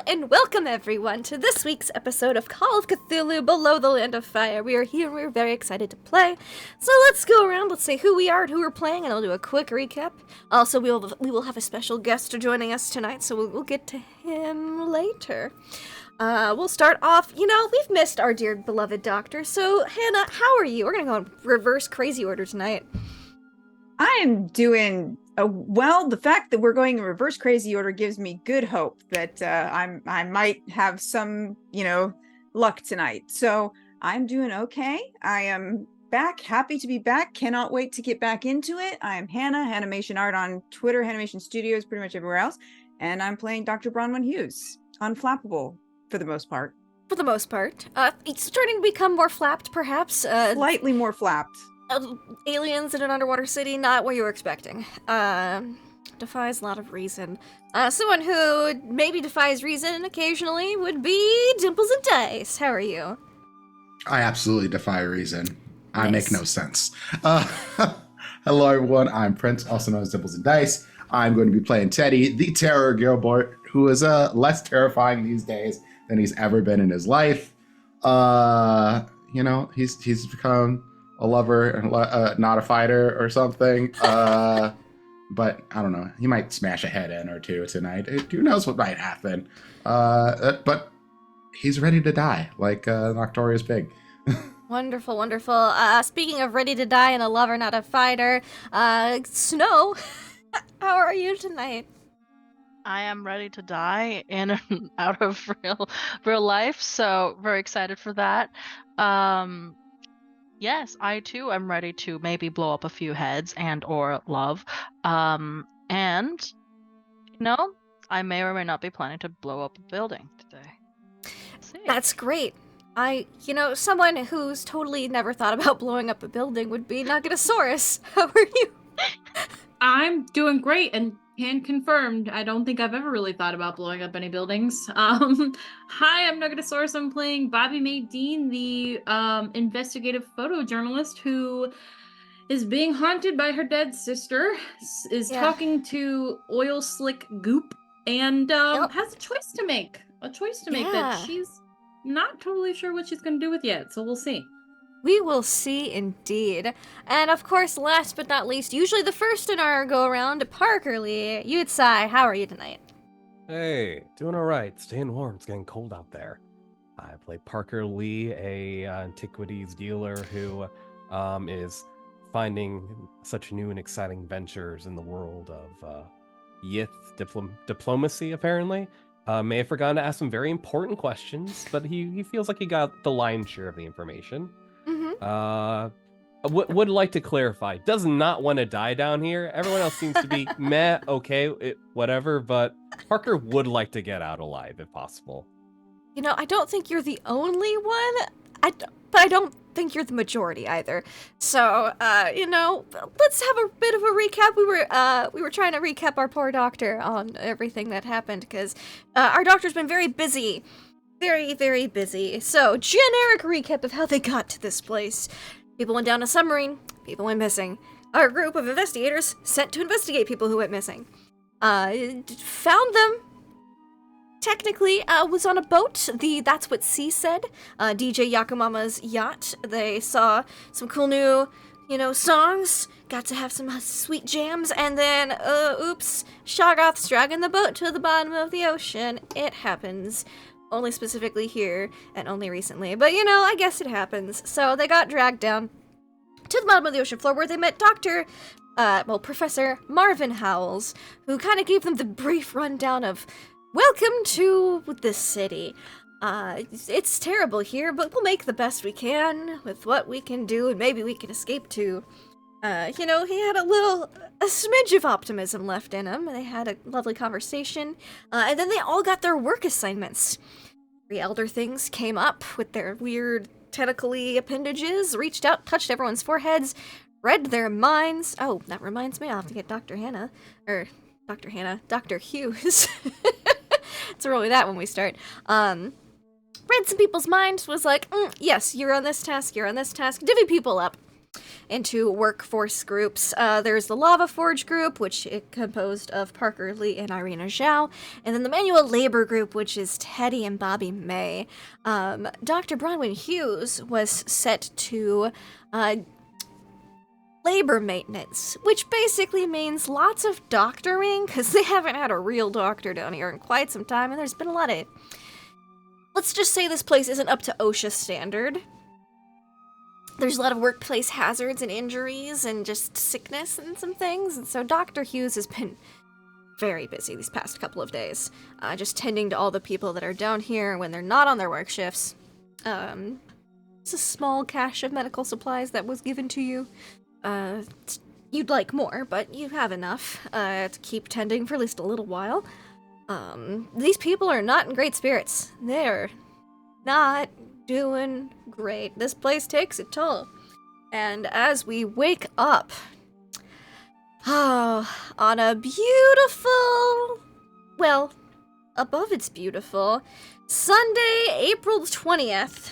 and welcome everyone to this week's episode of Call of Cthulhu Below the Land of Fire. We are here, we're very excited to play. So let's go around, let's say who we are and who we're playing, and I'll do a quick recap. Also, we will have a special guest joining us tonight, so we'll get to him later. We'll start off, we've missed our dear beloved doctor, so Hannah, how are you? We're gonna go in reverse crazy order tonight. I am doing well. The fact that we're going in reverse crazy order gives me good hope that I might have some, luck tonight. So I'm doing okay. I am back, happy to be back. Cannot wait to get back into it. I am Hannah, Animation Art on Twitter, Animation Studios, pretty much everywhere else, and I'm playing Dr. Bronwyn Hughes on Flappable for the most part. For the most part, it's starting to become more flapped, perhaps. Slightly more flapped. Aliens in an underwater city, not what you were expecting. Defies a lot of reason. Someone who maybe defies reason occasionally would be Dimples and Dice. How are you? I absolutely defy reason. I Nice. make no sense. Hello, everyone. I'm Prince, also known as Dimples and Dice. I'm going to be playing Teddy, the Terror Gilbert, who is less terrifying these days than he's ever been in his life. He's become a lover, not a fighter or something. But I don't know. He might smash a head in or two tonight. Who knows what might happen? But he's ready to die, like Noctorious Pig. Wonderful, wonderful. Speaking of ready to die and a lover, not a fighter, Snow, how are you tonight? I am ready to die in and out of real life, so very excited for that. Yes, I too am ready to maybe blow up a few heads and or love. I may or may not be planning to blow up a building today. Let's see. That's great. Someone who's totally never thought about blowing up a building would be Nagatosaurus. How are you? I'm doing great and can confirmed. I don't think I've ever really thought about blowing up any buildings. Hi, I'm Nugatosaurus. I'm playing Bobby Mae Dean, the investigative photojournalist who is being haunted by her dead sister, is talking to oil slick goop, and has a choice to make. That she's not totally sure what she's going to do with yet, so we'll see. We will see indeed. And of course, last but not least, usually the first in our go-around, Parker Lee. Yutsai, how are you tonight? Hey, doing alright. Staying warm. It's getting cold out there. I play Parker Lee, a antiquities dealer who is finding such new and exciting ventures in the world of Yith diplomacy, apparently. May have forgotten to ask some very important questions, but he feels like he got the lion's share of the information. Would like to clarify, does not want to die down here. Everyone else seems to be meh, okay, whatever, but Parker would like to get out alive if possible. I don't think you're the only one, but I don't think you're the majority either. So, let's have a bit of a recap. We were trying to recap our poor doctor on everything that happened, because our doctor's been very busy. Very, very busy. So, generic recap of how they got to this place. People went down a submarine. People went missing. Our group of investigators sent to investigate people who went missing. Found them. Technically, was on a boat. That's what C said. DJ Yakumama's yacht. They saw some cool new, songs. Got to have some sweet jams. And then, Shoggoth's dragging the boat to the bottom of the ocean. It happens. Only specifically here, and only recently. But, I guess it happens. So they got dragged down to the bottom of the ocean floor, where they met Professor Marvin Howells, who kind of gave them the brief rundown of, welcome to the city. It's terrible here, but we'll make the best we can with what we can do, and maybe we can escape too. He had a smidge of optimism left in him. They had a lovely conversation, and then they all got their work assignments. 3 elder things came up with their weird tentacle-y appendages, reached out, touched everyone's foreheads, read their minds. Oh, that reminds me, I'll have to get Dr. Hughes. It's really that when we start. Read some people's minds, was like, yes, you're on this task, divvy people up. into workforce groups. There's the Lava Forge group, which is composed of Parker Lee and Irina Zhao, and then the Manual Labor group, which is Teddy and Bobby May. Dr. Bronwyn Hughes was set to labor maintenance, which basically means lots of doctoring, because they haven't had a real doctor down here in quite some time, and there's been a lot of... Let's just say this place isn't up to OSHA standard. There's a lot of workplace hazards and injuries and just sickness and some things, and so Dr. Hughes has been very busy these past couple of days, just tending to all the people that are down here when they're not on their work shifts. It's a small cache of medical supplies that was given to you. You'd like more, but you have enough to keep tending for at least a little while. These people are not in great spirits. They're not doing great. This place takes a toll. And as we wake up, on a beautiful, well, above it's beautiful, Sunday, April 20th,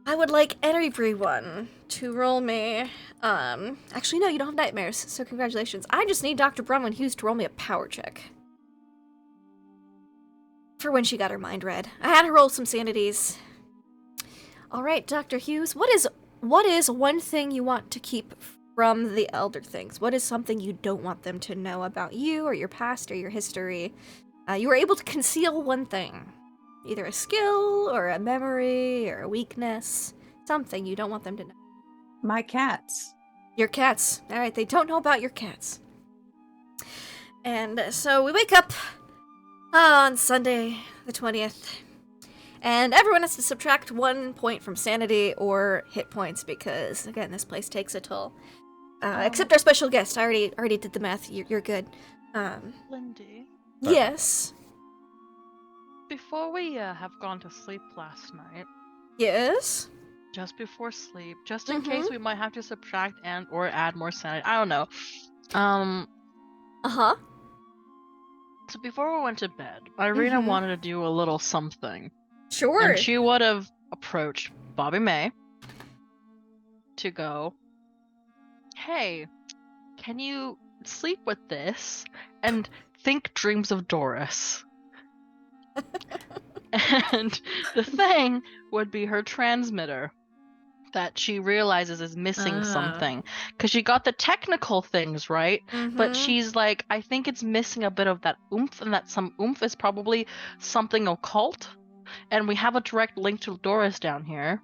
I would like everyone to roll me, actually no, you don't have nightmares, so congratulations. I just need Dr. Bronwyn Hughes to roll me a power check. For when she got her mind read. I had her roll some sanities. Alright, Dr. Hughes, what is one thing you want to keep from the Elder Things? What is something you don't want them to know about you, or your past, or your history? You were able to conceal one thing. Either a skill, or a memory, or a weakness. Something you don't want them to know. My cats. Your cats. Alright, they don't know about your cats. And so we wake up on Sunday, the 20th. And everyone has to subtract 1 point from sanity or hit points because, again, this place takes a toll. Except our special guest. I already did the math. You're good. Lindy, Yes. before we have gone to sleep last night, Yes. just before sleep, just in case we might have to subtract and or add more sanity. I don't know. Uh-huh. So before we went to bed, Irina wanted to do a little something. Sure. And she would have approached Bobby May to go, hey, can you sleep with this and think dreams of Doris? And the thing would be her transmitter that she realizes is missing something. Because she got the technical things right, but she's like, I think it's missing a bit of that oomph, and that some oomph is probably something occult. And we have a direct link to Doris down here.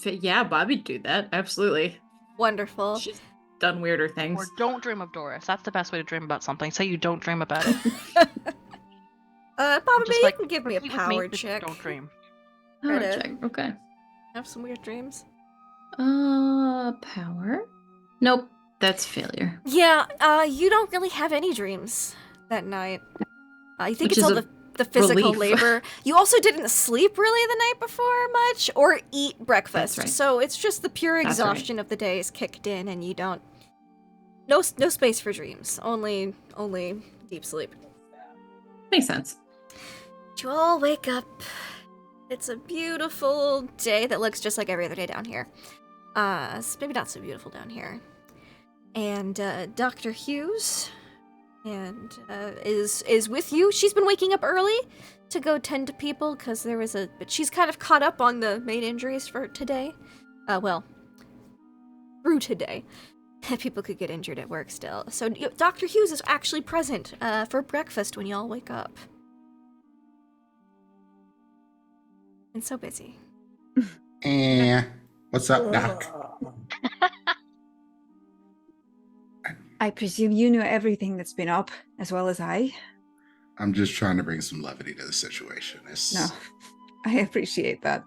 Yeah, Bobby'd do that. Absolutely. Wonderful. She's done weirder things. Or don't dream of Doris. That's the best way to dream about something. Say you don't dream about it. Bobby, Just you like, can give me a repeat with power but check. Don't dream. Power Try to- check. Okay. Have some weird dreams. Power? Nope. That's failure. Yeah, you don't really have any dreams that night. You think Which it's is all a the physical relief. labor. You also didn't sleep really the night before much, or eat breakfast. That's right. So it's just the pure That's right. exhaustion of the day is kicked in, and you don't. No space for dreams. Only deep sleep. Makes sense. You all wake up. It's a beautiful day that looks just like every other day down here. It's maybe not so beautiful down here. And Dr. Hughes and is with you. She's been waking up early to go tend to people because but she's kind of caught up on the main injuries for today. Through today. People could get injured at work still. So Dr. Hughes is actually present for breakfast when y'all wake up. And so busy. What's up, Doc? I presume you know everything that's been up, as well as I. I'm just trying to bring some levity to the situation. No, I appreciate that.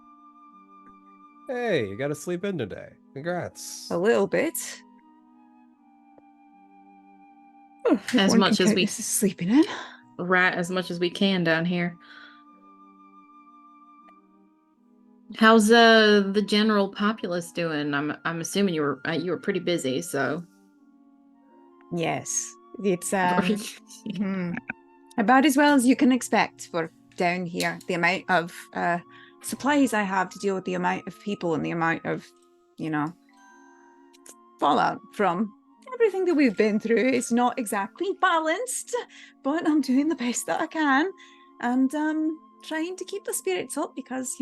Hey, you got to sleep in today. Congrats. A little bit. As One much can as count we- this as sleeping in. Rat as much as we can down here. How's the general populace doing? I'm assuming you were pretty busy, so. Yes, it's about as well as you can expect for down here, the amount of supplies I have to deal with the amount of people and the amount of, fallout from everything that we've been through. It's not exactly balanced, but I'm doing the best that I can, and trying to keep the spirits up because,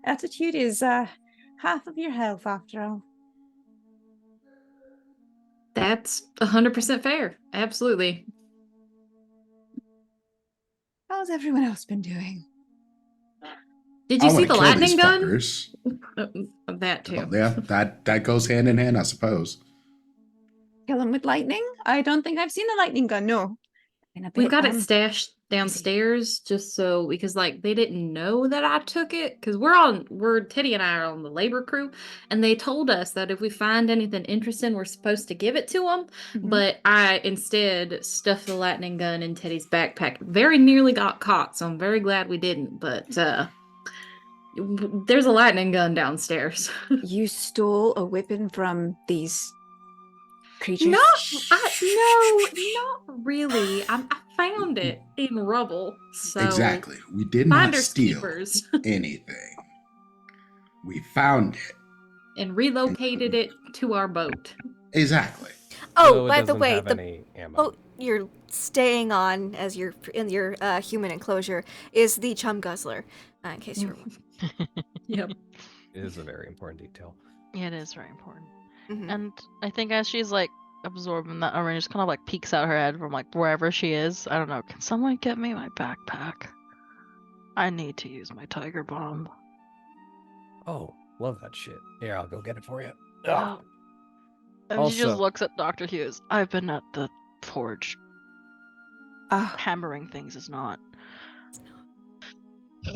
attitude is half of your health after all. That's 100% fair. Absolutely. How's everyone else been doing? Did you I see want the to kill lightning these gun? fuckers. That too. Oh, yeah, that goes hand in hand, I suppose. Kill them with lightning? I don't think I've seen a lightning gun, no. We've got it stashed downstairs just so because they didn't know that I took it because Teddy and I are on the labor crew, and they told us that if we find anything interesting we're supposed to give it to them. But I instead stuffed the lightning gun in Teddy's backpack. Very nearly got caught, so I'm very glad we didn't. But there's a lightning gun downstairs. You stole a weapon from these creatures? No, not really. I found it in rubble. So Exactly. We did not finders steal keepers. anything. We found it. And relocated it to our boat. Exactly. Oh, Though it by the doesn't way, have the any ammo. boat you're staying on as you're in your human enclosure is the Chum Guzzler, in case you were. Yep. It is a very important detail. Yeah, it is very important. Mhm. And I think as she's absorbing that orange, just kind of peeks out her head from wherever she is. I don't know. Can someone get me my backpack? I need to use my tiger bomb. Oh, love that shit. Here, I'll go get it for you. Oh. And she just Also- looks at Dr. Hughes. I've been at the forge. Ah, Hammering things is not.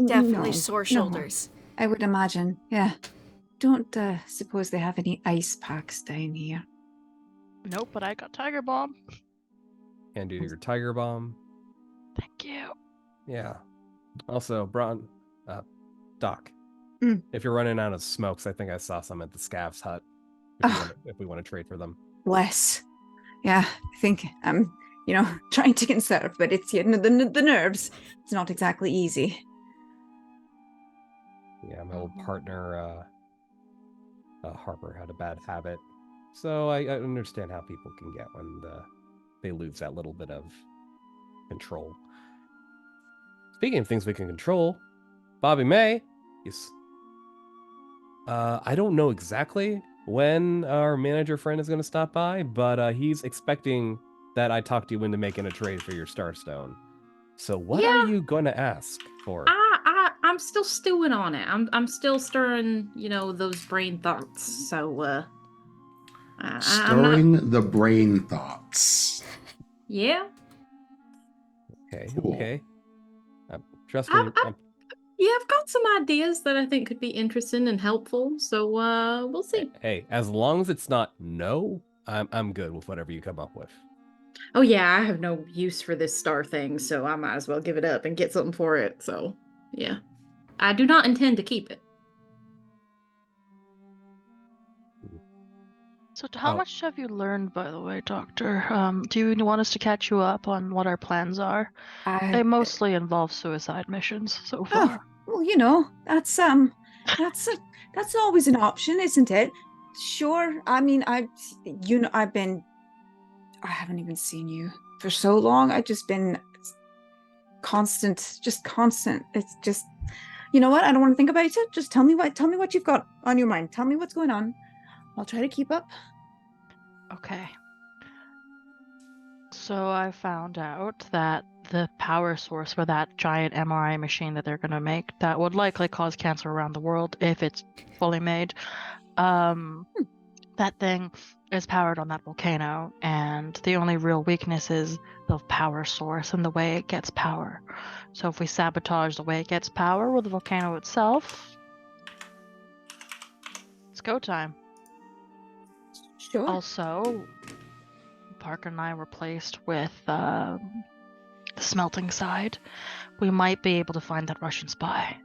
Definitely no, sore no. shoulders. I would imagine, yeah. Don't suppose they have any ice packs down here. Nope, but I got tiger bomb. Can do your tiger bomb. Thank you. Yeah. Also, Doc. Mm. If you're running out of smokes, I think I saw some at the Scavs hut. If we want to trade for them. Bless. Yeah, I think I'm, trying to conserve, but it's the nerves. It's not exactly easy. Yeah, my old partner, Harper, had a bad habit. So I understand how people can get when they lose that little bit of control. Speaking of things we can control, Bobby May is... I don't know exactly when our manager friend is going to stop by, but he's expecting that I talk to you into making a trade for your Starstone. So what are you going to ask for? I'm still stewing on it. I'm still stirring, those brain thoughts. So Stirring the brain thoughts. Yeah. Okay, Cool. okay. Trust me. Yeah, I've got some ideas that I think could be interesting and helpful. So we'll see. Hey, as long as it's not no, I'm good with whatever you come up with. Oh yeah, I have no use for this star thing, so I might as well give it up and get something for it. So yeah, I do not intend to keep it. So how much have you learned, by the way, Doctor? Do you want us to catch you up on what our plans are? They mostly involve suicide missions so far. Well, that's always an option, isn't it? Sure. I mean, I haven't even seen you for so long. I've just been constant. It's just, you know what? I don't want to think about it. Just tell me what you've got on your mind. Tell me what's going on. I'll try to keep up. Okay. So I found out that the power source for that giant MRI machine that they're going to make, that would likely cause cancer around the world if it's fully made. That thing is powered on that volcano, and the only real weakness is the power source and the way it gets power. So if we sabotage the way it gets power with the volcano itself, it's go time. Sure. Also, Parker and I were placed with the smelting side. We might be able to find that Russian spy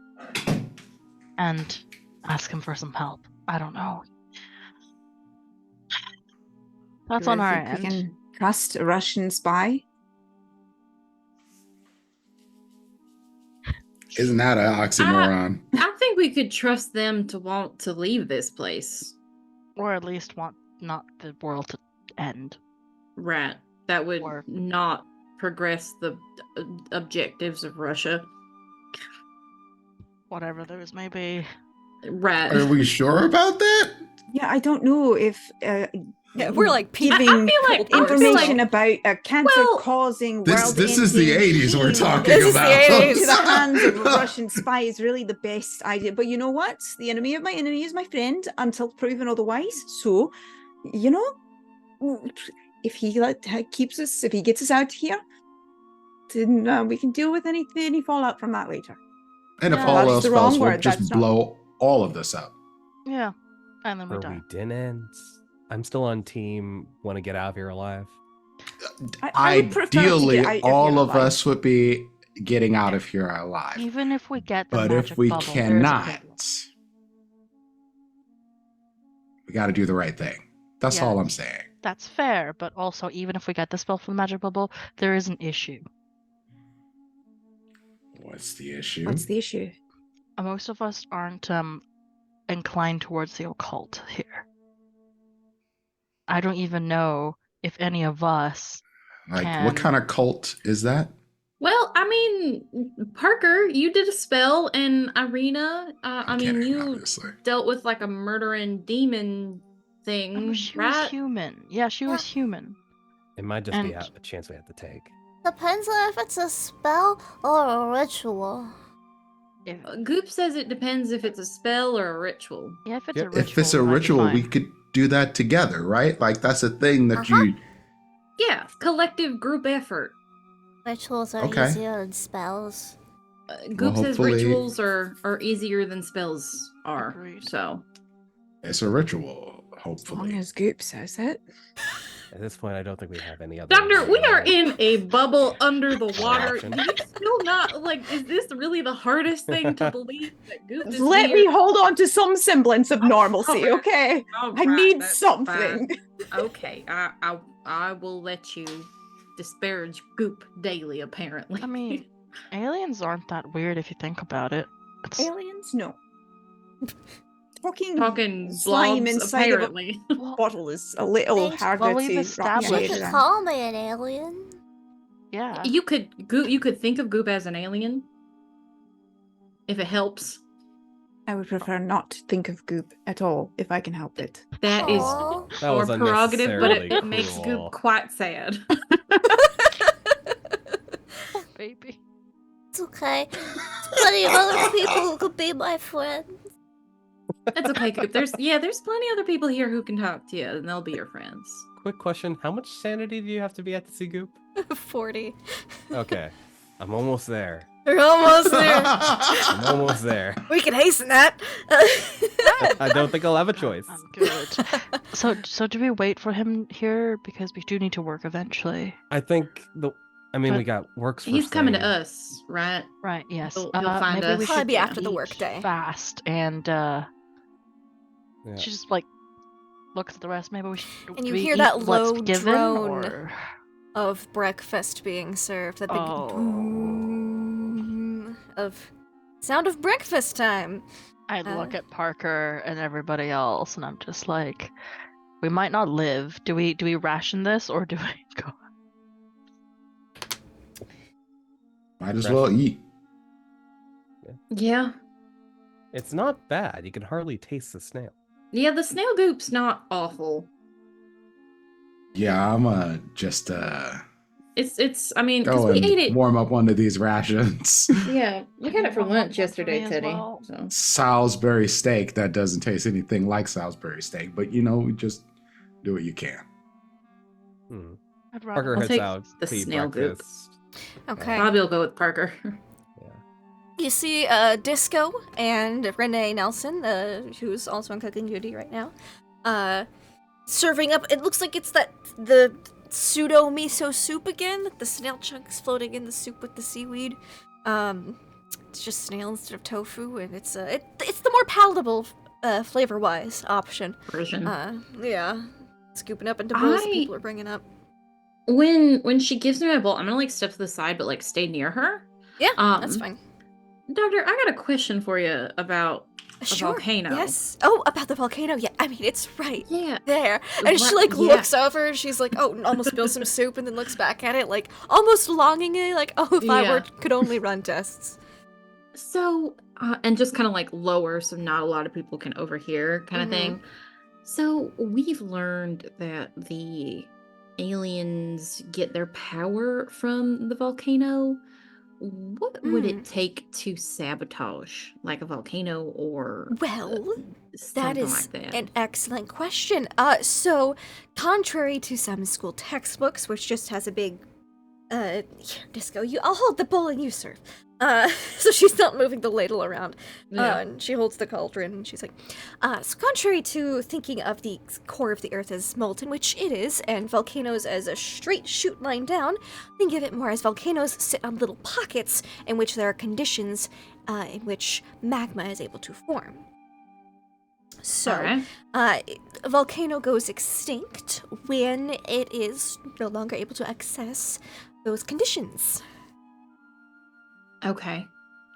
and ask him for some help. I don't know. That's on our end. We can trust a Russian spy? Isn't that an oxymoron? I think we could trust them to want to leave this place. Or at least want not the world to end. Right. That would Or- not progress the objectives of Russia. Whatever those may be. Right. Are we sure about that? Yeah, I don't know if Yeah, we're like giving I feel like- information about a Well, cancer-causing This world is the ending 80s we're machine talking This is the about. 80s. to the hands of a Russian spy is really the best idea. But you know what? The enemy of my enemy is my friend until proven otherwise. So, you know, if he if he gets us out here, then we can deal with any fallout from that later. And if Yeah, all that's else the wrong fails, we'll word, just that's not- blow all of this up. Yeah. And then we Or die. we didn't. I'm still on team want to get out of here alive. I would prefer to Ideally, get out of all here of alive. us would be getting out of here alive. Even if we get the But magic if we bubble, there's a cannot, problem. we got to do the right thing. That's Yeah. all I'm saying. That's fair, but also even if we get the spell from the magic bubble, there is an issue. What's the issue? What's the issue? Most of us aren't inclined towards the occult here. I don't even know if any of us Like, can- what kind of cult is that? Well, I mean, Parker, you did a spell, and Irina, I I'm mean, kidding, you obviously. dealt with like a murdering demon thing, Oh, she was right? human. Yeah, she was human. It might just be And- a chance we have to take. Depends on if it's a spell or a ritual. Goop says it depends if it's a spell or a ritual. Yeah, if it's Yeah, a ritual. If it's a we might be ritual, we fine. could do that together, right? Like, that's a thing that you. Yeah, collective group effort. Rituals are Okay. easier than spells. Goop says hopefully- rituals are easier than spells are. Agreed. So It's a ritual, As long hopefully. as Goop says it. At this point, I don't think we have any other. Doctor, we are in a bubble under the water. Option. Do you still not like? Is this really the hardest thing to believe that Goop is Just let here? me hold on to some semblance of normalcy, alright. okay? All I right, need that's something. fine. Okay, I will let you disparage Goop daily. Apparently, I mean, aliens aren't that weird if you think about it. It's, Aliens? No. Talking talking slime blobs, inside of a apparently. well, bottle is a little Thanks. harder Well, we've to wrap established your You head could around. call me an alien. yeah. You could think of Goop as an alien, if it helps. I would prefer not to think of Goop at all, if I can help it. That is Aw. That your was prerogative, but it unnecessarily makes cruel. Goop quite sad. Oh, baby. It's okay. There's plenty of other people who could be my friend. That's okay, Goop. There's plenty of other people here who can talk to you, and they'll be your friends. Quick question: how much sanity do you have to be at to see Goop? 40. Okay, I'm almost there. We're almost there. I'm almost there. We can hasten that. I don't think I'll have a choice. I'm good. So do we wait for him here because we do need to work eventually? I think we But got works. He's coming to thing. us, right? Right. Yes. He'll find maybe us. we Probably should be after the eat workday. fast and Yeah. she just like looks at the rest. Maybe we should. And do you we hear eat that what's low given, drone. or- Of breakfast being served. That big Oh. boom of sound of breakfast time. I look at Parker and everybody else, and I'm just like, we might not live. Do we ration this or do we go? Might as well eat. Yeah. It's not bad. You can hardly taste the snail. Yeah, the snail goop's not awful. Yeah, I'm just It's I mean, because go we ate and it. warm up one of these rations. Yeah, we Can had you it for warm up lunch one for yesterday, me as Teddy. well? So Salisbury steak that doesn't taste anything like Salisbury steak, but we just do what you can. Hmm. I'd Parker rather I'll heads take out the to eat snail goop. breakfast. Okay. Bobby will go with Parker. You see Disco and Renee Nelson, who's also on cooking duty right now, serving up. It looks like it's the pseudo miso soup again. The snail chunks floating in the soup with the seaweed. It's just snail instead of tofu, and it's the more palatable flavor-wise option. Version. Yeah, scooping up into bowls that I- people are bringing up. When she gives me my bowl, I'm gonna like step to the side, but like stay near her. Yeah, Um, that's fine. Doctor, I got a question for you about a Sure. volcano. Yes. Oh, about the volcano. Yeah. I mean, it's right Yeah. there. And she Right, like yeah. looks over and she's like, oh, and almost spills some soup and then looks back at it like almost longingly, like, oh, if I could only run tests. So, and just kind of like lower so not a lot of people can overhear kind of thing. So, we've learned that the aliens get their power from the volcano. What would it take to sabotage like a volcano or Well, that something is like that? an excellent question. So, contrary to some school textbooks, which just has a big, here, Disco, I'll hold the bowl and you serve. So she's not moving the ladle around. And she holds the cauldron and she's like, so contrary to thinking of the core of the earth as molten, which it is, and volcanoes as a straight shoot line down, think of it more as volcanoes sit on little pockets in which there are conditions in which magma is able to form. So, a volcano goes extinct when it is no longer able to access those conditions. Okay.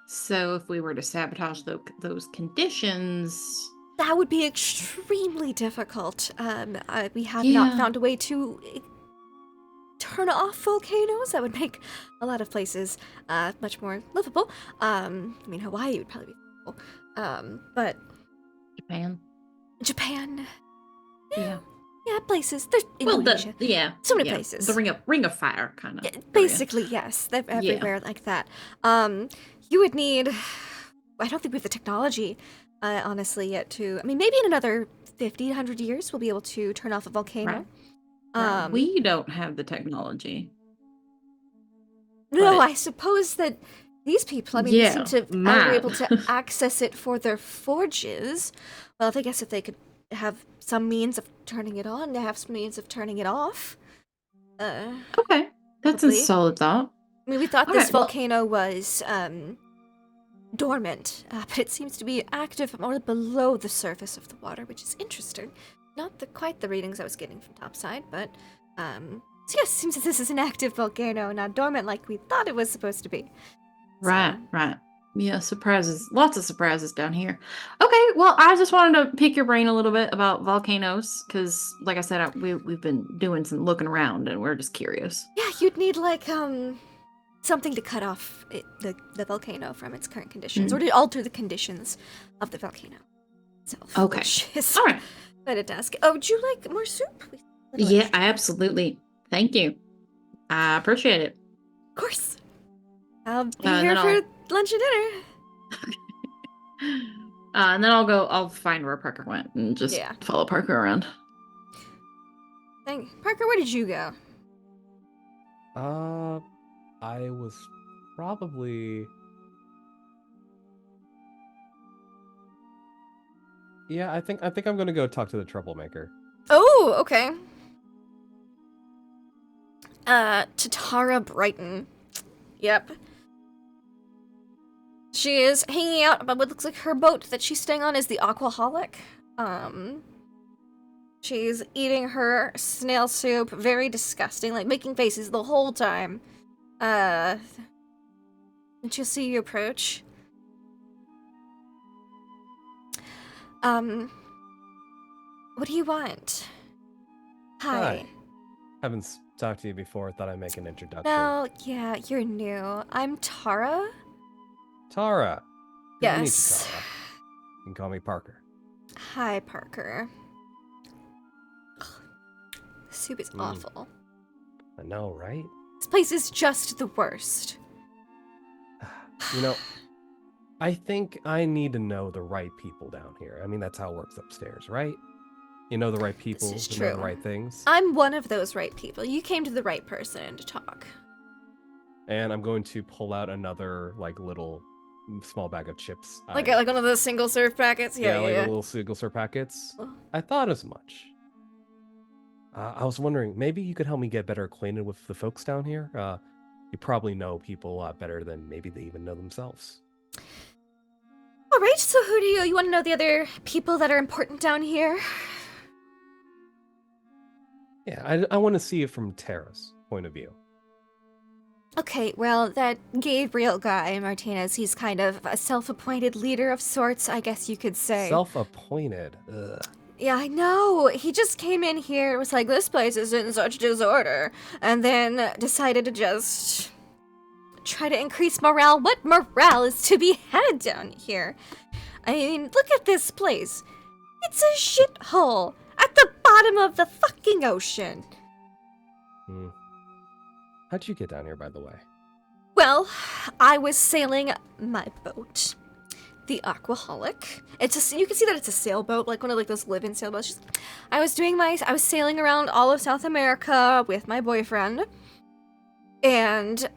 So if we were to sabotage those conditions... That would be extremely difficult. We have not found a way to turn off volcanoes. That would make a lot of places much more livable. I mean, Hawaii would probably be livable. But... Japan. Yeah. Yeah, places. There's Indonesia. So many places. The ring of fire kind of. Yeah, basically, yes. They're everywhere like that. You would need... I don't think we have the technology, honestly, yet to... I mean, maybe in another 50, 100 years, we'll be able to turn off a volcano. Right. We don't have the technology. No, but... I suppose that these people, I mean, they seem to are able to access it for their forges. Well, I guess if they could have some means of turning it on, they have some means of turning it off. Okay, that's a solid thought. I mean, we thought this volcano was dormant, but it seems to be active more below the surface of the water, which is interesting. Not quite the readings I was getting from topside, but so yes, it seems that this is an active volcano, not dormant like we thought it was supposed to be. Right. Yeah, surprises. Lots of surprises down here. Okay, well, I just wanted to pick your brain a little bit about volcanoes, because, like I said, we've been doing some looking around, and we're just curious. Yeah, you'd need, like, something to cut off the volcano from its current conditions, or to alter the conditions of the volcano itself. Okay. All right. Quite a task. Oh, would you like more soup? Yeah, absolutely. Thank you. I appreciate it. Of course. I'll be here for lunch and dinner. And then I'll find where Parker went and just follow Parker around. Parker, where did you go? I was probably... Yeah, I think I'm gonna go talk to the troublemaker. Oh, okay. To Tara Brighton. Yep. She is hanging out about what looks like her boat that she's staying on is the Aquaholic. She's eating her snail soup, very disgusting, like making faces the whole time. And she'll see you approach. What do you want? Hi. Haven't talked to you before. Thought I'd make an introduction. No, yeah, you're new. I'm Tara. Tara. Yes. Tara. You can call me Parker. Hi, Parker. Ugh. The soup is awful. I know, right? This place is just the worst. You know, I think I need to know the right people down here. I mean, that's how it works upstairs, right? You know the right people, This is you know true. the right things. I'm one of those right people. You came to the right person to talk. And I'm going to pull out another, like, little small bag of chips. Like one of those single serve packets? Yeah. Little single serve packets. Oh. I thought as much. I was wondering, maybe you could help me get better acquainted with the folks down here? You probably know people a lot better than maybe they even know themselves. All right, so who do you want to know the other people that are important down here? Yeah, I want to see it from Tara's point of view. Okay, well, that Gabriel guy, Martinez, he's kind of a self-appointed leader of sorts, I guess you could say. Self-appointed. Ugh. Yeah, I know. He just came in here, was like, this place is in such disorder, and then decided to just try to increase morale. What morale is to be had down here? I mean, look at this place. It's a shithole at the bottom of the fucking ocean. How'd you get down here, by the way? Well, I was sailing my boat, the Aquaholic. It's just, you can see that it's a sailboat, like one of like those live-in sailboats. I was sailing around all of South America with my boyfriend, and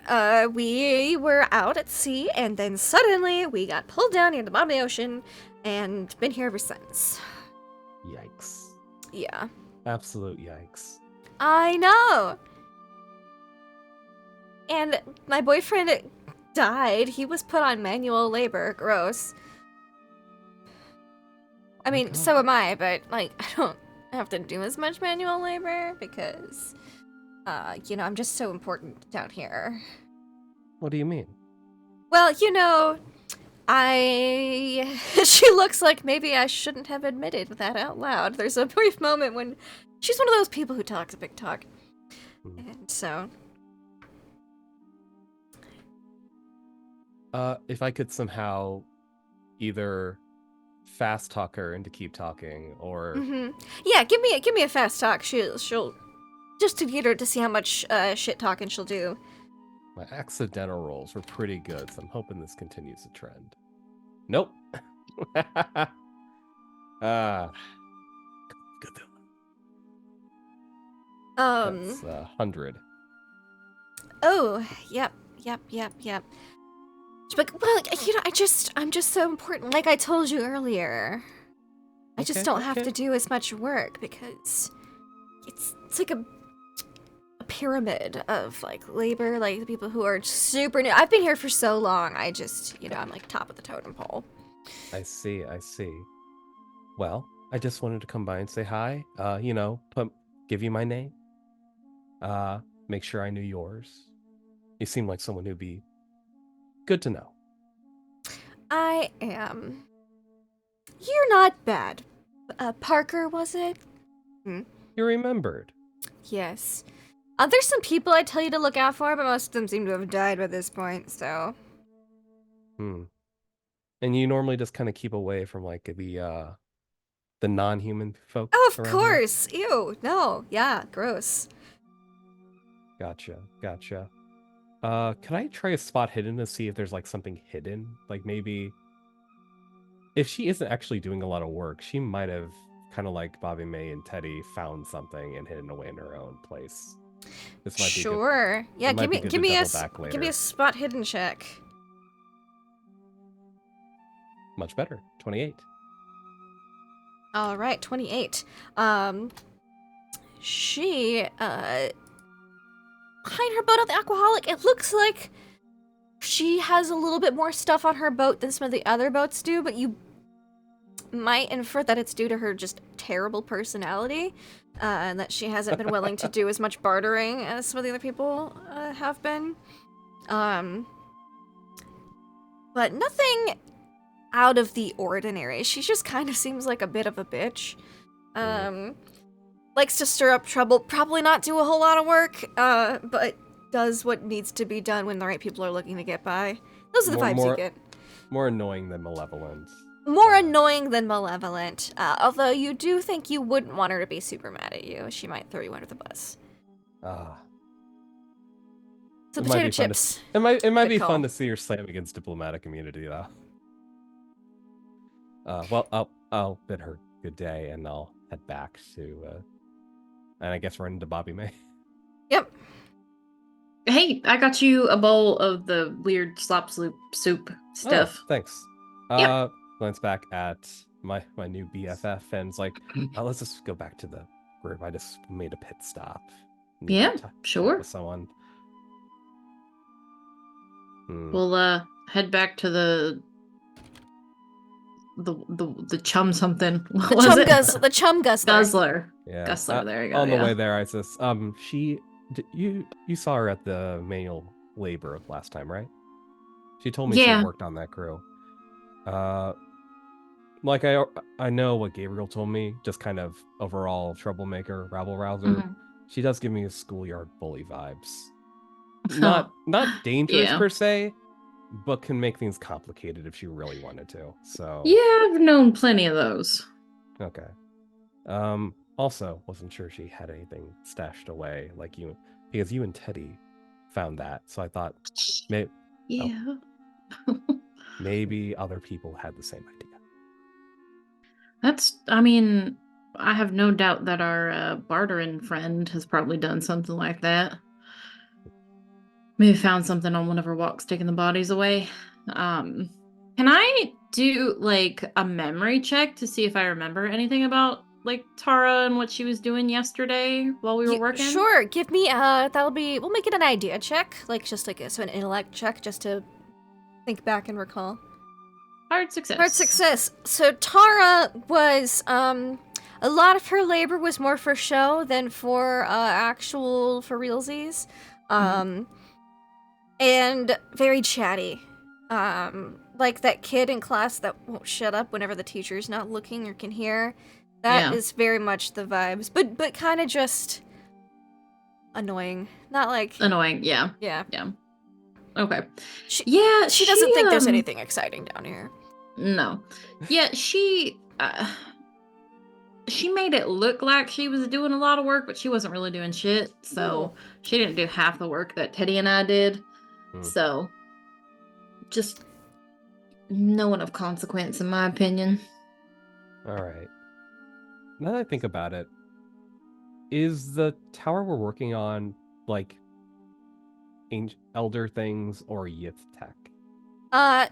we were out at sea, and then suddenly we got pulled down into the bottom of the ocean, and been here ever since. Yikes. Yeah. Absolute yikes. I know. And my boyfriend died. He was put on manual labor. Gross. I mean, so am I, but, like, I don't have to do as much manual labor because, you know, I'm just so important down here. What do you mean? Well, you know, she looks like maybe I shouldn't have admitted that out loud. There's a brief moment when she's one of those people who talks a big talk. And so... If I could somehow either fast talk her into keep talking, or yeah, give me a fast talk. She'll just to get her to see how much shit talking she'll do. My accidental rolls were pretty good, so I'm hoping this continues the trend. Nope. Good. That's 100. Oh, yep. But, well, you know, I'm just so important. Like I told you earlier, I just don't have to do as much work because it's like a pyramid of like labor, like the people who are super new. I've been here for so long. I just, you know, I'm like top of the totem pole. I see. Well, I just wanted to come by and say hi. You know, give you my name. Make sure I knew yours. You seem like someone who'd be good to know. I am. You're not bad. Parker, was it? You remembered. Yes. There's some people I tell you to look out for, but most of them seem to have died by this point, so... And you normally just kind of keep away from, like, the non-human folk? Oh, of course! Here? Ew, no. Yeah, gross. Gotcha. Can I try a spot hidden to see if there's, like, something hidden? Like, maybe... If she isn't actually doing a lot of work, she might have, kind of like Bobby May and Teddy, found something and hidden away in her own place. This might be sure. Good. Yeah, give me a spot hidden check. Much better. 28. All right, 28. She behind her boat on the Aquaholic, it looks like she has a little bit more stuff on her boat than some of the other boats do, but you might infer that it's due to her just terrible personality, and that she hasn't been willing to do as much bartering as some of the other people have been. But nothing out of the ordinary. She just kind of seems like a bit of a bitch. Likes to stir up trouble, probably not do a whole lot of work, but does what needs to be done when the right people are looking to get by. Those are the vibes you get. More annoying than malevolent. More annoying than malevolent, although you do think you wouldn't want her to be super mad at you. She might throw you under the bus. So potato chips. It might be fun to see her slam against diplomatic immunity, though. Well, I'll bid her good day, and I'll head back to, and I guess run into Bobby May. Yep. Hey, I got you a bowl of the weird slop soup stuff. Oh, thanks. Yep. Glance back at my new BFF, and it's like, let's just go back to the group. I just made a pit stop. Yeah, sure. With someone. We'll head back to the chum something. What was it? The chum guzzler. Guzzler. Yeah. Guzzler. There you go. On the way there, I says, you saw her at the manual labor last time, right? She told me she Yeah. worked on that crew. Like I know what Gabriel told me, just kind of overall troublemaker, rabble-rouser. Mhm. She does give me a schoolyard bully vibes. Oh, Not dangerous yeah. per se, but can make things complicated if she really wanted to. So Yeah, I've known plenty of those. okay. Also, wasn't sure she had anything stashed away like you, because you and Teddy found that. So I thought, Yeah. maybe other people had the same idea. I mean, I have no doubt that our bartering friend has probably done something like that. Maybe found something on one of her walks, taking the bodies away. Can I do like a memory check to see if I remember anything about like Tara and what she was doing yesterday while we were working? Sure, give me we'll make it an idea check, like just like an intellect check, just to think back and recall. Hard success. Hard success. So Tara was a lot of her labor was more for show than for for realsies. And very chatty. Like that kid in class that won't shut up whenever the teacher's not looking or can hear. That is very much the vibes, but kind of just annoying. Not like Annoying, yeah. Yeah. Okay. She She doesn't think there's anything exciting down here. No. Yeah, she made it look like she was doing a lot of work, but she wasn't really doing shit. So she didn't do half the work that Teddy and I did. So just no one of consequence, in my opinion. All right. Now that I think about it, is the tower we're working on like elder things or Yith tech?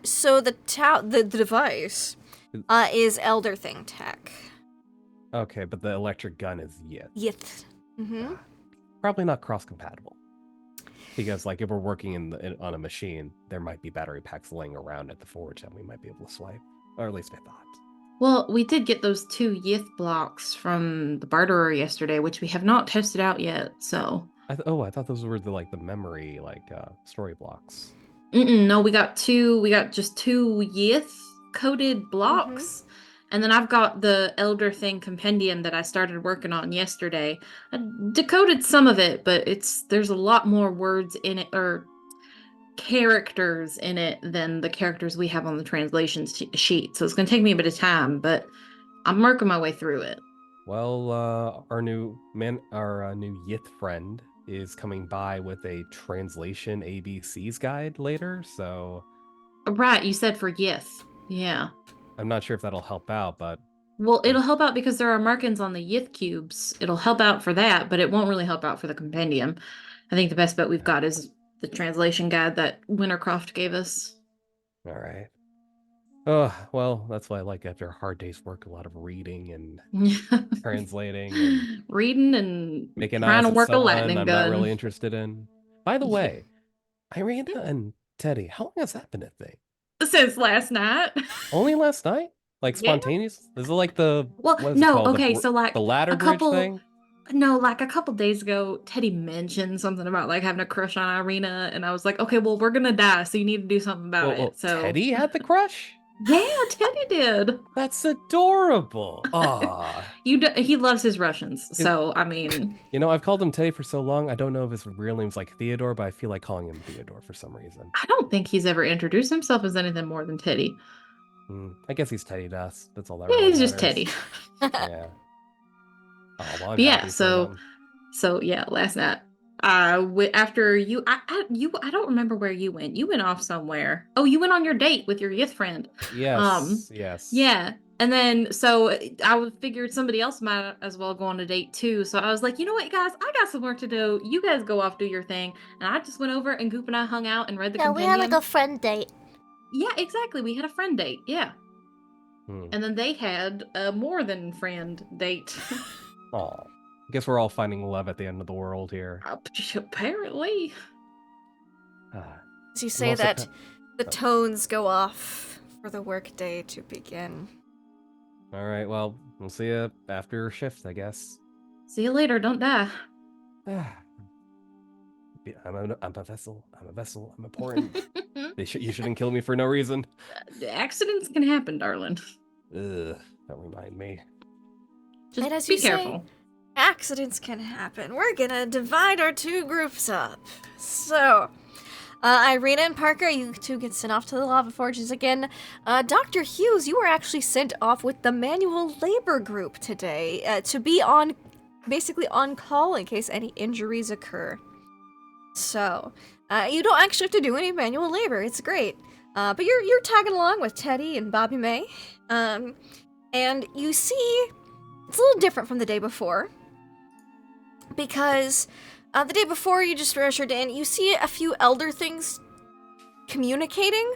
So the device is Elder Thing tech. Okay, but the electric gun is Yith. Yith. Mm-hmm. Probably not cross-compatible. Because like if we're working on a machine, there might be battery packs laying around at the forge that we might be able to swipe. Or at least I thought. Well, we did get those 2 Yith blocks from the barterer yesterday, which we have not tested out yet, so... I thought those were the memory, story blocks. No, we got just 2 Yith coded blocks. And then I've got the Elder Thing compendium that I started working on yesterday. I decoded some of it, but there's a lot more words in it, or characters in it, than the characters we have on the translation sheet. So it's going to take me a bit of time, but I'm working my way through it. Well, our new Yith friend is coming by with a translation ABCs guide later, so... Right, you said for Yith. Yeah. I'm not sure if that'll help out, but... Well, it'll help out because there are markings on the Yith cubes. It'll help out for that, but it won't really help out for the compendium. I think the best bet we've got is the translation guide that Wintercroft gave us. All right. Oh, well, that's why I like after a hard day's work, a lot of reading and translating. And reading and making trying to work a lightning I'm gun. not really interested in. By the way, Irina and Teddy, how long has that been a thing? Since last night. Only last night? Like spontaneous? Is it like the so like the ladder bridge thing? No, like a couple days ago, Teddy mentioned something about like having a crush on Irina, and I was like, okay, well, we're gonna die, so you need to do something about it. So Teddy had the crush? Yeah, Teddy did. That's adorable. Aw. He loves his Russians, so I mean... I've called him Teddy for so long, I don't know if his real name's like Theodore, but I feel like calling him Theodore for some reason. I don't think he's ever introduced himself as anything more than Teddy. I guess he's Teddy to us. That's all that Yeah, really he's matters. just Teddy. Yeah. Oh, well, I'm yeah, happy so yeah, last night. After you, I don't remember where you went. You went off somewhere. Oh, you went on your date with your Yith friend. Yes. Yes. Yeah, and then so I figured somebody else might as well go on a date too. So I was like, you know what, guys, I got some work to do. You guys go off, do your thing, and I just went over and Goop and I hung out and read the compendium. Yeah, we had like a friend date. Yeah, exactly. We had a friend date. Yeah. And then they had a more than friend date. Oh, I guess we're all finding love at the end of the world here. Apparently. As you say that, the tones go off for the workday to begin. All right, well, we'll see you after shift, I guess. See you later. Don't die. I'm a vessel. I'm a vessel. I'm important. You shouldn't kill me for no reason. Accidents can happen, darling. Ugh, don't remind me. Just And as be you say, careful. accidents can happen. We're gonna divide our two groups up. So, Irina and Parker, you two get sent off to the lava forges again. Dr. Hughes, you were actually sent off with the manual labor group today to be basically on call in case any injuries occur. So, you don't actually have to do any manual labor. It's great. But you're tagging along with Teddy and Bobby May. And you see, it's a little different from the day before. Because the day before you just ushered in, you see a few elder things communicating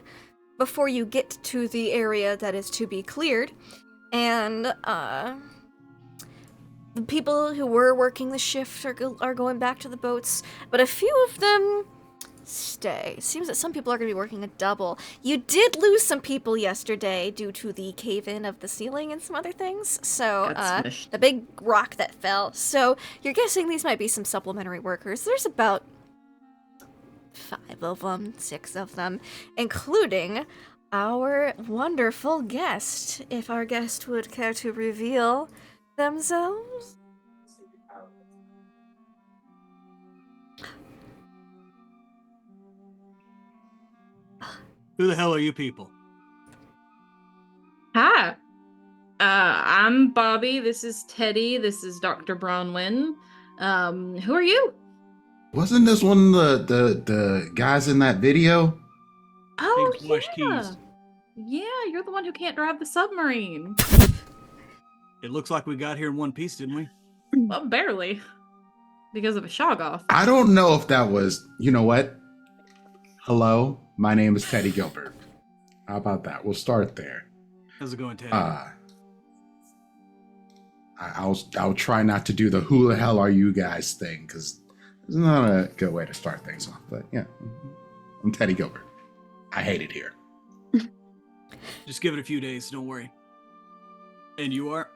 before you get to the area that is to be cleared. And the people who were working the shift are going back to the boats, but a few of them stay. It seems that some people are going to be working a double. You did lose some people yesterday due to the cave-in of the ceiling and some other things. So, the big rock that fell. So, you're guessing these might be some supplementary workers. There's about 5 of them, 6 of them, including our wonderful guest. If our guest would care to reveal themselves. Who the hell are you people? Hi. I'm Bobby. This is Teddy. This is Dr. Bronwyn. Who are you? Wasn't this one of the guys in that video? Oh, Pink plush yeah. keys. Yeah, you're the one who can't drive the submarine. It looks like we got here in one piece, didn't we? Well, barely. Because of a shog-off. I don't know if that was, you know what? Hello, my name is Teddy Gilbert. How about that? We'll start there. How's it going, Teddy? I'll try not to do the who the hell are you guys thing, because it's not a good way to start things off. But yeah, I'm Teddy Gilbert. I hate it here. Just give it a few days, don't worry. And you are?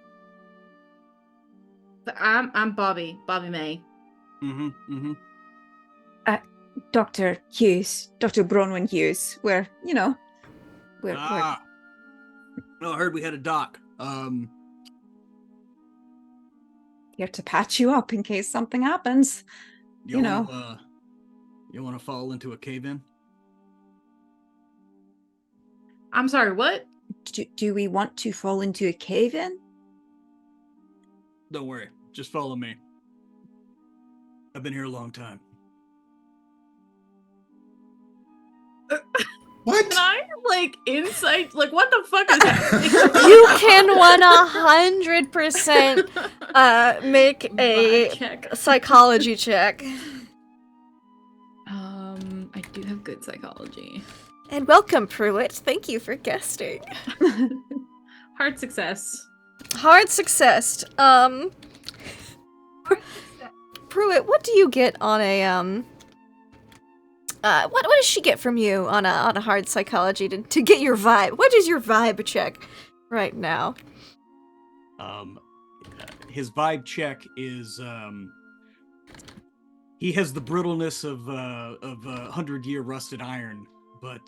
I'm Bobby May. Dr. Hughes, Dr. Bronwyn Hughes, we're I heard we had a doc. here to patch you up in case something happens. You want to fall into a cave-in? I'm sorry, what? Do we want to fall into a cave-in? Don't worry, just follow me. I've been here a long time. What? Can I insight? What the fuck is happening? You can 100% make a check. psychology check. I do have good psychology. And welcome, Pruitt. Thank you for guesting. Hard success. Hard success. Pruitt, what do you get on a what does she get from you on a hard psychology to get your vibe? What is your vibe check right now? His vibe check is he has the brittleness of 100-year rusted iron, but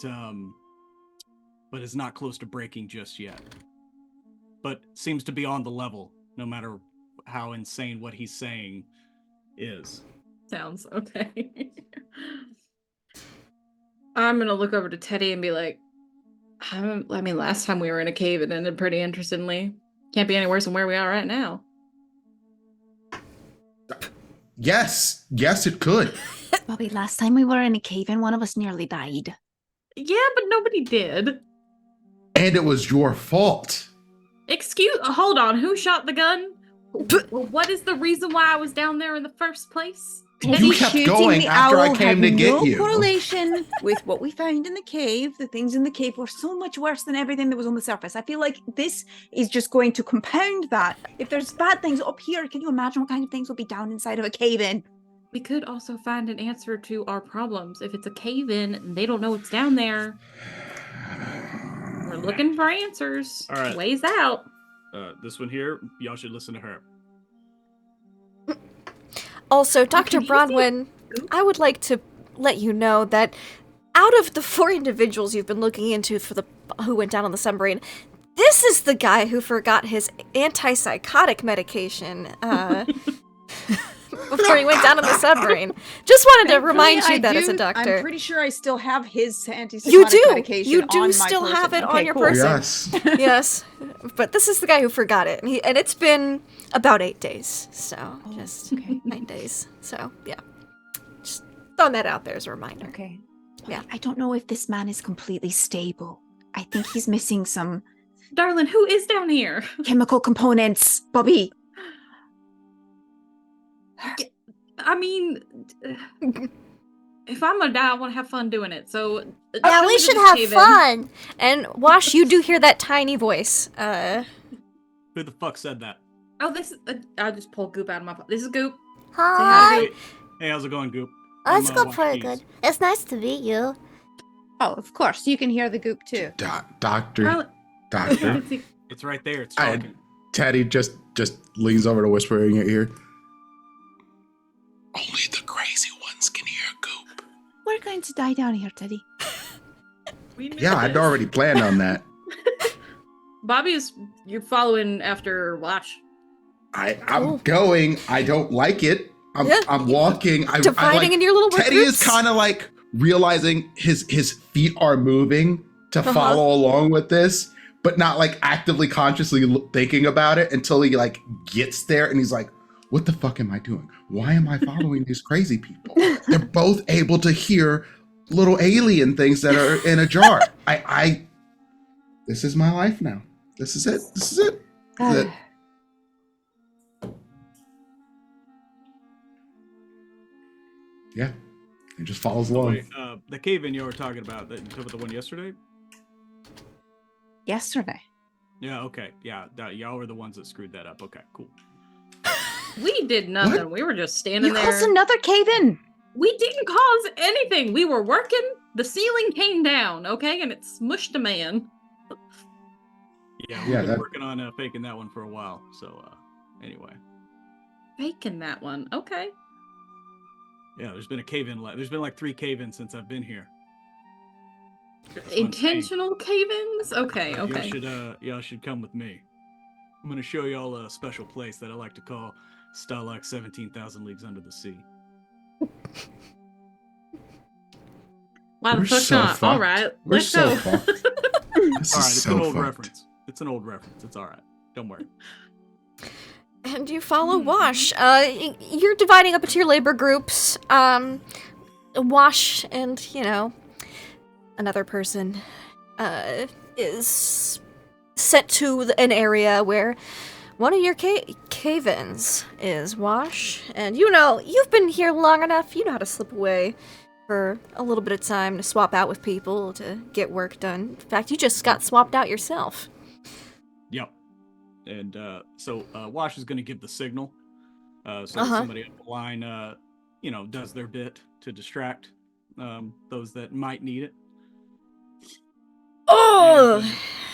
is not close to breaking just yet. But seems to be on the level, no matter how insane what he's saying is. Sounds okay. I'm gonna look over to Teddy and be like, last time we were in a cave, it ended pretty interestingly. Can't be any worse than where we are right now. Yes, it could. Bobby, last time we were in a cave-in, one of us nearly died. Yeah, but nobody did. And it was your fault. Hold on, who shot the gun? What is the reason why I was down there in the first place? You kept going after I came to get you. No correlation with what we found in the cave. The things in the cave were so much worse than everything that was on the surface. I feel like this is just going to compound that. If there's bad things up here, can you imagine what kind of things will be down inside of a cave-in? We could also find an answer to our problems. If it's a cave-in and they don't know what's down there, we're looking for answers. All right. Ways out. This one here, y'all should listen to her. Also, Dr. Bronwyn, I would like to let you know that out of the 4 individuals you've been looking into who went down on the submarine, this is the guy who forgot his antipsychotic medication before he went down on the submarine. Just wanted to remind you that as a doctor. I'm pretty sure I still have his antipsychotic You do. medication You on do my still person. have it Okay, on your cool. person. Yes. Yes, but this is the guy who forgot it, and it's been about 8 days. So just 9 days. So yeah, just throwing that out there as a reminder. Okay. Yeah. I don't know if this man is completely stable. I think he's missing some Darling, who is down here? chemical components, Bobby. I mean, if I'm gonna die, I want to have fun doing it. So Yeah, we should have fun. And Wash, you do hear that tiny voice. Who the fuck said that? Oh, this is. I'll just pull Goop out of my. This is Goop. Hi. Hey, how's it going, Goop? Let's I'm, go Wash pretty Keys. good. It's nice to meet you. Oh, of course. You can hear the goop too. Doctor. Darling, Doctor. It's right there. It's I- talking. Teddy just leans over to whisper in your ear. Only the crazy ones can hear Goop. We're going to die down here, Teddy. We knew Yeah, I'd this. already planned on that. Bobby's. You're following after Wash. I'm going. I don't like it. I'm walking. Dividing into your little work Teddy groups? is kind of like realizing his feet are moving to follow along with this, but not like actively consciously thinking about it until he like gets there and he's like, what the fuck am I doing? Why am I following these crazy people? They're both able to hear little alien things that are in a jar. This is my life now. This is it. This is it. This is it. Yeah. It just follows along. Wait, the cave-in you were talking about, the one yesterday? Yesterday. Yeah, okay. Yeah, y'all were the ones that screwed that up. Okay, cool. We did nothing. What? We were just standing You there. caused another cave-in. We didn't cause anything. We were working. The ceiling came down, okay, and it smushed a man. Yeah, we've Yeah, been that- working on faking that one for a while. So, anyway. Faking that one. Okay. Yeah, there's been a cave-in. There's been like 3 cave-ins since I've been here. That's what I'm saying. Intentional cave-ins? Okay, okay. Y'all should come with me. I'm gonna show y'all a special place that I like to call Starlock 17,000 Leagues Under the Sea. Why the We're fuck so not? fucked. All right, We're let's so go. fucked. This Alright, is it's so an old fucked. reference. It's an old reference. It's alright. Don't worry. And you follow Wash. You're dividing up into your labor groups. Wash and, another person is sent to an area where one of your cave-ins is, Wash. And you've been here long enough, you know how to slip away for a little bit of time to swap out with people to get work done. In fact, you just got swapped out yourself. Yep. And so Wash is going to give the signal so that somebody up the line, does their bit to distract those that might need it. Oh!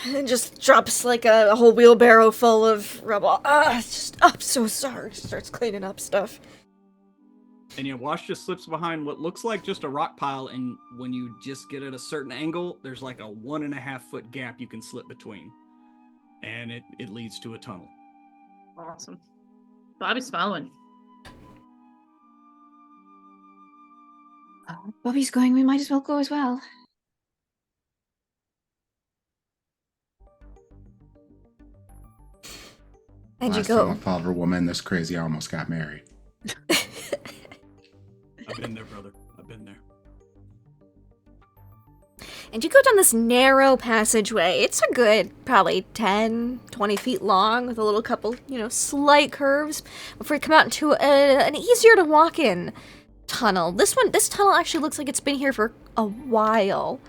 It just drops like a whole wheelbarrow full of rubble. I'm so sorry. Starts cleaning up stuff. And yeah, Wash just slips behind what looks like just a rock pile, and when you just get at a certain angle, there's like a 1.5 foot gap you can slip between. And it leads to a tunnel. Awesome. Bobby's following. Bobby's going. We might as well go as well. And Last you time I go. followed a woman this crazy, I almost got married. I've been there, brother. I've been there. And you go down this narrow passageway. It's a good, probably 10, 20 feet long with a little couple, slight curves before you come out into an easier to walk in tunnel. This tunnel actually looks like it's been here for a while.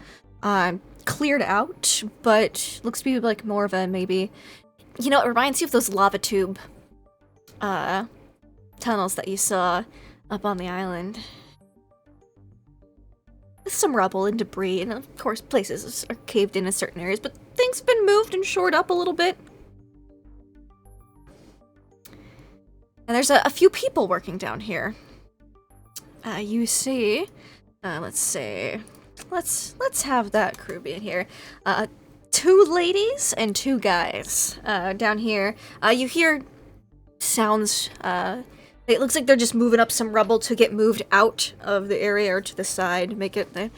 Cleared out, but looks to be like more of a maybe, it reminds you of those lava tube tunnels that you saw up on the island. With some rubble and debris, and of course places are caved in certain areas, but things have been moved and shored up a little bit. And there's a few people working down here. you see, let's see, let's have that crew be in here. 2 ladies and 2 guys down here. You hear sounds. It looks like they're just moving up some rubble to get moved out of the area or to the side, make it there.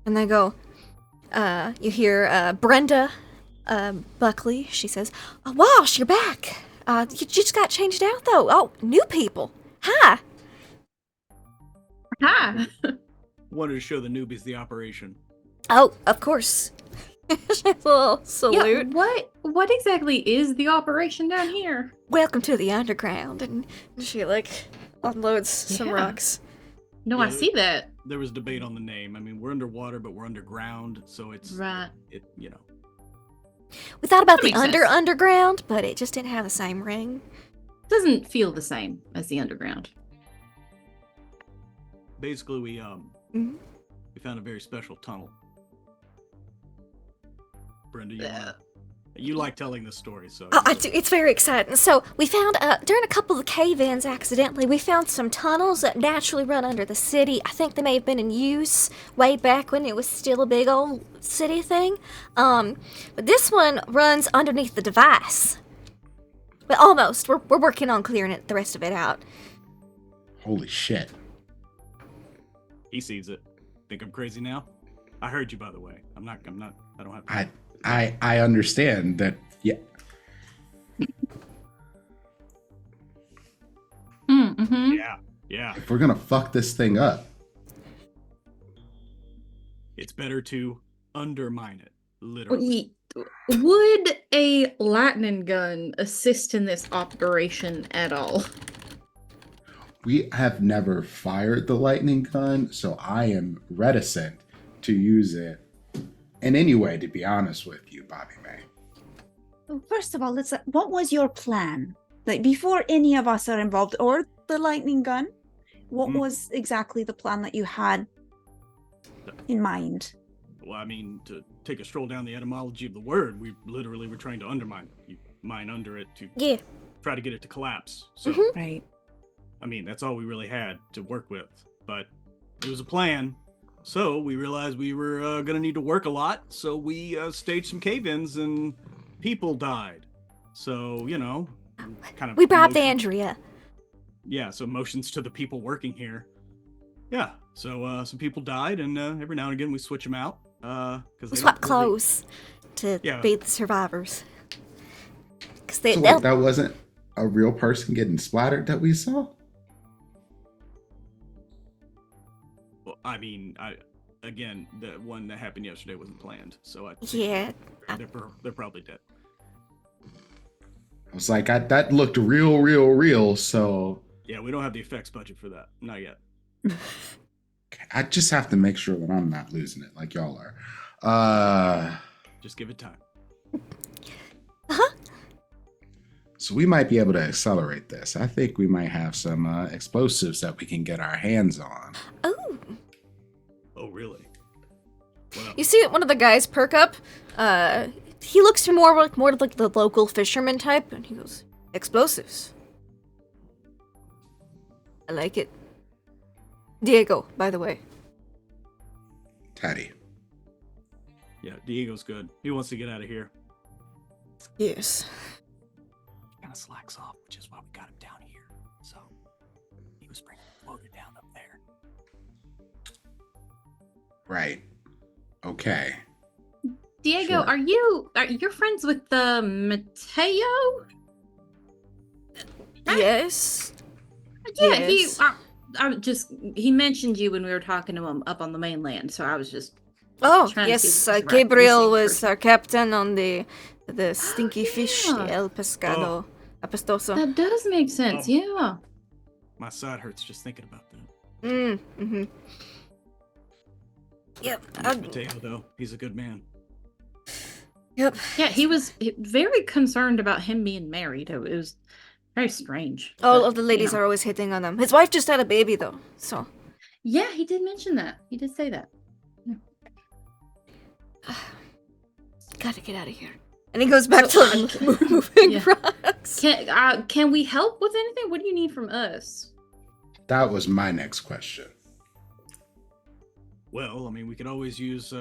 And they go. You hear Brenda Buckley. She says, "Oh, Walsh, you're back. You just got changed out though. Oh, new people. Hi." Hi. Wanted to show the newbies the operation. Oh, of course. Just a little salute. Yeah, what exactly is the operation down here? Welcome to the underground. And she unloads some Yeah. rocks. No, Yeah, I see that. There was debate on the name. I mean, we're underwater, but we're underground, so it's Right. We thought about That the makes sense. underground, but it just didn't have the same ring. Doesn't feel the same as the underground. Basically, we Mhm. we found a very special tunnel. Brenda, you like telling this story, so. Oh, I do. It's very exciting. So we found, during a couple of cave-ins accidentally, we found some tunnels that naturally run under the city. I think they may have been in use way back when it was still a big old city thing. But this one runs underneath the device. But almost. We're working on clearing the rest of it out. Holy shit. He sees it. Think I'm crazy now? I heard you, by the way. I'm not. I don't have. I understand that. Yeah. Mm-hmm. Yeah. If we're gonna fuck this thing up, It's better to undermine it, literally. Would a lightning gun assist in this operation at all? we have never fired the lightning gun, so I am reticent to use it in any way, to be honest with you, Bobby May. Well, first of all, what was your plan? Like, before any of us are involved, or the lightning gun, what was exactly the plan that you had in mind? Well, I mean, to take a stroll down the etymology of the word, we literally were trying to undermine. You mine under it to Yeah. try to get it to collapse. So, Right. I mean, that's all we really had to work with. But it was a plan. So we realized we were going to need to work a lot. So we staged some cave-ins and people died. So, kind of. We bribed motion- Andrea. Yeah, so motions to the people working here. Yeah, so some people died, and every now and again we switch them out. We swapped clothes to Yeah. be the survivors. Because So wait, that wasn't a real person getting splattered that we saw? Well, I mean, again, the one that happened yesterday wasn't planned, so I think Yeah. they're probably dead. I was like, that looked real, so Yeah, we don't have the effects budget for that, not yet. I just have to make sure that I'm not losing it like y'all are. Just give it time. So we might be able to accelerate this. I think we might have some explosives that we can get our hands on. Oh. Oh, really? Well, You see one of the guys perk up. He looks more like the local fisherman type, and he goes, "Explosives. I like it." Diego, by the way. Teddy. yeah, Diego's good. He wants to get out of here. Yes. Kind of slacks off, which is why we got him down here. So he was bringing the quota down up there. Right. Okay. Diego, Sure. are you friends with Mateo? Yes. Yeah, Yes. he mentioned you when we were talking to him up on the mainland, so I was just Oh, trying to see yes. if this is right. Gabriel Missing was person. our captain on the stinky fish, yeah. the El Pescado Apestoso. That does make sense, yeah. My side hurts just thinking about that. Mm-hmm. Yep. Mateo, though, he's a good man. Yep. Yeah, he was very concerned about him being married. It was very strange. All but, of the ladies you know. are always hitting on him. His wife just had a baby, though, so. Yeah, he did mention that. He did say that. Gotta get out of here. And he goes back to moving Yeah. rocks. Can we help with anything? What do you need from us? That was my next question. Well, I mean, we could always use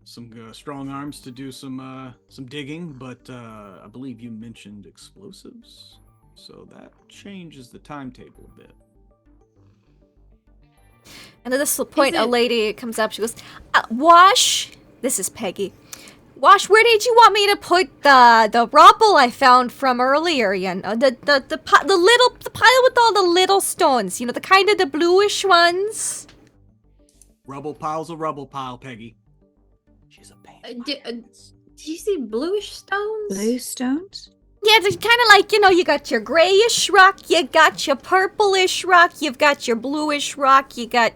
some strong arms to do some digging, but I believe you mentioned explosives, so that changes the timetable a bit. And at this point, a lady comes up. She goes, "Wash." This is Peggy. Wash, where did you want me to put the rubble I found from earlier? You know, the pile with all the little stones. You know, the kind of the bluish ones. Rubble pile's a rubble pile, Peggy. She's a pain. Did you see bluish stones? Blue stones? Yeah, it's kind of like, you know, you got your grayish rock, you got your purplish rock, you've got your bluish rock, you got,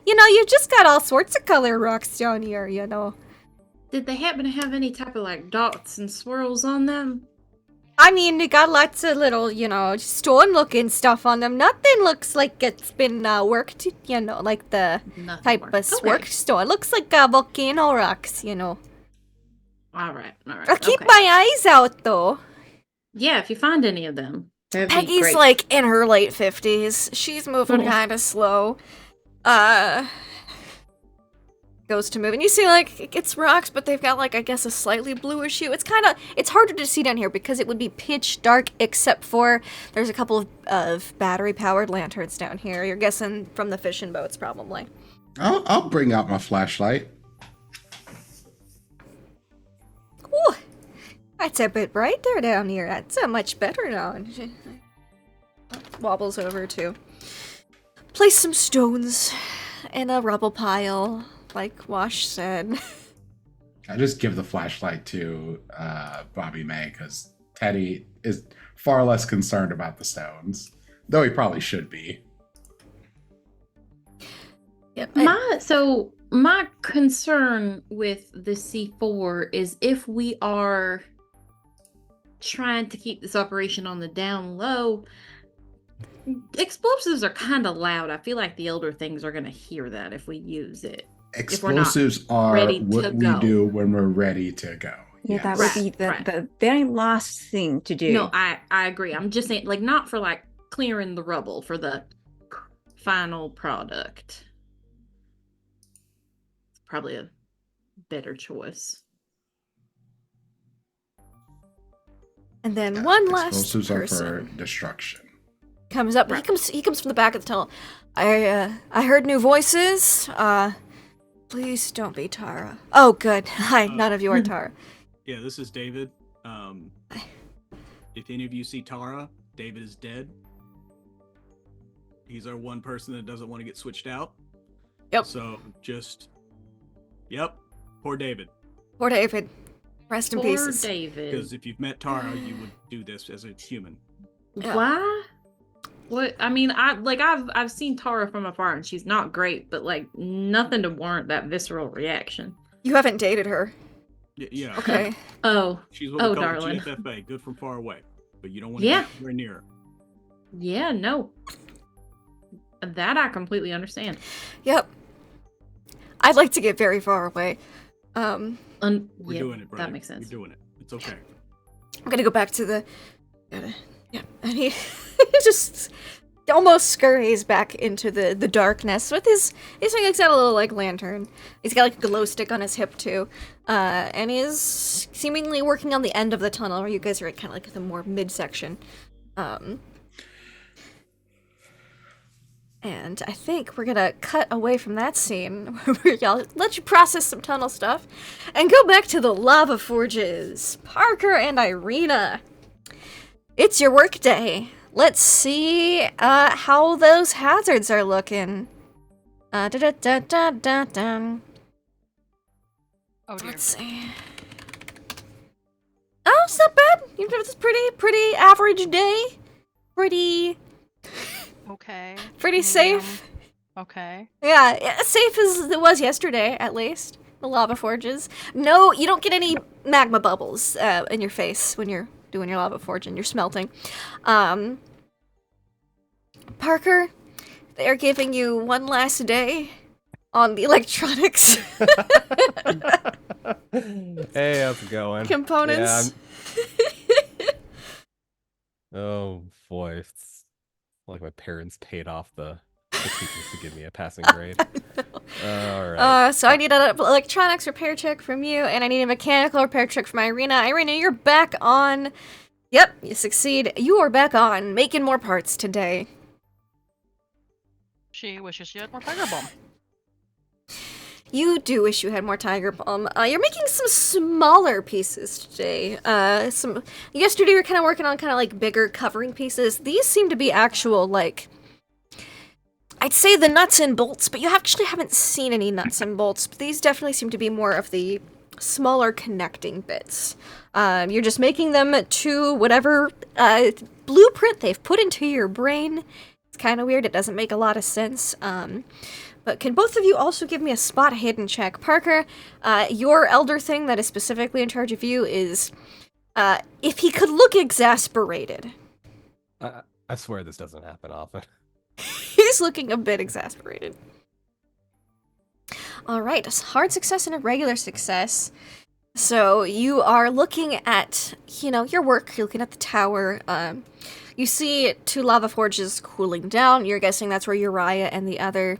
you know, you just got all sorts of colored rocks down here, you know. Did they happen to have any type of like dots and swirls on them? I mean, they got lots of little, you know, stone-looking stuff on them. Nothing looks like it's been worked, you know, like the type of worked stone. Looks like volcano rocks, you know. All right. I'll keep my eyes out, though. Yeah, if you find any of them. Peggy's like in her late 50s. She's moving kind of slow. Goes to move, and you see like it's rocks, but they've got like, I guess, a slightly bluish hue. It's harder to see down here because it would be pitch dark, except for there's a couple of battery powered lanterns down here. You're guessing from the fishing boats, probably. I'll bring out my flashlight. Ooh, that's a bit brighter down here. That's much better now. And she wobbles over to place some stones in a rubble pile, like Wash said. I just give the flashlight to Bobby May because Teddy is far less concerned about the stones, though he probably should be. Yep. My concern with the C4 is if we are trying to keep this operation on the down low, explosives are kind of loud. I feel like the elder things are going to hear that if we use it. Explosives are what we do when we're ready to go. Yeah, that would be the very last thing to do. No, I agree. I'm just saying, like, not for like clearing the rubble, for the final product. It's probably a better choice. And then one last explosives person are for destruction. Comes up. Right. He comes from the back of the tunnel. I heard new voices. Please don't be Tara. Oh, good. Hi, none of you are Tara. Yeah, this is David. If any of you see Tara, David is dead. He's our one person that doesn't want to get switched out. Yep. So just, poor David. Poor David. Rest in pieces. Poor David. Because if you've met Tara, you would do this as a human. Yeah. Why? What? I mean, I've seen Tara from afar, and she's not great, but like nothing to warrant that visceral reaction. You haven't dated her. Yeah. Okay. She's what we call darling. GFFA, good from far away, but you don't want to get anywhere near her. Yeah, no. That I completely understand. Yep. I'd like to get very far away. We're doing it, brother. That makes sense. We're doing it. It's okay. I'm gonna go back to the. Yeah, and he just almost scurries back into the darkness with his got a little like lantern. He's got like a glow stick on his hip too, and he's seemingly working on the end of the tunnel where you guys are at kind of like the more midsection. And I think we're gonna cut away from that scene where y'all let you process some tunnel stuff and go back to the lava forges. Parker and Irina. It's your work day. Let's see how those hazards are looking. Oh dear. Let's see. Oh, it's not bad. It's a pretty average day. Pretty Okay. Pretty safe. Okay. Yeah, safe as it was yesterday, at least. The lava forges. No, you don't get any magma bubbles in your face when you're doing your lava forge and you're smelting. Parker, they're giving you one last day on the electronics. Hey, how's it going? Components. Yeah, oh boy, it's like my parents paid off the teachers to give me a passing grade. All right. So I need an electronics repair check from you, and I need a mechanical repair check from Irina. Irina, you're back on. Yep, you succeed. You are back on making more parts today. She wishes she had more tiger balm. You do wish you had more tiger balm. You're making some smaller pieces today. Yesterday you were kind of working on kind of like bigger covering pieces. These seem to be actual, like, I'd say the nuts and bolts, but you actually haven't seen any nuts and bolts. But these definitely seem to be more of the smaller connecting bits. You're just making them to whatever blueprint they've put into your brain. It's kind of weird. It doesn't make a lot of sense. But can both of you also give me a spot hidden check? Parker, your elder thing that is specifically in charge of you is if he could look exasperated. I swear this doesn't happen often. He's looking a bit exasperated. All right, a hard success and a regular success. So you are looking at, your work. You're looking at the tower. You see 2 lava forges cooling down. You're guessing that's where Uriah and the other,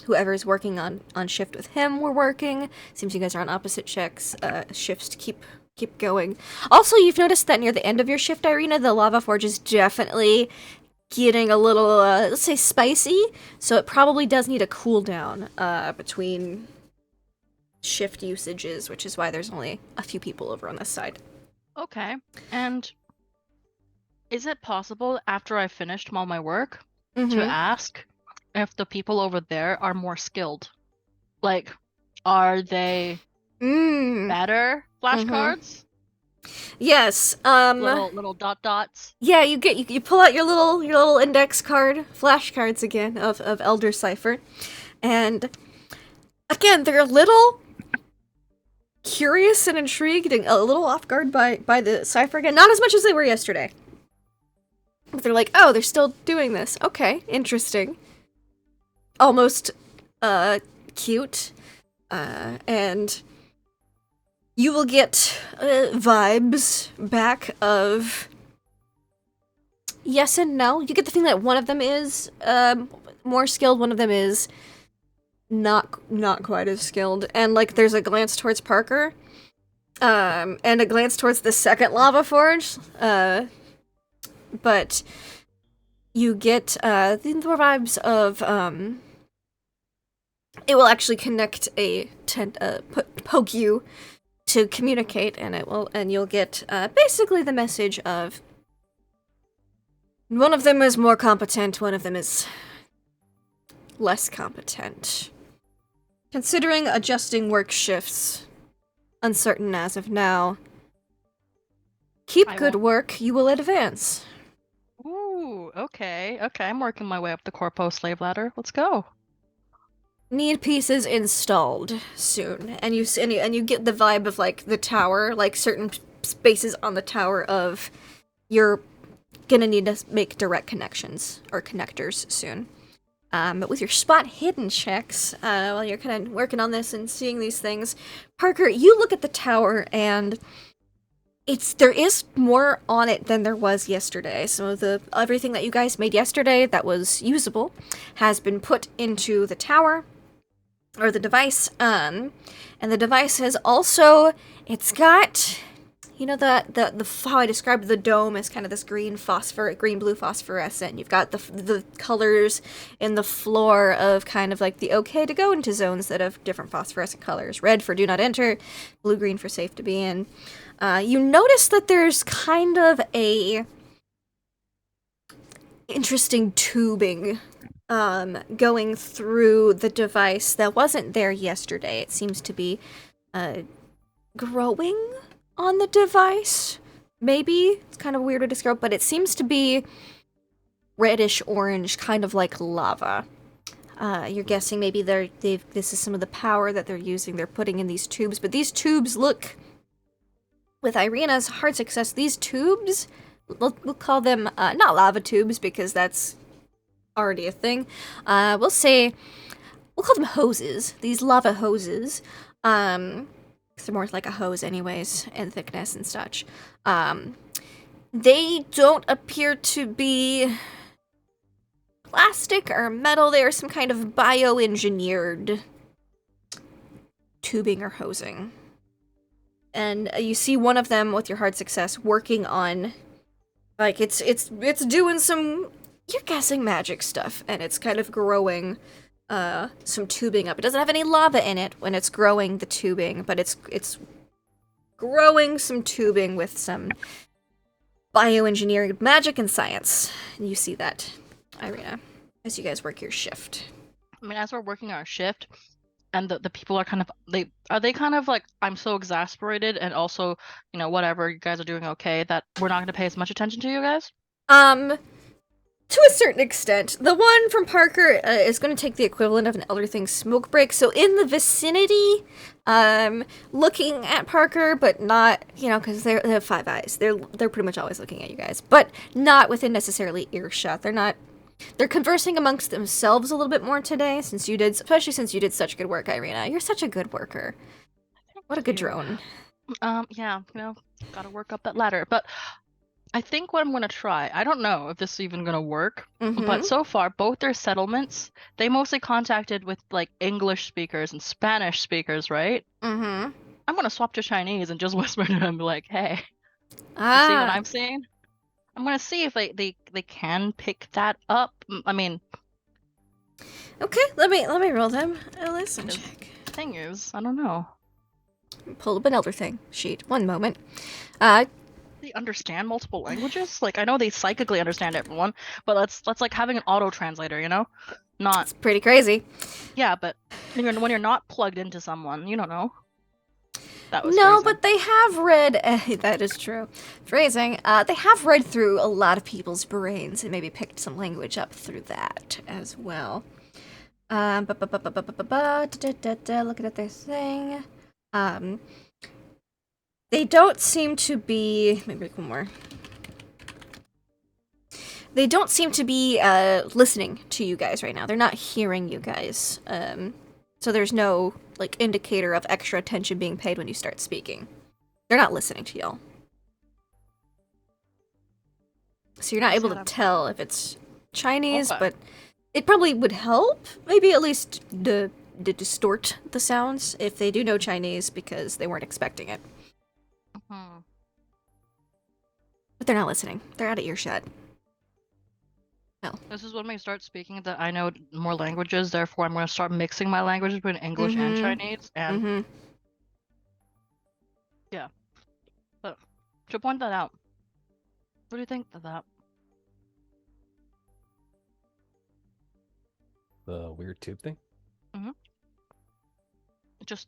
whoever's working on shift with him, were working. Seems you guys are on opposite shifts to keep going. Also, you've noticed that near the end of your shift, Irina, the lava forge is definitely getting a little, let's say, spicy. So it probably does need a cooldown between shift usages, which is why there's only a few people over on this side. Okay. And is it possible after I finished all my work to ask if the people over there are more skilled? Like, are they better flashcards? Yes. Little dots. Yeah, you pull out your little index card, flashcards again of Elder Cipher, and again they're a little curious and intrigued and a little off guard by the cipher again. Not as much as they were yesterday. But they're like, oh, they're still doing this. Okay, interesting. Almost cute. And you will get vibes back of yes and no. You get the feeling that one of them is more skilled, one of them is not quite as skilled. And like there's a glance towards Parker, and a glance towards the second lava forge. But you get the vibes of it will actually connect poke you to communicate, and you'll get basically the message of one of them is more competent, one of them is less competent. Considering adjusting work shifts, uncertain as of now. Keep good work, you will advance. Ooh, okay, I'm working my way up the Corpo slave ladder. Let's go. Need pieces installed soon, and you get the vibe of like the tower, like certain spaces on the tower of you're gonna need to make direct connections or connectors soon. But with your spot hidden checks, while you're kind of working on this and seeing these things, Parker, you look at the tower and there is more on it than there was yesterday. So everything that you guys made yesterday that was usable has been put into the tower, or the device, and the device has also, it's got, the how I described the dome as kind of this green-blue phosphorescent. You've got the colors in the floor of kind of like the okay to go into zones that have different phosphorescent colors. Red for do not enter, blue-green for safe to be in. You notice that there's kind of a interesting tubing going through the device that wasn't there yesterday. It seems to be growing on the device. Maybe. It's kind of weird to describe, but it seems to be reddish orange, kind of like lava. You're guessing maybe this is some of the power that they're using. They're putting in these tubes, but these tubes look, with Irina's hard success, these tubes, we'll call them, not lava tubes because that's already a thing. We'll call them hoses. These lava hoses. They're more like a hose anyways, in thickness and such. They don't appear to be plastic or metal. They are some kind of bioengineered tubing or hosing. And you see one of them with your hard success working on, like, it's doing some, you're guessing magic stuff, and it's kind of growing some tubing up. It doesn't have any lava in it when it's growing the tubing, but it's growing some tubing with some bioengineering, magic, and science. And you see that, Irina, as you guys work your shift. I mean, as we're working our shift, and the people are kind of, they kind of like, I'm so exasperated, and also, you know, whatever, you guys are doing okay, that we're not going to pay as much attention to you guys? To a certain extent. The one from Parker is going to take the equivalent of an Elder Thing smoke break, so in the vicinity, looking at Parker, but not, you know, because they have 5 eyes. They're pretty much always looking at you guys, but not within necessarily earshot. They're conversing amongst themselves a little bit more today, especially since you did such good work, Irina. You're such a good worker. What a good drone. Yeah, you know, gotta work up that ladder. But I think what I'm gonna try, I don't know if this is even gonna work, but so far, both their settlements, they mostly contacted with, like, English speakers and Spanish speakers, right? Mm-hmm. I'm gonna swap to Chinese and just whisper to them, like, hey, you see what I'm seeing? I'm gonna see if they can pick that up. I mean, okay, let me roll them a listen check. Thing is, I don't know. Pull up an Elder Thing sheet. One moment. They understand multiple languages? Like, I know they psychically understand everyone, but that's like having an auto translator, you know? It's pretty crazy. Yeah, but when you're not plugged into someone, you don't know. That was no, phrasing. but they have read. That is true. Phrasing. They have read through a lot of people's brains and maybe picked some language up through that as well. Looking at their thing. They don't seem to be. Let me break one more. They don't seem to be listening to you guys right now. They're not hearing you guys. So there's no, like, indicator of extra attention being paid when you start speaking. They're not listening to y'all. So you're not able to tell if it's Chinese, but it probably would help. Maybe at least to distort the sounds if they do know Chinese because they weren't expecting it. But they're not listening. They're out of earshot. No. This is when we start speaking that I know more languages, therefore I'm going to start mixing my languages between English and Chinese. And yeah. But to point that out, what do you think of that? The weird tube thing? Just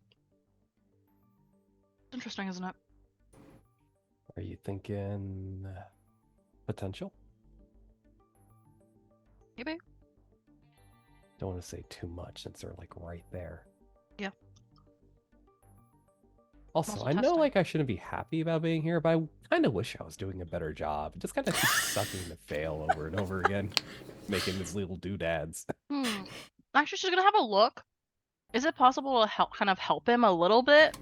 interesting, isn't it? Are you thinking potential? Maybe. Don't want to say too much since they're, like, right there. Yeah. Also, I know, like, I shouldn't be happy about being here, but I kind of wish I was doing a better job. It just kind of keeps sucking to fail over and over again, making these little doodads. Actually, she's gonna have a look. Is it possible to help him a little bit?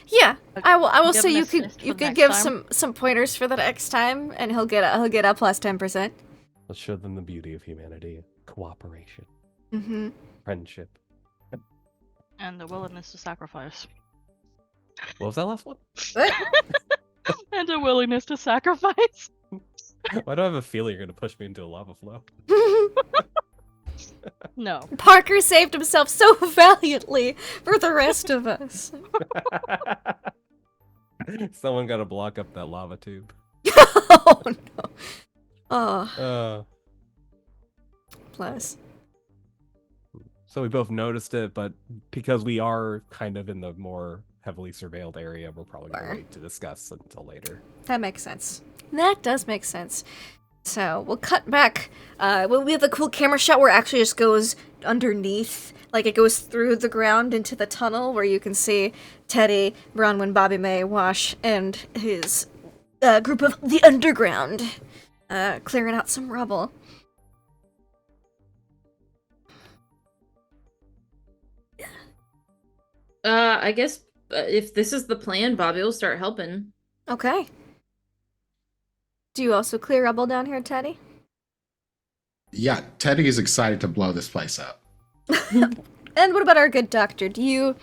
Yeah, Like, I will say give you an could assist for you the could next give time? some pointers for the next time, and he'll get a plus 10%. Let's show them the beauty of humanity, cooperation, friendship. And the willingness to sacrifice. What was that last one? What? And a willingness to sacrifice. Why do I have a feeling you're going to push me into a lava flow? No. Parker saved himself so valiantly for the rest of us. Someone got to block up that lava tube. Oh no. Oh. Plus. So we both noticed it, but because we are kind of in the more heavily surveilled area, we're probably going to wait to discuss until later. That makes sense. That does make sense. So we'll cut back. We have a cool camera shot where it actually just goes underneath, like it goes through the ground into the tunnel where you can see Teddy, Bronwyn, Bobby May, Wash, and his group of the underground clearing out some rubble. I guess if this is the plan, Bobby will start helping. Okay. Do you also clear rubble down here, Teddy? Yeah, Teddy is excited to blow this place up. And what about our good doctor? Do you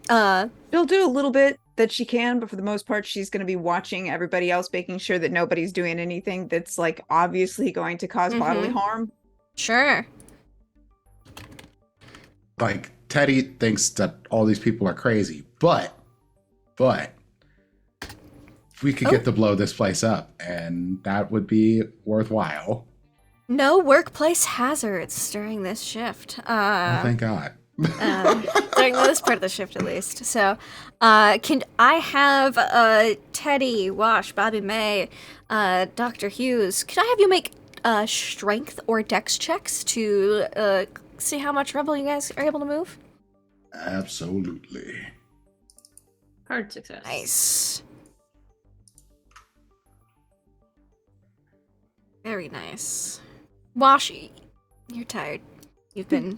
She'll do a little bit that she can, but for the most part, she's going to be watching everybody else, making sure that nobody's doing anything that's like obviously going to cause bodily harm. Sure. Like, Teddy thinks that all these people are crazy, but we could get to blow this place up, and that would be worthwhile. No workplace hazards during this shift. Oh, thank God. During this part of the shift, at least. So, can I have Teddy, Wash, Bobby May, Dr. Hughes? Can I have you make strength or dex checks to see how much rubble you guys are able to move? Absolutely. Hard success. Nice. Very nice. Wash, you're tired. You've been.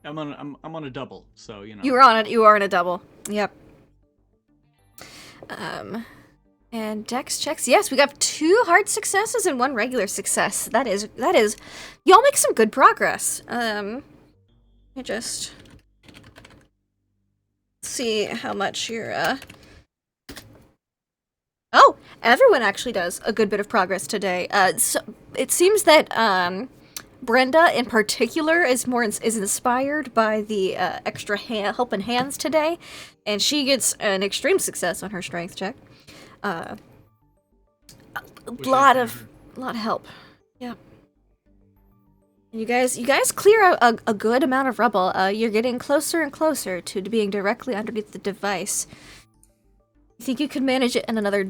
I'm on a double, so you know. You are on a double. Yep. And dex checks. Yes, we got 2 hard successes and 1 regular success. That is. Y'all make some good progress. I just see how much you're. Oh, everyone actually does a good bit of progress today. So it seems that Brenda, in particular, is inspired by the extra helping hands today, and she gets an extreme success on her strength check. A lot of help. Yeah. You guys clear a good amount of rubble. You're getting closer and closer to being directly underneath the device. You think you could manage it in another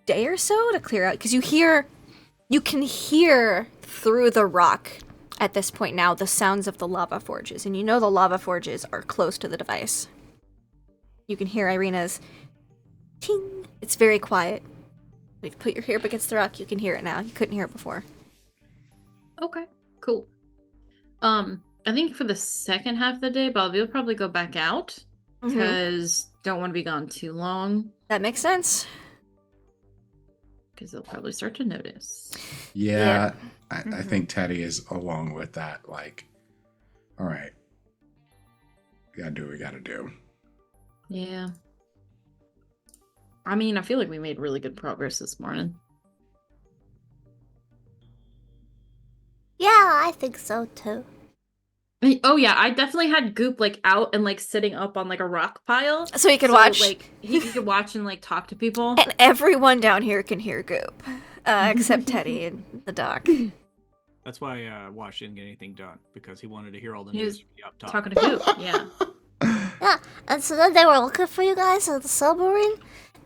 day or so to clear out? Because you can hear through the rock at this point now the sounds of the lava forges, and you know the lava forges are close to the device. You can hear Irina's ting. It's very quiet. If you put your ear up against the rock, you can hear it now. You couldn't hear it before. Okay, cool. I think for the second half of the day, Bobby will probably go back out because don't want to be gone too long. That makes sense. Because they'll probably start to notice. Yeah. I think Teddy is along with that. Like, all right, we gotta do what we gotta do. Yeah. I mean, I feel like we made really good progress this morning. Yeah, I think so too. Oh yeah, I definitely had Goop like out and like sitting up on like a rock pile. So he could watch. Like he could watch and like talk to people. And everyone down here can hear Goop. Except Teddy and the doc. That's why Wash didn't get anything done, because he wanted to hear all the He news was from the up top. talking to Goop, yeah. Yeah, and so then they were looking for you guys on the submarine,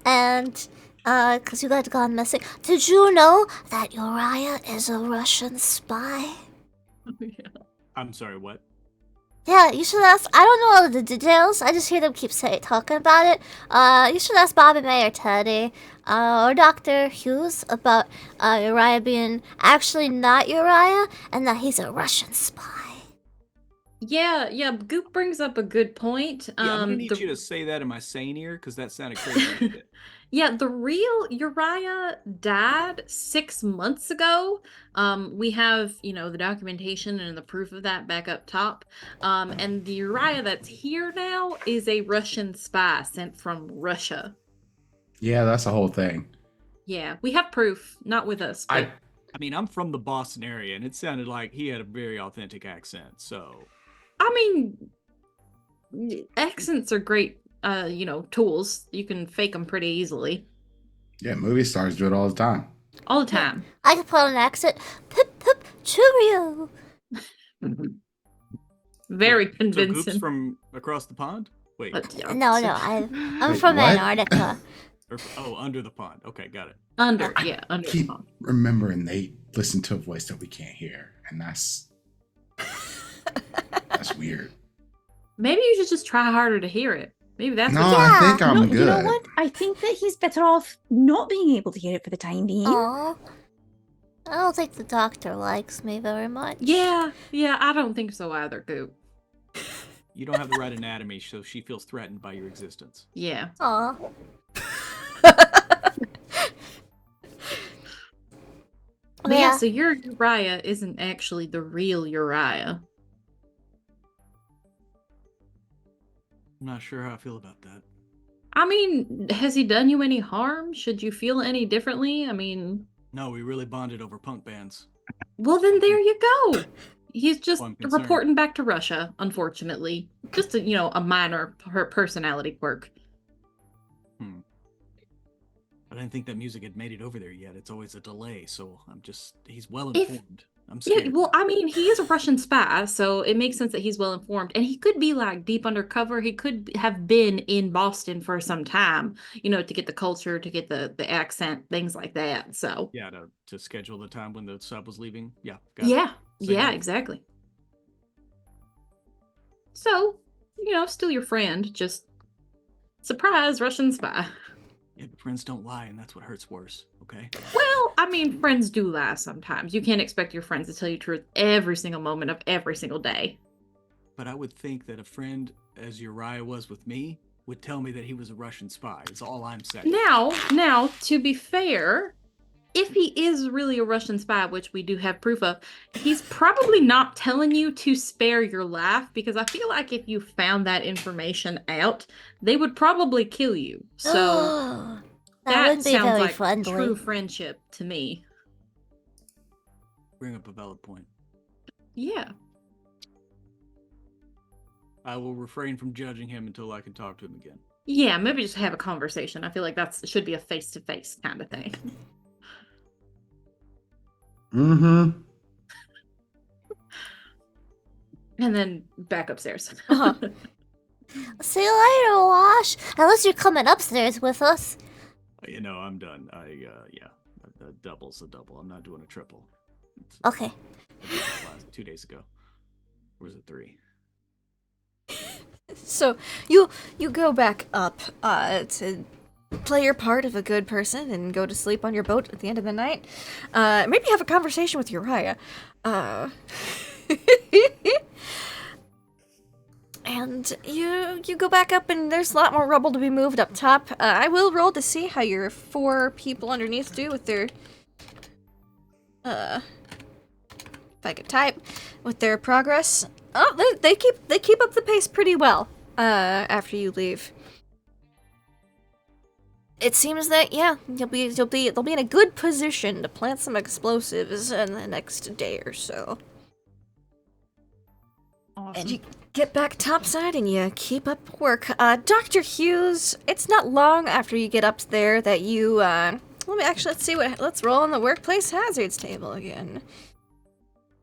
and because you guys had gone missing. Did you know that Uriah is a Russian spy? Yeah. I'm sorry, what? Yeah, you should ask. I don't know all the details. I just hear them keep talking about it. You should ask Bobby May or Teddy, or Dr. Hughes about Uriah being actually not Uriah, and that he's a Russian spy. Yeah, Goop brings up a good point. Yeah, I'm gonna need you to say that in my sane ear, because that sounded crazy. Yeah, the real Uriah died 6 months ago. We have, the documentation and the proof of that back up top. And the Uriah that's here now is a Russian spy sent from Russia. Yeah, that's the whole thing. Yeah, we have proof, not with us. But... I mean, I'm from the Boston area, and it sounded like he had a very authentic accent, so... I mean, accents are great, tools. You can fake them pretty easily. Yeah, movie stars do it all the time. All the time. I can put on an accent. Pip, pip, cheerio. Very So convincing. Goop's from across the pond? Wait. No, I'm Wait, from what? Antarctica. Under the pond. Okay, got it. Under I the keep pond. remembering they listen to a voice that we can't hear, and that's weird. Maybe you should just try harder to hear it. Maybe that's No, what I think I'm No, good. you know what? I think that he's better off not being able to hear it for the time being. Aw. I don't think the doctor likes me very much. Yeah, I don't think so either, Goop. You don't have the right anatomy, so she feels threatened by your existence. Yeah. Aw. But yeah, so your Uriah isn't actually the real Uriah. I'm not sure how I feel about that. I mean, has he done you any harm? Should you feel any differently? I mean... No, we really bonded over punk bands. Well, then there you go. He's just Well, I'm concerned. reporting back to Russia, unfortunately. Just a minor personality quirk. I didn't think that music had made it over there yet. It's always a delay, so he's well informed. I'm scared. Yeah, well, I mean, he is a Russian spy, so it makes sense that he's well informed. And he could be like deep undercover. He could have been in Boston for some time, to get the culture, to get the accent, things like that. So Yeah, to schedule the time when the sub was leaving. Yeah. Yeah, exactly. So, still your friend, just surprise Russian spy. Yeah, but friends don't lie, and that's what hurts worse, okay? Well, I mean, friends do lie sometimes. You can't expect your friends to tell you truth every single moment of every single day. But I would think that a friend, as Uriah was with me, would tell me that he was a Russian spy. Is all I'm saying. Now, to be fair, if he is really a Russian spy, which we do have proof of, he's probably not telling you to spare your life, because I feel like if you found that information out, they would probably kill you. So that would be sounds very like friendly. true friendship to me. Bring up a valid point. Yeah. I will refrain from judging him until I can talk to him again. Yeah, maybe just have a conversation. I feel like that should be a face-to-face kind of thing. Mm-hmm. And then back upstairs. Uh-huh. See you later, Wash. Unless you're coming upstairs with us. I'm done. A double's a double. I'm not doing a triple. Okay. 2 days ago. Or was it 3? So you go back up to play your part of a good person and go to sleep on your boat at the end of the night. Maybe have a conversation with Uriah. And you go back up, and there's a lot more rubble to be moved up top. I will roll to see how your 4 people underneath do with their if I could type, with their progress. Oh, they keep up the pace pretty well. After you leave, it seems that they'll be in a good position to plant some explosives in the next day or so. Awesome. And you get back topside and you keep up work. Dr. Hughes, it's not long after you get up there that you let's roll on the workplace hazards table again.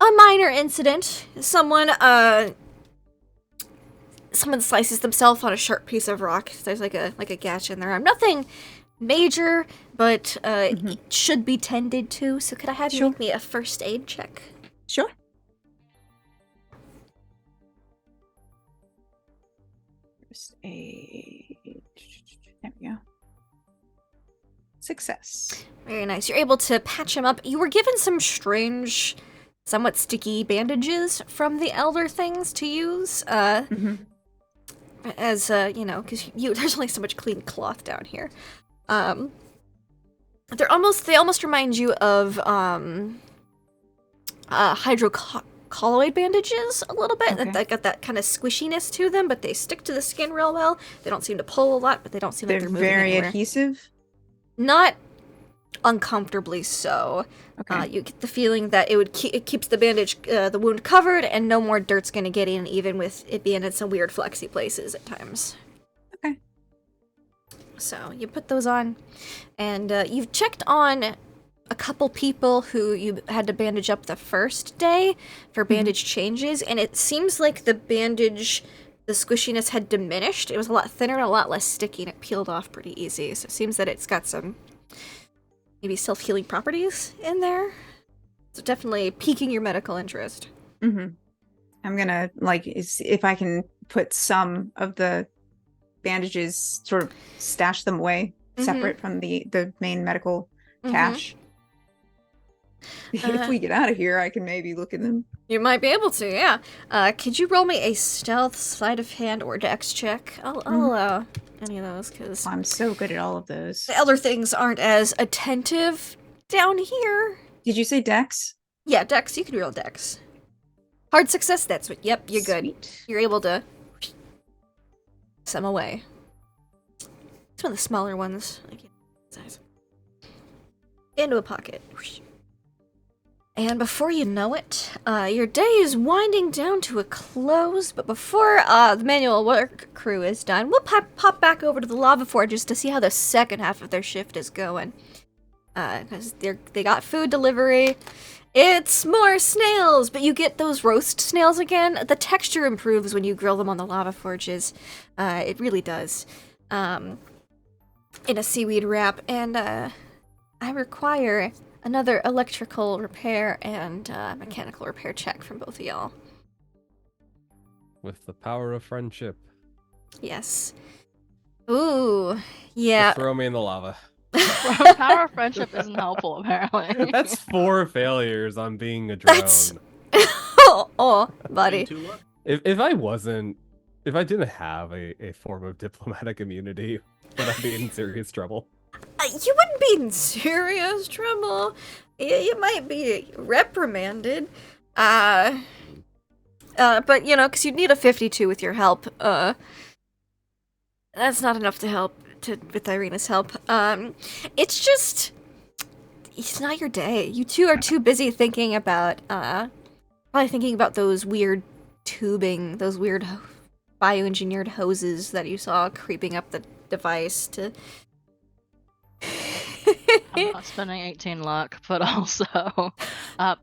A minor incident. Someone slices themselves on a sharp piece of rock. There's like a gash in their arm. Nothing major, but it should be tended to. So could I have you make me a first aid check? Sure. First aid. There we go. Success. Very nice. You're able to patch him up. You were given some strange, somewhat sticky bandages from the elder things to use. As because there's only so much clean cloth down here. They almost remind you of hydrocolloid bandages a little bit. Okay. They got that kind of squishiness to them, but they stick to the skin real well. They don't seem to pull a lot, but they don't seem like they're moving very anywhere. adhesive. Not uncomfortably so. Okay. You get the feeling that it keeps the wound covered, and no more dirt's gonna get in, even with it being in some weird flexy places at times. Okay. So you put those on, and you've checked on a couple people who you had to bandage up the first day for bandage changes, and it seems like the squishiness had diminished. It was a lot thinner and a lot less sticky, and it peeled off pretty easy. So it seems that it's got some maybe self-healing properties in there. So definitely piquing your medical interest. I'm gonna if I can put some of the bandages, sort of stash them away separate from the main medical cache. If we get out of here, I can maybe look at them. You might be able to, yeah. Could you roll me a stealth, sleight of hand, or dex check? I'll allow any of those, because I'm so good at all of those. the other things aren't as attentive down here. Did you say Dex? Yeah, dex. You can roll dex. Hard success, that's what. Yep, you're good. Sweet. You're able to some away. It's one of the smaller ones. Size. Into a pocket. And before you know it, your day is winding down to a close, but before the manual work crew is done, we'll pop back over to the lava forges to see how the second half of their shift is going. Because they got food delivery. It's more snails, but you get those roast snails again. The texture improves when you grill them on the lava forges. It really does. In a seaweed wrap, and I require another electrical repair and mechanical repair check from both of y'all. With the power of friendship. Yes. Ooh, yeah. Just throw me in the lava. Power of friendship isn't helpful, apparently. That's 4 failures on being a drone. That's... oh, buddy. If I didn't have a form of diplomatic immunity, would I be in serious trouble? You wouldn't be in serious trouble. You might be reprimanded. But you know, because you'd need a 52 with your help. That's not enough to help with Irina's help. It's not your day. You two are too busy thinking about, probably thinking about those weird tubing, those weird bioengineered hoses that you saw creeping up the device to... I'm not spending 18 luck, but also,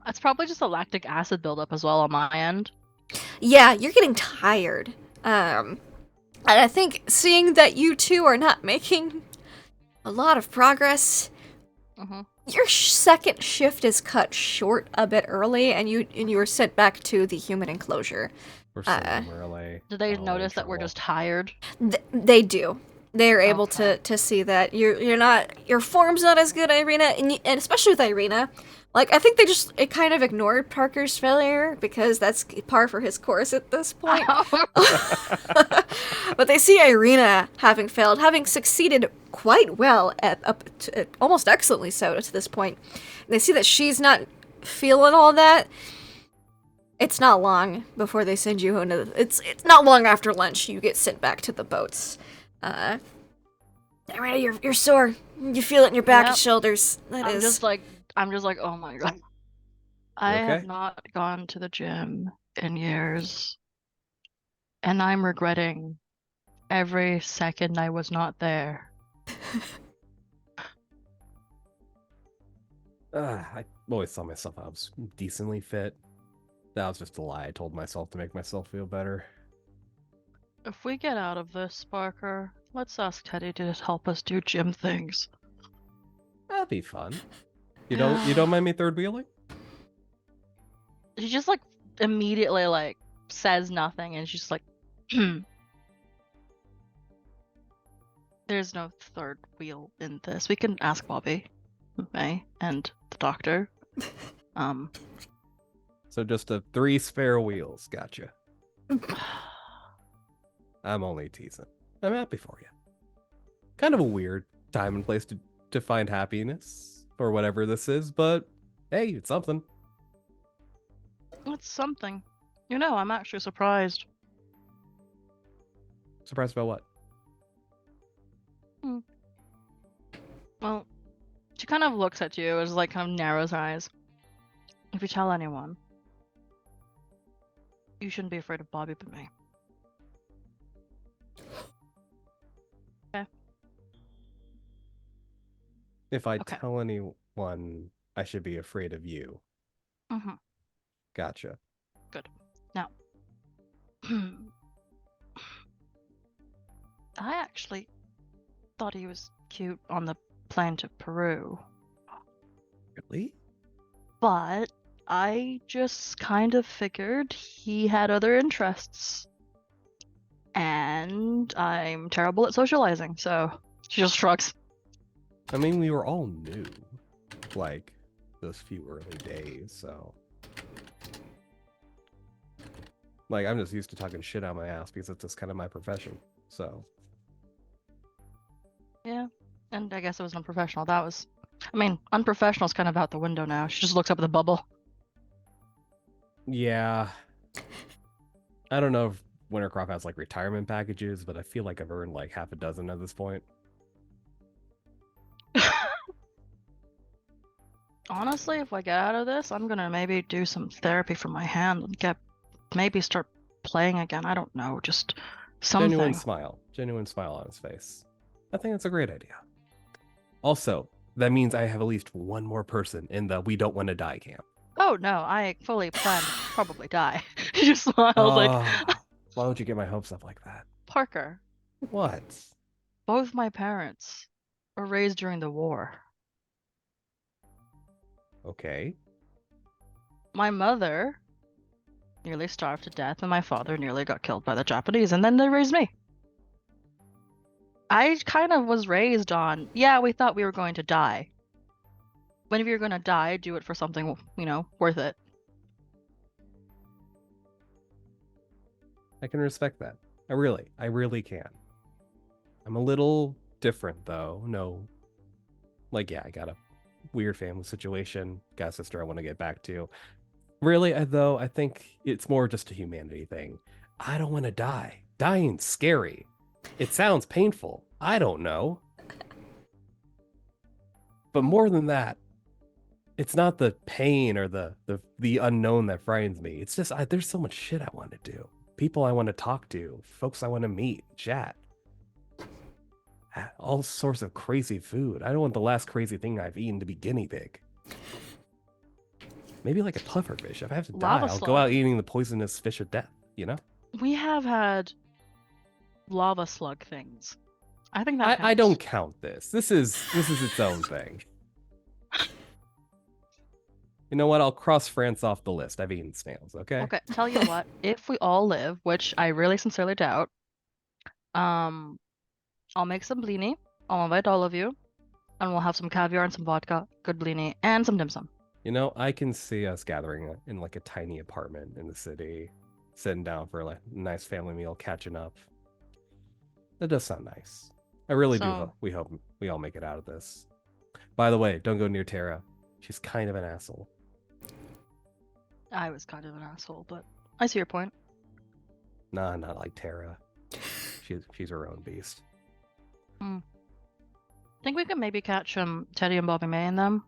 it's probably just a lactic acid buildup as well on my end. Yeah, you're getting tired. And I think seeing that you two are not making a lot of progress, your second shift is cut short a bit early, and you were sent back to the human enclosure. We're so early. Do they notice that we're just tired? They do. They're able to see that you're not, your form's not as good, Irina, and especially with Irina. Like, I think it kind of ignored Parker's failure because that's par for his course at this point. But they see Irina having failed, having succeeded quite well almost excellently so to this point. And they see that she's not feeling all that. It's not long before they send you home. It's not long after lunch you get sent back to the boats. Irina, you're sore. You feel it in your back and shoulders. I'm just like, oh my god. I have not gone to the gym in years. And I'm regretting every second I was not there. I always saw myself I was decently fit. That was just a lie I told myself to make myself feel better. If we get out of this, Parker, let's ask Teddy to just help us do gym things. That'd be fun. You don't mind me third wheeling? She just like immediately like says nothing, and she's like, "There's no third wheel in this. We can ask Bobby, May, and the doctor." So just 3 spare wheels. Gotcha. I'm only teasing. I'm happy for you. Kind of a weird time and place to find happiness, or whatever this is, but hey, it's something. It's something. You know, I'm actually surprised. Surprised about what? Well, she kind of looks at you, as like kind of narrows her eyes. If you tell anyone, you shouldn't be afraid of Bobby but me. Okay. If I tell anyone, I should be afraid of you. Gotcha. Good. Now, I actually thought he was cute on the plane to Peru. Really? But I just kind of figured he had other interests. And I'm terrible at socializing, so she just shrugs. I mean, we were all new, like, those few early days, so... Like, I'm just used to talking shit out my ass because it's just kind of my profession, so... Yeah, and I guess it was unprofessional. That was... I mean, unprofessional's kind of out the window now. She just looks up at the bubble. Yeah. I don't know if Wintercroft has like retirement packages, but I feel like I've earned like half a dozen at this point. Honestly, if I get out of this, I'm gonna maybe do some therapy for my hand and maybe start playing again. I don't know, just something. Genuine smile on his face. I think that's a great idea. Also, that means I have at least one more person in the we don't want to die camp. Oh no, I fully plan to probably die. He just smiles like, why don't you get my hopes up like that? Parker, What? both my parents were raised during the war. Okay. My mother nearly starved to death, and my father nearly got killed by the Japanese, and then they raised me. I kind of was raised on, yeah, we thought we were going to die. Whenever you're going to die, do it for something, worth it. I can respect that. I really can. I'm a little different though. No. Like, yeah, I got a weird family situation. Got a sister I want to get back to. Really, though, I think it's more just a humanity thing. I don't want to die. Dying's scary. It sounds painful. I don't know. But more than that, it's not the pain or the unknown that frightens me. It's just there's so much shit I want to do. People I want to talk to, folks I want to meet, chat. All sorts of crazy food. I don't want the last crazy thing I've eaten to be guinea pig. Maybe like a pufferfish. If I have to die, I'll go out eating the poisonous fish of death, you know? We have had lava slug things. I think that I don't count this. This is its own thing. You know what? I'll cross France off the list. I've eaten snails, okay? Okay, tell you what, if we all live, which I really sincerely doubt, I'll make some blini. I'll invite all of you, and we'll have some caviar and some vodka, good blini, and some dim sum. You know, I can see us gathering in like a tiny apartment in the city, sitting down for like a nice family meal, catching up. That does sound nice. I really do. We hope we all make it out of this. By the way, don't go near Tara. She's kind of an asshole. I was kind of an asshole, but I see your point. Nah, not like Tara. She's her own beast. Think we could maybe catch Teddy and Bobby May and them.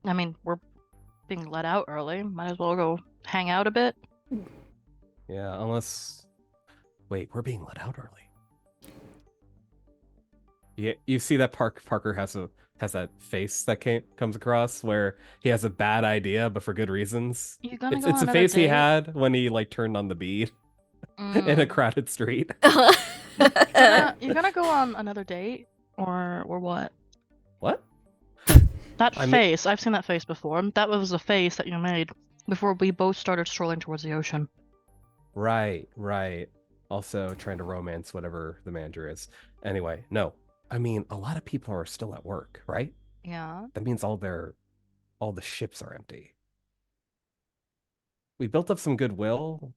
I mean, we're being let out early. Might as well go hang out a bit. Yeah, unless... Wait, we're being let out early. Yeah, you see that Parker has that face that comes across where he has a bad idea, but for good reasons. It's a face he had when he like turned on the bead in a crowded street. You're gonna go on another date, or what? What? That face, I've seen that face before. That was the face that you made before we both started strolling towards the ocean. Right. Also trying to romance whatever the manager is. Anyway, no. I mean, a lot of people are still at work, right? Yeah. That means all the ships are empty. We built up some goodwill,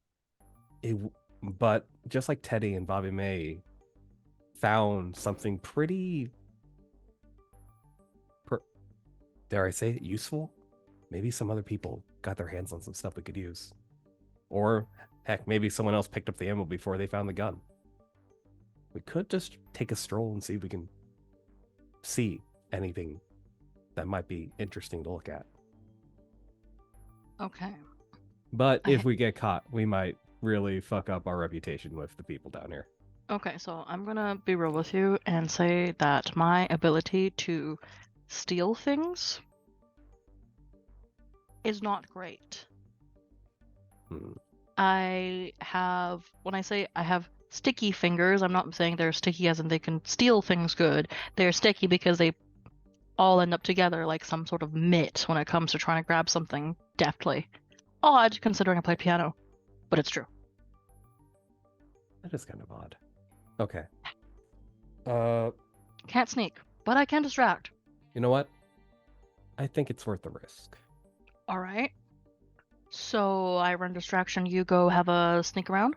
but just like Teddy and Bobby May found something pretty, dare I say it, useful? Maybe some other people got their hands on some stuff we could use. Or, heck, maybe someone else picked up the ammo before they found the gun. We could just take a stroll and see if we can see anything that might be interesting to look at. Okay. But if we get caught, we might really fuck up our reputation with the people down here. Okay, so I'm gonna be real with you and say that my ability to steal things is not great. When I say I have sticky fingers, I'm not saying they're sticky as in they can steal things good. They're sticky because they all end up together like some sort of mitt when it comes to trying to grab something deftly. Odd, considering I play piano, but it's true. That is kind of odd. Okay. Can't sneak, but I can distract. You know what? I think it's worth the risk. All right. So I run distraction, you go have a sneak around?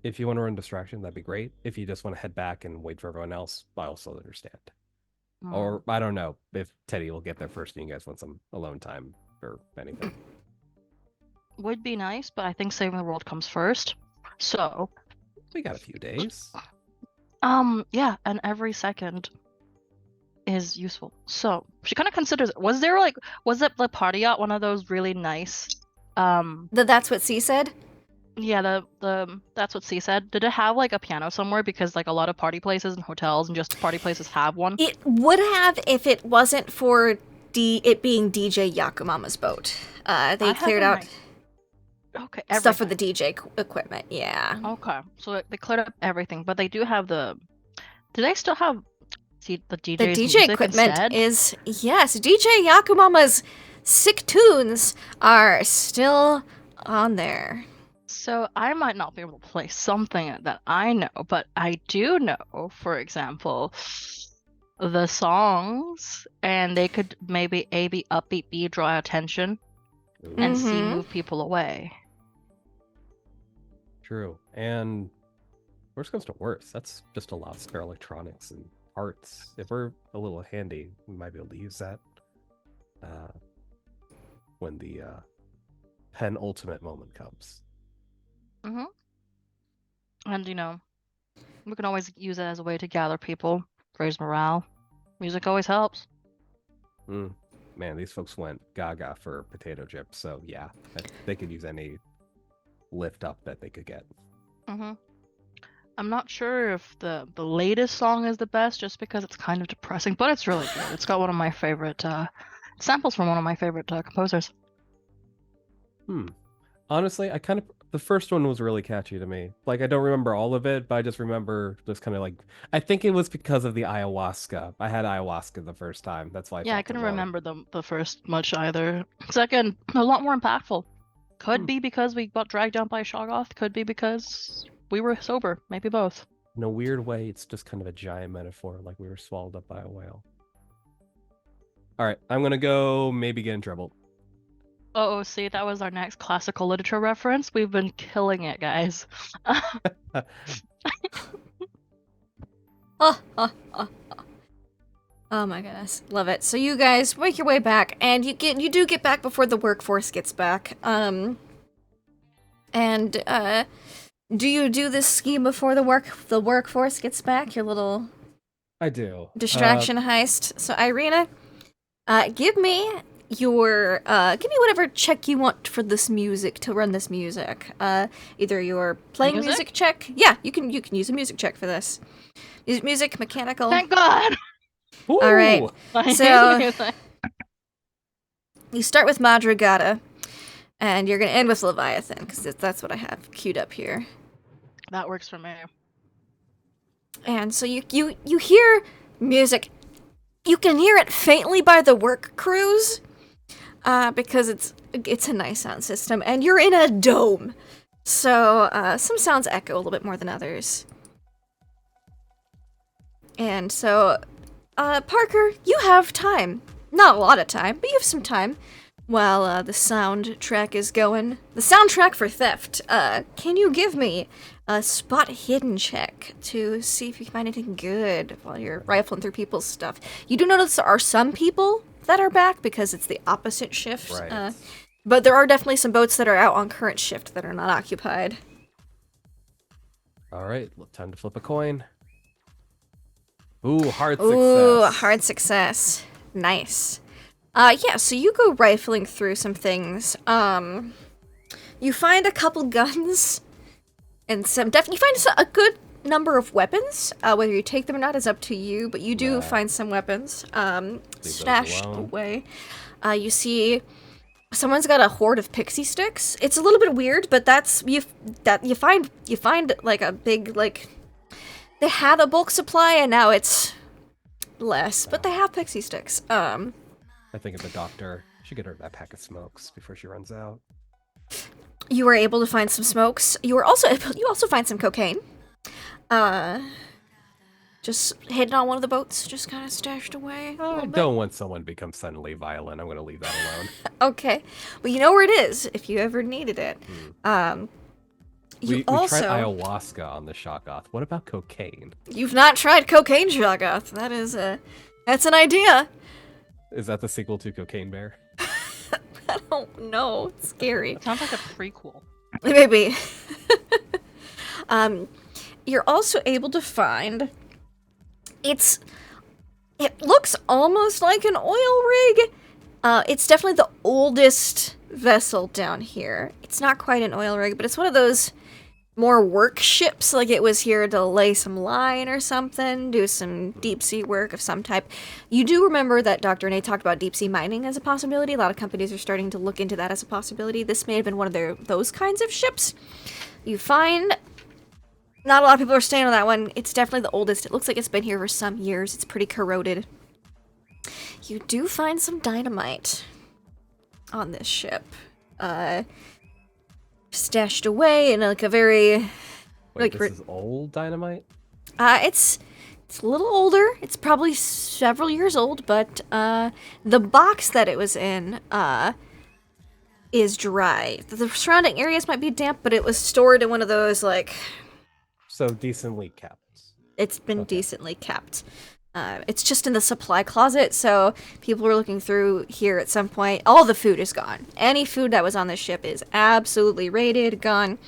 If you want to run distraction, that'd be great. If you just want to head back and wait for everyone else, I also understand. Or, I don't know, if Teddy will get there first and you guys want some alone time or anything. Would be nice, but I think saving the world comes first. So, We got a few days. yeah, and every second is useful. So she kind of considers. Was it the party yacht one of those really nice? That's what C said. Yeah, the that's what C said. Did it have like a piano somewhere? Because like a lot of party places and hotels and just party places have one. It would have if it wasn't for it being DJ Yakumama's boat. They cleared out Okay, stuff for the everything. DJ equipment. Yeah. Okay, so they cleared up everything, but they do have the. Do they still have the DJ's The DJ music equipment instead? is yes. DJ Yakumama's sick tunes are still on there. So I might not be able to play something that I know, but I do know, for example, the songs, and they could maybe A, be upbeat, B, draw attention, and C, Mhm. move people away. True. And worst comes to worst, that's just a lot of spare electronics and parts. If we're a little handy, we might be able to use that when the penultimate moment comes. And, we can always use it as a way to gather people, raise morale. Music always helps. Man, these folks went gaga for potato chips, so yeah, they could use any lift up that they could get. I'm not sure if the latest song is the best, just because it's kind of depressing, but it's really good. It's got one of my favorite samples from one of my favorite composers. Honestly, the first one was really catchy to me. Like, I don't remember all of it, but I just remember just kind of like, I think it was because of the ayahuasca. I had ayahuasca the first time. That's why. I felt couldn't it well. remember the first much either. Second, a lot more impactful. Could be because we got dragged down by a Shoggoth. Could be because we were sober. Maybe both. In a weird way, it's just kind of a giant metaphor, like we were swallowed up by a whale. All right, I'm gonna go maybe get in trouble. Oh, see, that was our next classical literature reference. We've been killing it, guys. Oh my goodness, love it. So you guys make your way back, and you do get back before the workforce gets back. Do you do this scheme before the workforce gets back? Your little I do. distraction heist. So Irina, give me whatever check you want for this music to run this music. Either your playing music check. Yeah, you can use a music check for this. Music, mechanical. Thank God. Ooh! All right. So you start with Madrigada, and you're gonna end with Leviathan because that's what I have queued up here. That works for me. And so you hear music. You can hear it faintly by the work crews, because it's a nice sound system, and you're in a dome, so some sounds echo a little bit more than others. And so, Parker, you have time. Not a lot of time, but you have some time while the soundtrack is going. The soundtrack for theft. Can you give me a spot hidden check to see if you can find anything good while you're rifling through people's stuff? You do notice there are some people that are back because it's the opposite shift. Right. But there are definitely some boats that are out on current shift that are not occupied. All right, time to flip a coin. Ooh, hard success. Ooh, hard success. Nice. Yeah, so you go rifling through some things. You find a couple guns and you find a good number of weapons. Whether you take them or not is up to you, but you do find some weapons stashed away. You see someone's got a hoard of pixie sticks. It's a little bit weird, but you find like a big, like, they had a bulk supply and now it's less, but they have pixie sticks. I think of the doctor. Should get her that pack of smokes before she runs out. You were able to find some smokes. You also find some cocaine. Just hidden on one of the boats, just kind of stashed away. I don't want someone to become suddenly violent. I'm going to leave that alone. Okay, well, you know where it is if you ever needed it. We tried ayahuasca on the Shoggoth. What about cocaine? You've not tried cocaine, Shoggoth. That's an idea. Is that the sequel to Cocaine Bear? I don't know. It's scary. It sounds like a prequel. Maybe. You're also able to find it looks almost like an oil rig. It's definitely the oldest vessel down here. It's not quite an oil rig, but it's one of those more work ships, like it was here to lay some line or something, do some deep sea work of some type. You do remember that Dr. Renee talked about deep sea mining as a possibility. A lot of companies are starting to look into that as a possibility. This may have been one of those kinds of ships. You find not a lot of people are staying on that one. It's definitely the oldest. It looks like it's been here for some years. It's pretty corroded. You do find some dynamite on this ship. Stashed away in like a very Wait, this is old dynamite? It's a little older. It's probably several years old, but the box that it was in is dry. The surrounding areas might be damp, but it was stored in one of those like. So decently kept. It's been decently kept. It's just in the supply closet, so people were looking through here at some point. All the food is gone. Any food that was on this ship is absolutely raided, gone.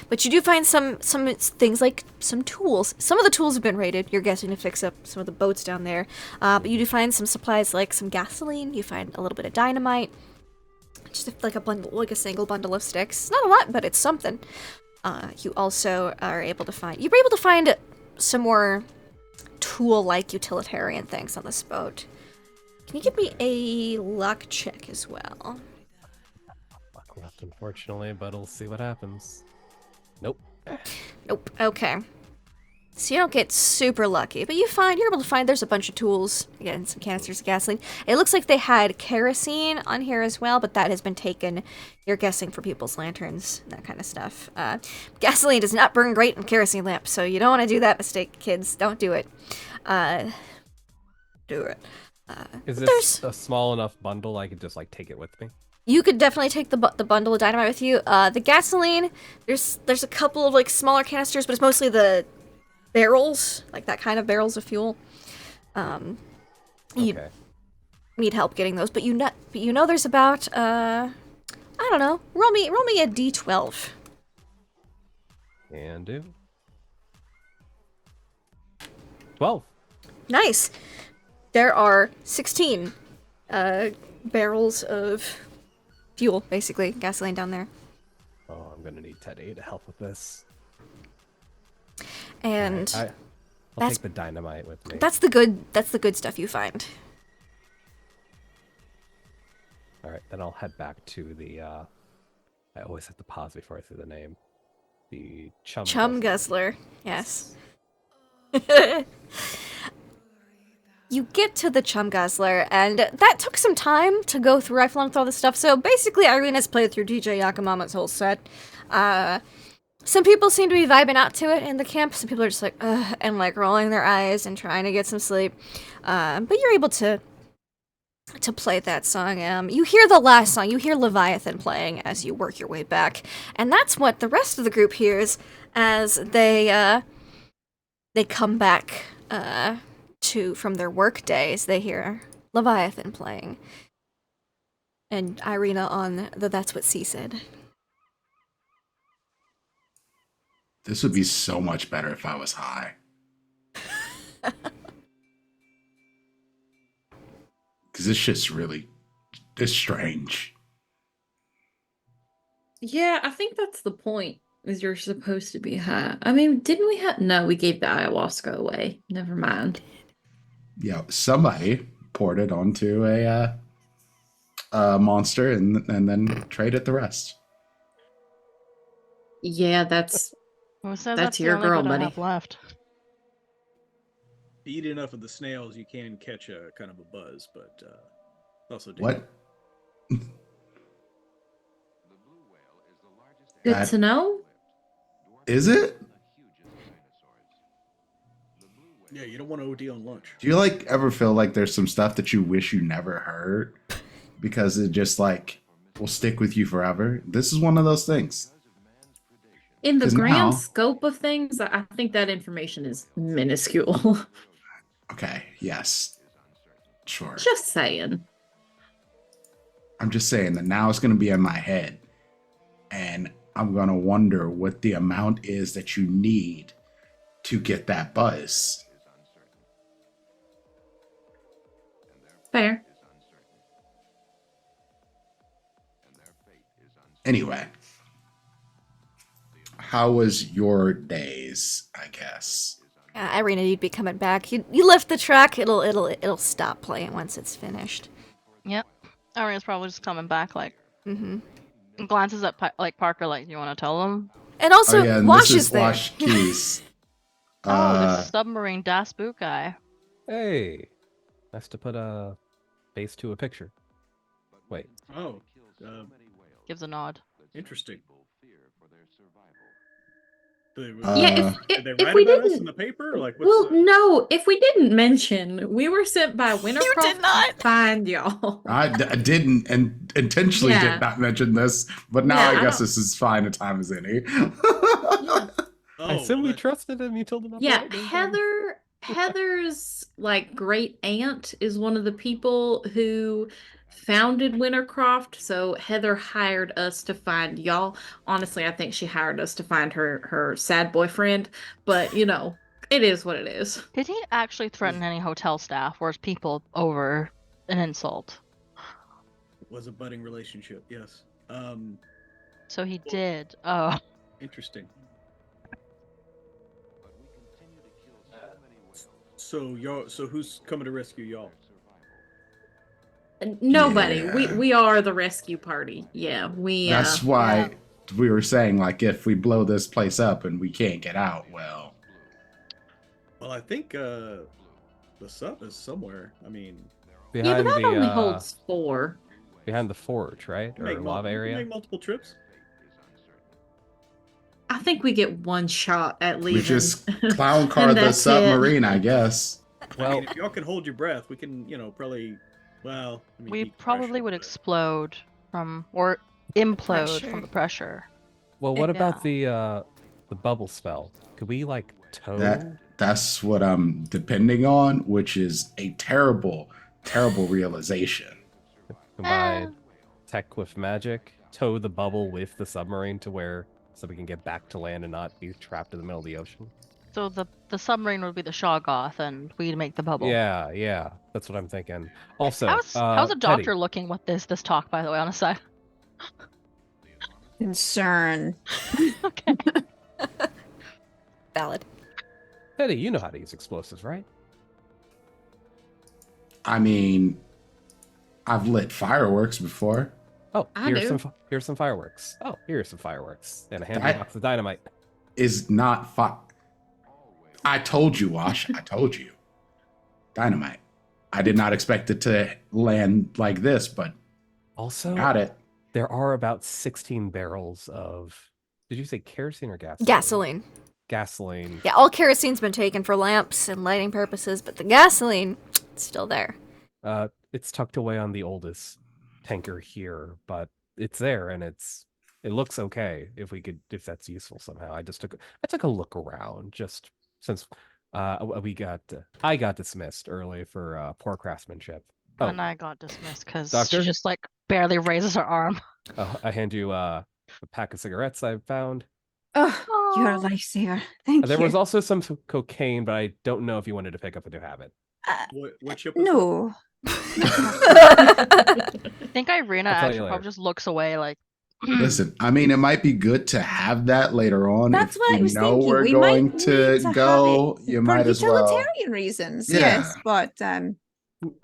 But you do find some things like some tools. Some of the tools have been raided, you're guessing, to fix up some of the boats down there. But you do find some supplies like some gasoline. You find a little bit of dynamite. Just like a single bundle of sticks. Not a lot, but it's something. You also are able to find... You were able to find some more tool-like utilitarian things on this boat. Can you give me a luck check as well? Luck left, unfortunately, but we'll see what happens. Nope. Nope. Okay. So you don't get super lucky, but you're able to find there's a bunch of tools. Again, some canisters of gasoline. It looks like they had kerosene on here as well, but that has been taken, you're guessing, for people's lanterns, that kind of stuff. Gasoline does not burn great in kerosene lamps, so you don't want to do that mistake, kids. Don't do it. Do it. Is this a small enough bundle I could just, like, take it with me? You could definitely take the bundle of dynamite with you. The gasoline, there's a couple of, like, smaller canisters, but it's mostly the barrels, like that kind of barrels of fuel. You need help getting those, but you know there's about I don't know. Roll me a d12. Can do. 12. Nice. There are 16 barrels of fuel, basically gasoline down there. Oh, I'm gonna need Teddy to help with this. And right, I'll take the dynamite with me. That's the good stuff you find. All right, then I'll head back to the. I always have to pause before I say the name. The Chum Guzzler. Yes. You get to the Chum Guzzler, and that took some time to go through. I flunked all this stuff, so basically Irena's played through DJ Yakamama's whole set. Some people seem to be vibing out to it in the camp. Some people are just like, ugh, and like rolling their eyes and trying to get some sleep. But you're able to play that song. You hear the last song. You hear Leviathan playing as you work your way back. And that's what the rest of the group hears as they come back from their work days. They hear Leviathan playing. And Irina on the That's What C Said. This would be so much better if I was high. Because this shit's it's strange. Yeah, I think that's the point, is you're supposed to be high. I mean, didn't we have... No, we gave the ayahuasca away. Never mind. Yeah, somebody poured it onto a monster and then traded the rest. Yeah, that's your girl, buddy. Left. Eat enough of the snails, you can catch a kind of a buzz, but also what? Good to know. Is it? Yeah, you don't want to OD on lunch. Do you like ever feel like there's some stuff that you wish you never heard because it just like will stick with you forever? This is one of those things. In the grand scope of things, I think that information is minuscule. Okay, yes. Sure. Just saying. I'm just saying that now it's going to be in my head. And I'm going to wonder what the amount is that you need to get that buzz. Fair. Anyway, how was your days, I guess? Irina, you'd be coming back. You lift the track, it'll stop playing once it's finished. Yep. Irina's probably just coming back, like, Mm-hmm. glances at Parker, like, you want to tell them? And also, and Wash this is there. Wash Keys. Oh, the submarine Das Boot guy. Hey, nice to put a face to a picture. Wait. Oh, Gives a nod. interesting. Yeah, Did they if write we about us didn't- in the paper? Like, Well, no, if we didn't mention, we were sent by Wintercroft did not. to find y'all. I didn't and intentionally Yeah. did not mention this, but now Yeah, I I guess don't- this is fine a time as any. I assume we trusted him. You told him. Yeah, Heather's like great aunt is one of the people who founded Wintercroft, so Heather hired us to find y'all. Honestly, I think she hired us to find her sad boyfriend, but you know, it is what it is. Did he actually threaten any hotel staff or his people over an insult? Was a budding relationship, yes. So he did. Oh. Interesting. So who's coming to rescue y'all? Nobody. Yeah. We are the rescue party. Yeah, we. That's why we were saying, like, if we blow this place up and we can't get out, well, Well, I think the sub is somewhere. I mean, Yeah, behind but that the only holds 4. behind the forge, right, or lava area. Make multiple trips. I think we get one shot at leaving. we just clown car And the that's it. submarine, I guess. I Well, mean, if y'all can hold your breath, we can, probably. Well, I mean, We decompression, probably would but- explode from, or implode Pressure. from the pressure. well, what about Yeah. the bubble spell? Could we like tow? That's what I'm depending on, which is a terrible, terrible realization. Combine tech with magic, tow the bubble with the submarine to where so we can get back to land and not be trapped in the middle of the ocean. So the submarine would be the Shoggoth, and we'd make the bubble. Yeah, that's what I'm thinking. Also, How's a Teddy, doctor looking with this talk, by the way, on the side? Concern. Okay. Valid. Teddy, you know how to use explosives, right? I mean, I've lit fireworks before. Oh, I here's do. some fireworks. Oh, here's some fireworks and a hand That- box of dynamite. Is not I told you, Wash. I told you. Dynamite. I did not expect it to land like this, but Also, got it. there are about 16 barrels of. Did you say kerosene or gasoline? Gasoline. Gasoline. Yeah, all kerosene's been taken for lamps and lighting purposes, but the gasoline, it's still there. It's tucked away on the oldest tanker here, but it's there and it looks okay if that's useful somehow. I took a look around just since I got dismissed early for poor craftsmanship. Oh, And I got dismissed because Doctor? she just like barely raises her arm. I hand you a pack of cigarettes I found. Oh, you're a lifesaver. Thank There you. was also some cocaine, but I don't know if you wanted to pick up a new habit. What ship was No. I think Irina I'll tell you actually later. probably just looks away like, Listen, I mean, it might be good to have that later on. That's if what I you was know thinking. we're We going might to need to go, have it you for might as well. utilitarian reasons. Yeah. Yes, but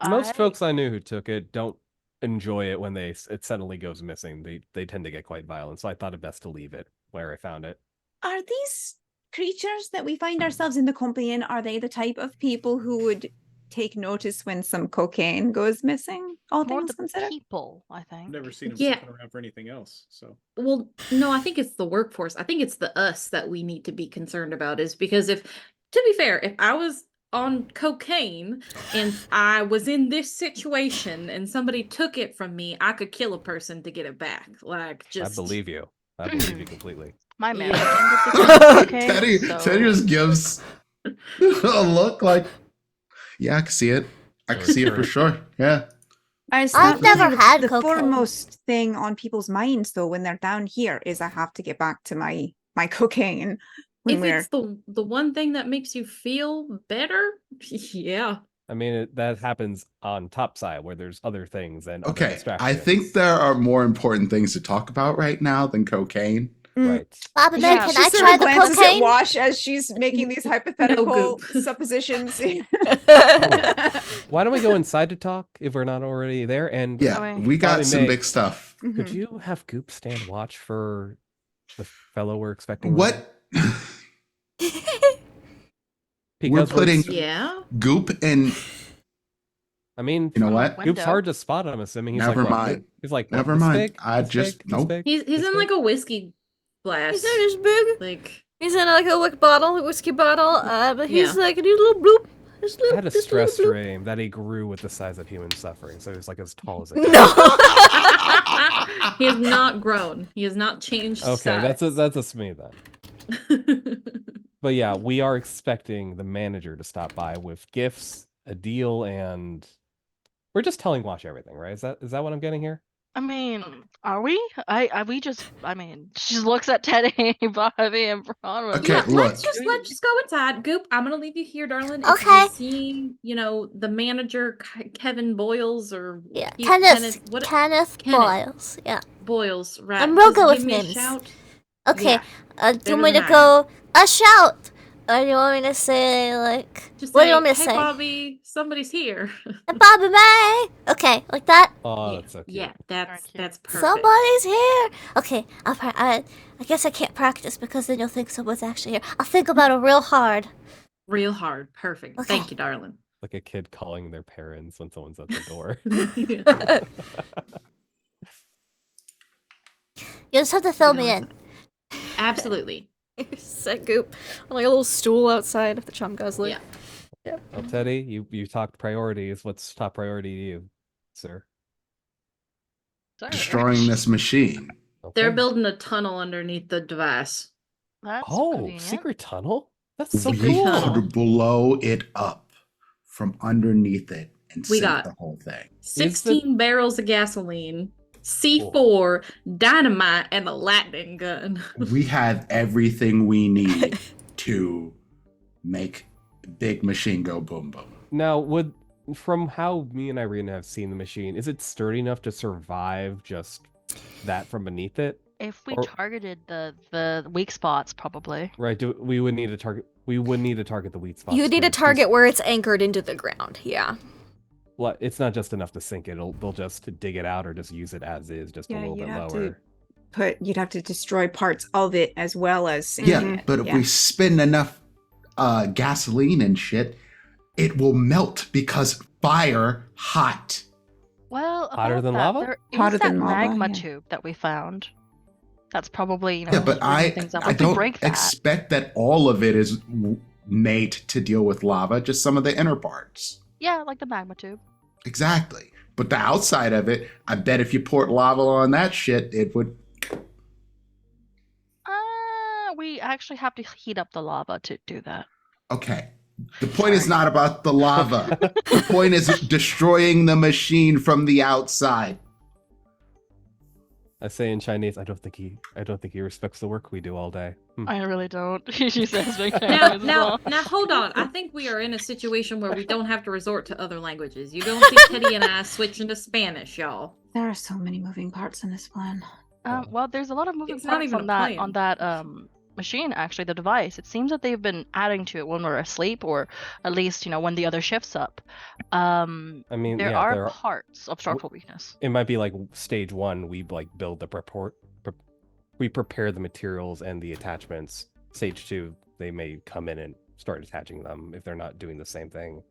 Most I- folks I knew who took it don't enjoy it when it suddenly goes missing. They tend to get quite violent, so I thought it best to leave it where I found it. are these creatures that we find ourselves in the company in, are they the type of people who would take notice when some cocaine goes missing, all more things the considered? people, I I've think. never seen him Yeah. sniffing around for anything else. So Well, no, I think it's the workforce. I think it's the us that we need to be concerned about, is because to be fair, if I was on cocaine and I was in this situation and somebody took it from me, I could kill a person to get it back. Like, just. I believe you. I believe you completely. My man. Yeah. Teddy just gives a look like, yeah, I can see it. I can see it for sure. Yeah. I've never had the cocaine. foremost thing on people's minds, though, when they're down here, is I have to get back to my cocaine. If it's the one thing that makes you feel better, yeah. I mean, that happens on topside where there's other things and other Okay, distractions. I think there are more important things to talk about right now than cocaine. Right. Bobby May, Yeah. can She I sort try of the glances cocaine? at Wash as she's making these hypothetical goop. suppositions. Why don't we go inside to talk if we're not already there? And Yeah, Bobby we got May. some big stuff. could Mhm. you have Goop stand watch for the fellow we're expecting? What? Because We're putting Yeah. Goop in. I mean, You know From a what? Goop's window. hard to spot. I'm assuming he's Never like, what, mind. He's like, what, Never this mind. big? I This just- big? This nope. big? He's This in big? like a whiskey glass. He's not as big. Like He's in like a whiskey bottle, but he's Yeah. like a little bloop. Just I had a just stress bloop. dream that he grew with the size of human suffering, so he was like as tall as a No. he has not grown. He has not changed. Okay, that's a me then. a. But yeah, we are expecting the manager to stop by with gifts, a deal, and we're just telling Wash everything, right? Is that what I'm getting here? I mean, are we? I mean, she just looks at Teddy, Bobby, and Bronwyn. Okay, Yeah, look. let's just go inside. Goop, I'm gonna leave you here, darling. If Okay. you see, the manager Kevin Boyles or Yeah, he- Kenneth Kenneth. Boyles. Yeah. Boyles, right? I'm real just good give with me a names. shout. Okay. Yeah, Do you want me better to than go a shout? Or do you want me to say like Just what say, do you want me to hey, say? Bobby, somebody's here. Bobby May. Okay, like that. Oh, yeah, that's so cute. yeah, that's cute. that's perfect. Somebody's here. Okay, I guess I can't practice because then you'll think someone's actually here. I'll think about it real hard. Real hard, perfect. Okay. Thank you, darling. Like a kid calling their parents when someone's at the door. You just have to fill me in. Absolutely. Set Goop on like a little stool outside of the Chum Guzzler. Yeah. Well, Teddy, you talked priorities. What's top priority to you, sir? Sorry. Destroying this machine. They're Okay. building a tunnel underneath the device. That's Oh, convenient. secret tunnel? That's so Secret cool. tunnel. Could blow it up from underneath it and We sink got- the whole thing. 16 barrels of gasoline, C4, dynamite, and a lightning gun. We have everything we need to make big machine go boom boom. Now, from how me and Irina have seen the machine, is it sturdy enough to survive just that from beneath it? If we Or- targeted the weak spots, probably. Right? We would need to target. We would need to target the weak spots. You need to too, 'cause, target where it's anchored into the ground. Yeah. well, it's not just enough to sink it. They'll just dig it out or just use it as is, just a Yeah, little you'd bit have lower. You'd have to destroy parts of it as well as Yeah, sinking it. but if we spend enough gasoline and shit, it will melt because fire hot. Well, Hotter about than that, lava? there is Hotter that than lava, magma yeah. tube that we found. That's probably Yeah, but bringing things up. I If we don't break that, expect that all of it is made to deal with lava, just some of the inner parts. yeah, like the magma tube. Exactly. But the outside of it, I bet if you poured lava on that shit, it would. We actually have to heat up the lava to do that. Okay. The point is not about the lava. The point is destroying the machine from the outside. I say in Chinese, I don't think he respects the work we do all day. I really don't. She says big Now, as now, well. now, hold on. I think we are in a situation where we don't have to resort to other languages. You don't see Teddy and I switching to Spanish, y'all. There are so many moving parts in this plan. Well, there's a lot of moving It's not parts even on a that plan. on that machine. Actually, the device. It seems that they've been adding to it when we're asleep, or at least when the other shift's up. I mean, There yeah, are parts of structural weakness. it might be like stage 1. We build the we prepare the materials and the attachments. Stage 2, they may come in and start attaching them if they're not doing the same thing.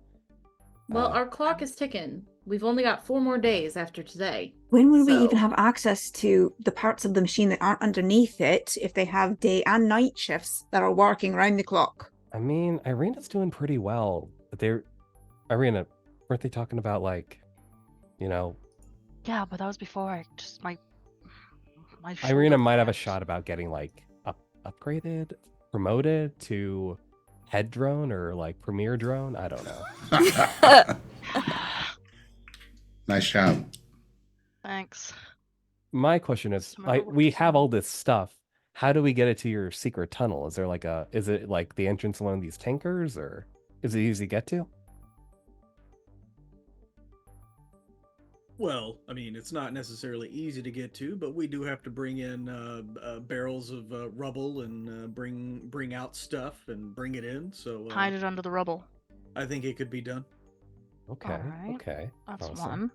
Well, our clock is ticking. We've only got 4 more days after today. When would we So- even have access to the parts of the machine that aren't underneath it if they have day and night shifts that are working round the clock? I mean, Irina's doing pretty well. But Irina, weren't they talking about Yeah, but that was before I just my. Irina shoulder might have a cramped. shot about getting upgraded, promoted to head drone or premier drone. I don't know. Nice job. Thanks. My question is, Remember what we this have was. all this stuff. How do we get it to your secret tunnel? Is it like the entrance to one of these tankers, or is it easy to get to? Well, I mean, it's not necessarily easy to get to, but we do have to bring in barrels of rubble and bring out stuff and bring it in. So Hide it under the rubble. I think it could be done. Okay, Alright. okay. That's Awesome. one.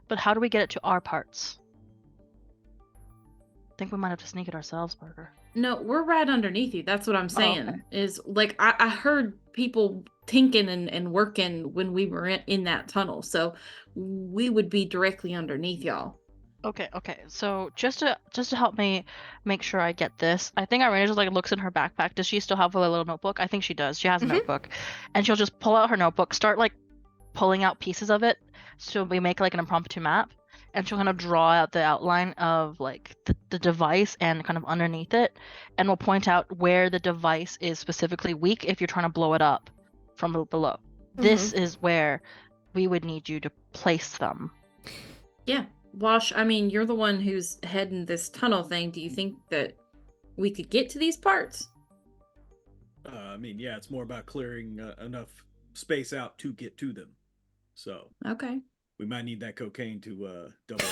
But how do we get it to our parts? I think we might have to sneak it ourselves, Parker. No, we're right underneath you. That's what I'm saying. okay. Is like I heard people tinking and working when we were in that tunnel. So we would be directly underneath y'all. Okay. So just to help me make sure I get this, I think Irene just like looks in her backpack. Does she still have a little notebook? I think she does. She has a Mhm. notebook, and she'll just pull out her notebook, start like pulling out pieces of it, so we make like an impromptu map, and she'll kind of draw out the outline of like the device and kind of underneath it, and we'll point out where the device is specifically weak if you're trying to blow it up from below. This is where we would need you to place them. Yeah. Wash, I mean, you're the one who's heading this tunnel thing. Do you think that we could get to these parts? I mean, yeah, it's more about clearing enough space out to get to them. So Okay. we might need that cocaine to double.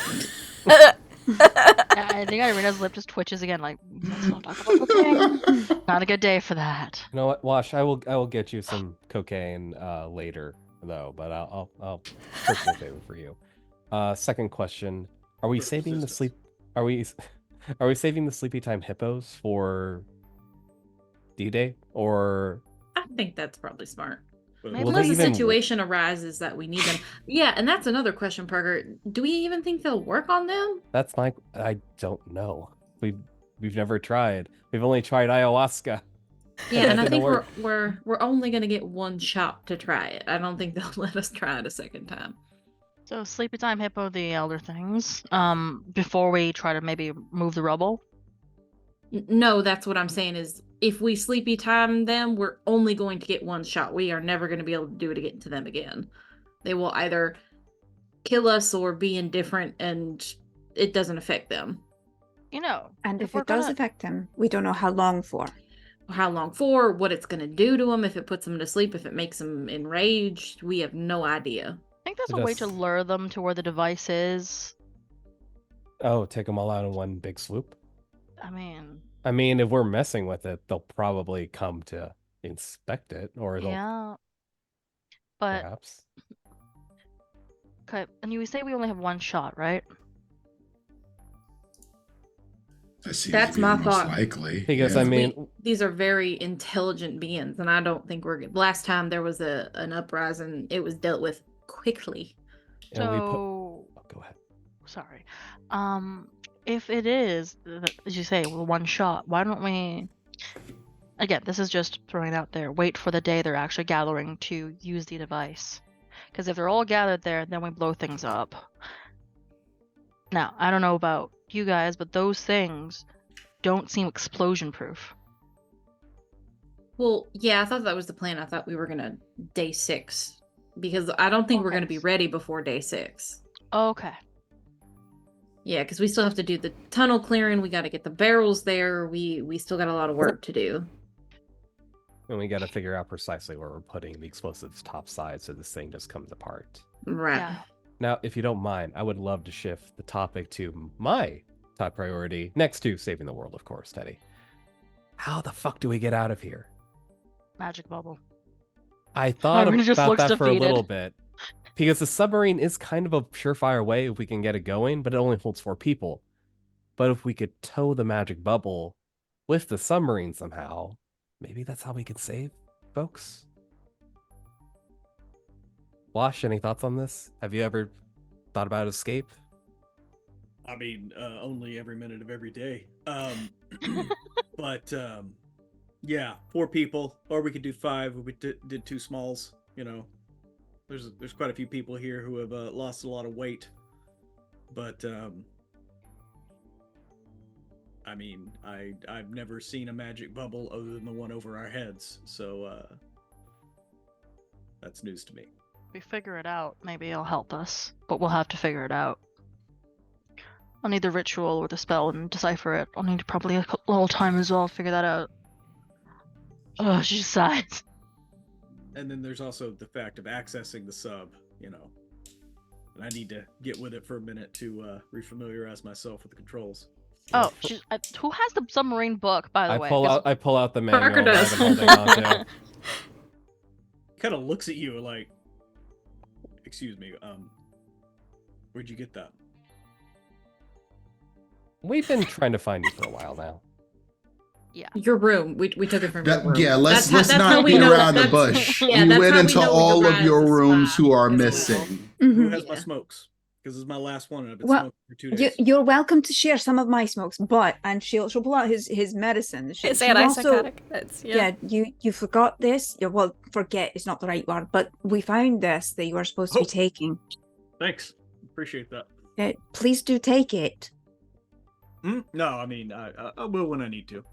Yeah, I think Irena's lip just twitches again. Like, let's not talk about cocaine. Not a good day for that. You know what, Wash? I will get you some cocaine later though, but I'll personally favor for you. Second question: Are we For saving the persistence. Are we saving the sleepy time hippos for D-Day, or I think that's probably smart. Maybe will Unless they a even? situation arises that we need them. Yeah, and that's another question, Parker. Do we even think they'll work on them? That's my. I don't know. We've never tried. We've only tried ayahuasca. Yeah, That and I didn't think work. we're only gonna get one shot to try it. I don't think they'll let us try it a second time. So sleepy time hippo, the elder things. Before we try to maybe move the rubble. No, that's what I'm saying is if we sleepy time them, we're only going to get one shot. We are never going to be able to do it again to them again. They will either kill us or be indifferent and it doesn't affect them. You know, And if we're it does gonna- affect them, we don't know how long for. How long for, what it's going to do to them, if it puts them to sleep, if it makes them enraged, we have no idea. I think there's It a way to does- lure them to where the device is. Oh, take them all out in one big swoop. I mean, If we're messing with it, they'll probably come to inspect it, or they'll yeah. But perhaps. okay, and you say we only have one shot, right? That seems That's to be my the most thought. likely. Because yeah. I mean, These are very intelligent beings, and I don't think we're last time there was an uprising, it was dealt with quickly. and we put. So, Oh, go ahead. sorry. If it is, as you say, one shot, why don't we? Again, this is just throwing it out there. Wait for the day they're actually gathering to use the device. Because if they're all gathered there, then we blow things up. Now, I don't know about you guys, but those things don't seem explosion proof. Well, yeah, I thought that was the plan. I thought we were gonna day 6 because I don't think we're Okay. gonna be ready before day 6. Okay. Yeah, because we still have to do the tunnel clearing. We got to get the barrels there. We still got a lot of work to do. And we got to figure out precisely where we're putting the explosives topside so this thing just comes apart. Right. Yeah. Now, if you don't mind, I would love to shift the topic to my top priority, next to saving the world, of course, Teddy. How the fuck do we get out of here? Magic bubble. I thought Irene just about looks that for a defeated. little bit. Because the submarine is kind of a surefire way if we can get it going, but it only holds 4 people. But if we could tow the magic bubble with the submarine somehow, maybe that's how we could save folks. Wash, any thoughts on this? Have you ever thought about escape? I mean, only every minute of every day. But yeah, 4 people, or we could do 5. We did 2 smalls. You know, there's quite a few people here who have lost a lot of weight. But I mean, I've never seen a magic bubble other than the one over our heads, so that's news to me. we figure it out, maybe it'll help us. But we'll have to figure it out. I'll need the ritual or the spell and decipher it. I'll need probably a little time as well to figure that out. Oh, she sighs. And then there's also the fact of accessing the sub, you know. And I need to get with it for a minute to refamiliarize myself with the controls. Oh, who has the submarine book, by the way? I pull out the manual. Parker does. that I've been holding on to. Kind of looks at you like, excuse me, where'd you get that? We've been trying to find you for a while now. Yeah. Your room. We took it from your room. Yeah, let's That's how not we beat know around the that's- bush. yeah, You that's went how we into know all of Uriah's your rooms spot who are as well. missing. Who has my Yeah. smokes? Because this is my last one, and I've been Well, smoking for 2 days. You're welcome to share some of my smokes, but she'll pull out his medicine. It's she also- antipsychotic. It's, Yeah, you forgot this. Well, forget is not the right word, but we found this that you are supposed to be Oh. taking. Thanks. Appreciate that. Please do take it. No, I mean, I will when I need to.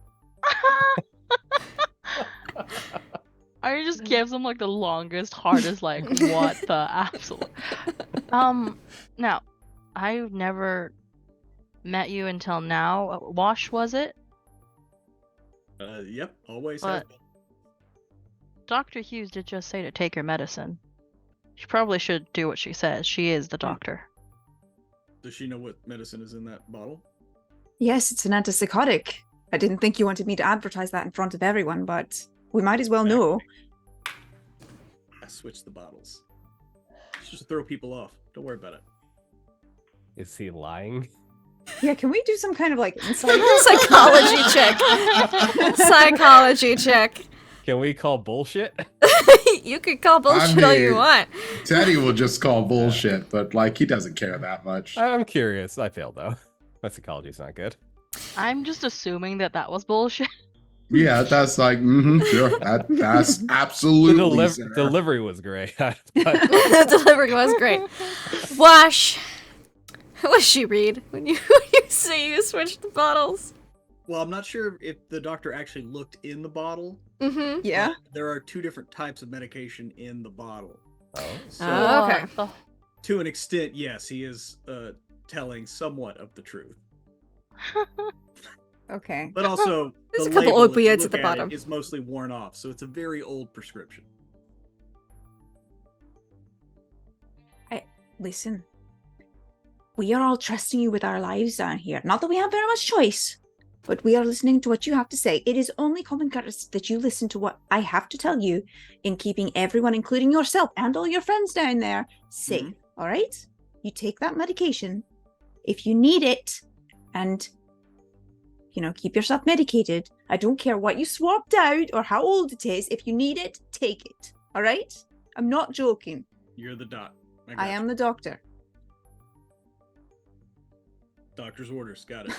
I just gives him like the longest, hardest, like what the absolute. Now, I've never met you until now. Wash, was it? Yep, always But- have been. Dr. Hughes did just say to take your medicine. She probably should do what she says. She is the doctor. Does she know what medicine is in that bottle? Yes, it's an antipsychotic. I didn't think you wanted me to advertise that in front of everyone, but we might as well know. I switched the bottles. Just throw people off. Don't worry about it. Is he lying? Yeah, can we do some kind of like insight? Psychology check. Psychology check. Can we call bullshit? You could call bullshit all you mean- want. Teddy will just call bullshit, but like he doesn't care that much. I'm curious. I failed though. My psychology's not good. I'm just assuming that was bullshit. Yeah, that's like, sure. That's absolutely The sir. delivery was great. The delivery was great. Wash. What does she read when you say you switched the bottles? Well, I'm not sure if the doctor actually looked in the bottle. Mm-hmm. Yeah. but there are 2 different types of medication in the bottle. Oh. So, Oh, okay. Oh, to an extent, yes, he is telling somewhat of the truth. Okay. But also, There's the a couple label, if you opiates at look the bottom. it, is mostly worn off, so it's a very old prescription. Listen, we are all trusting you with our lives down here. Not that we have very much choice, but we are listening to what you have to say. It is only common courtesy that you listen to what I have to tell you in keeping everyone, including yourself and all your friends down there, safe. All right? You take that medication if you need it and, keep yourself medicated. I don't care what you swapped out or how old it is. If you need it, take it. All right? I'm not joking. You're the doc. I am the doctor. Doctor's orders. Got it.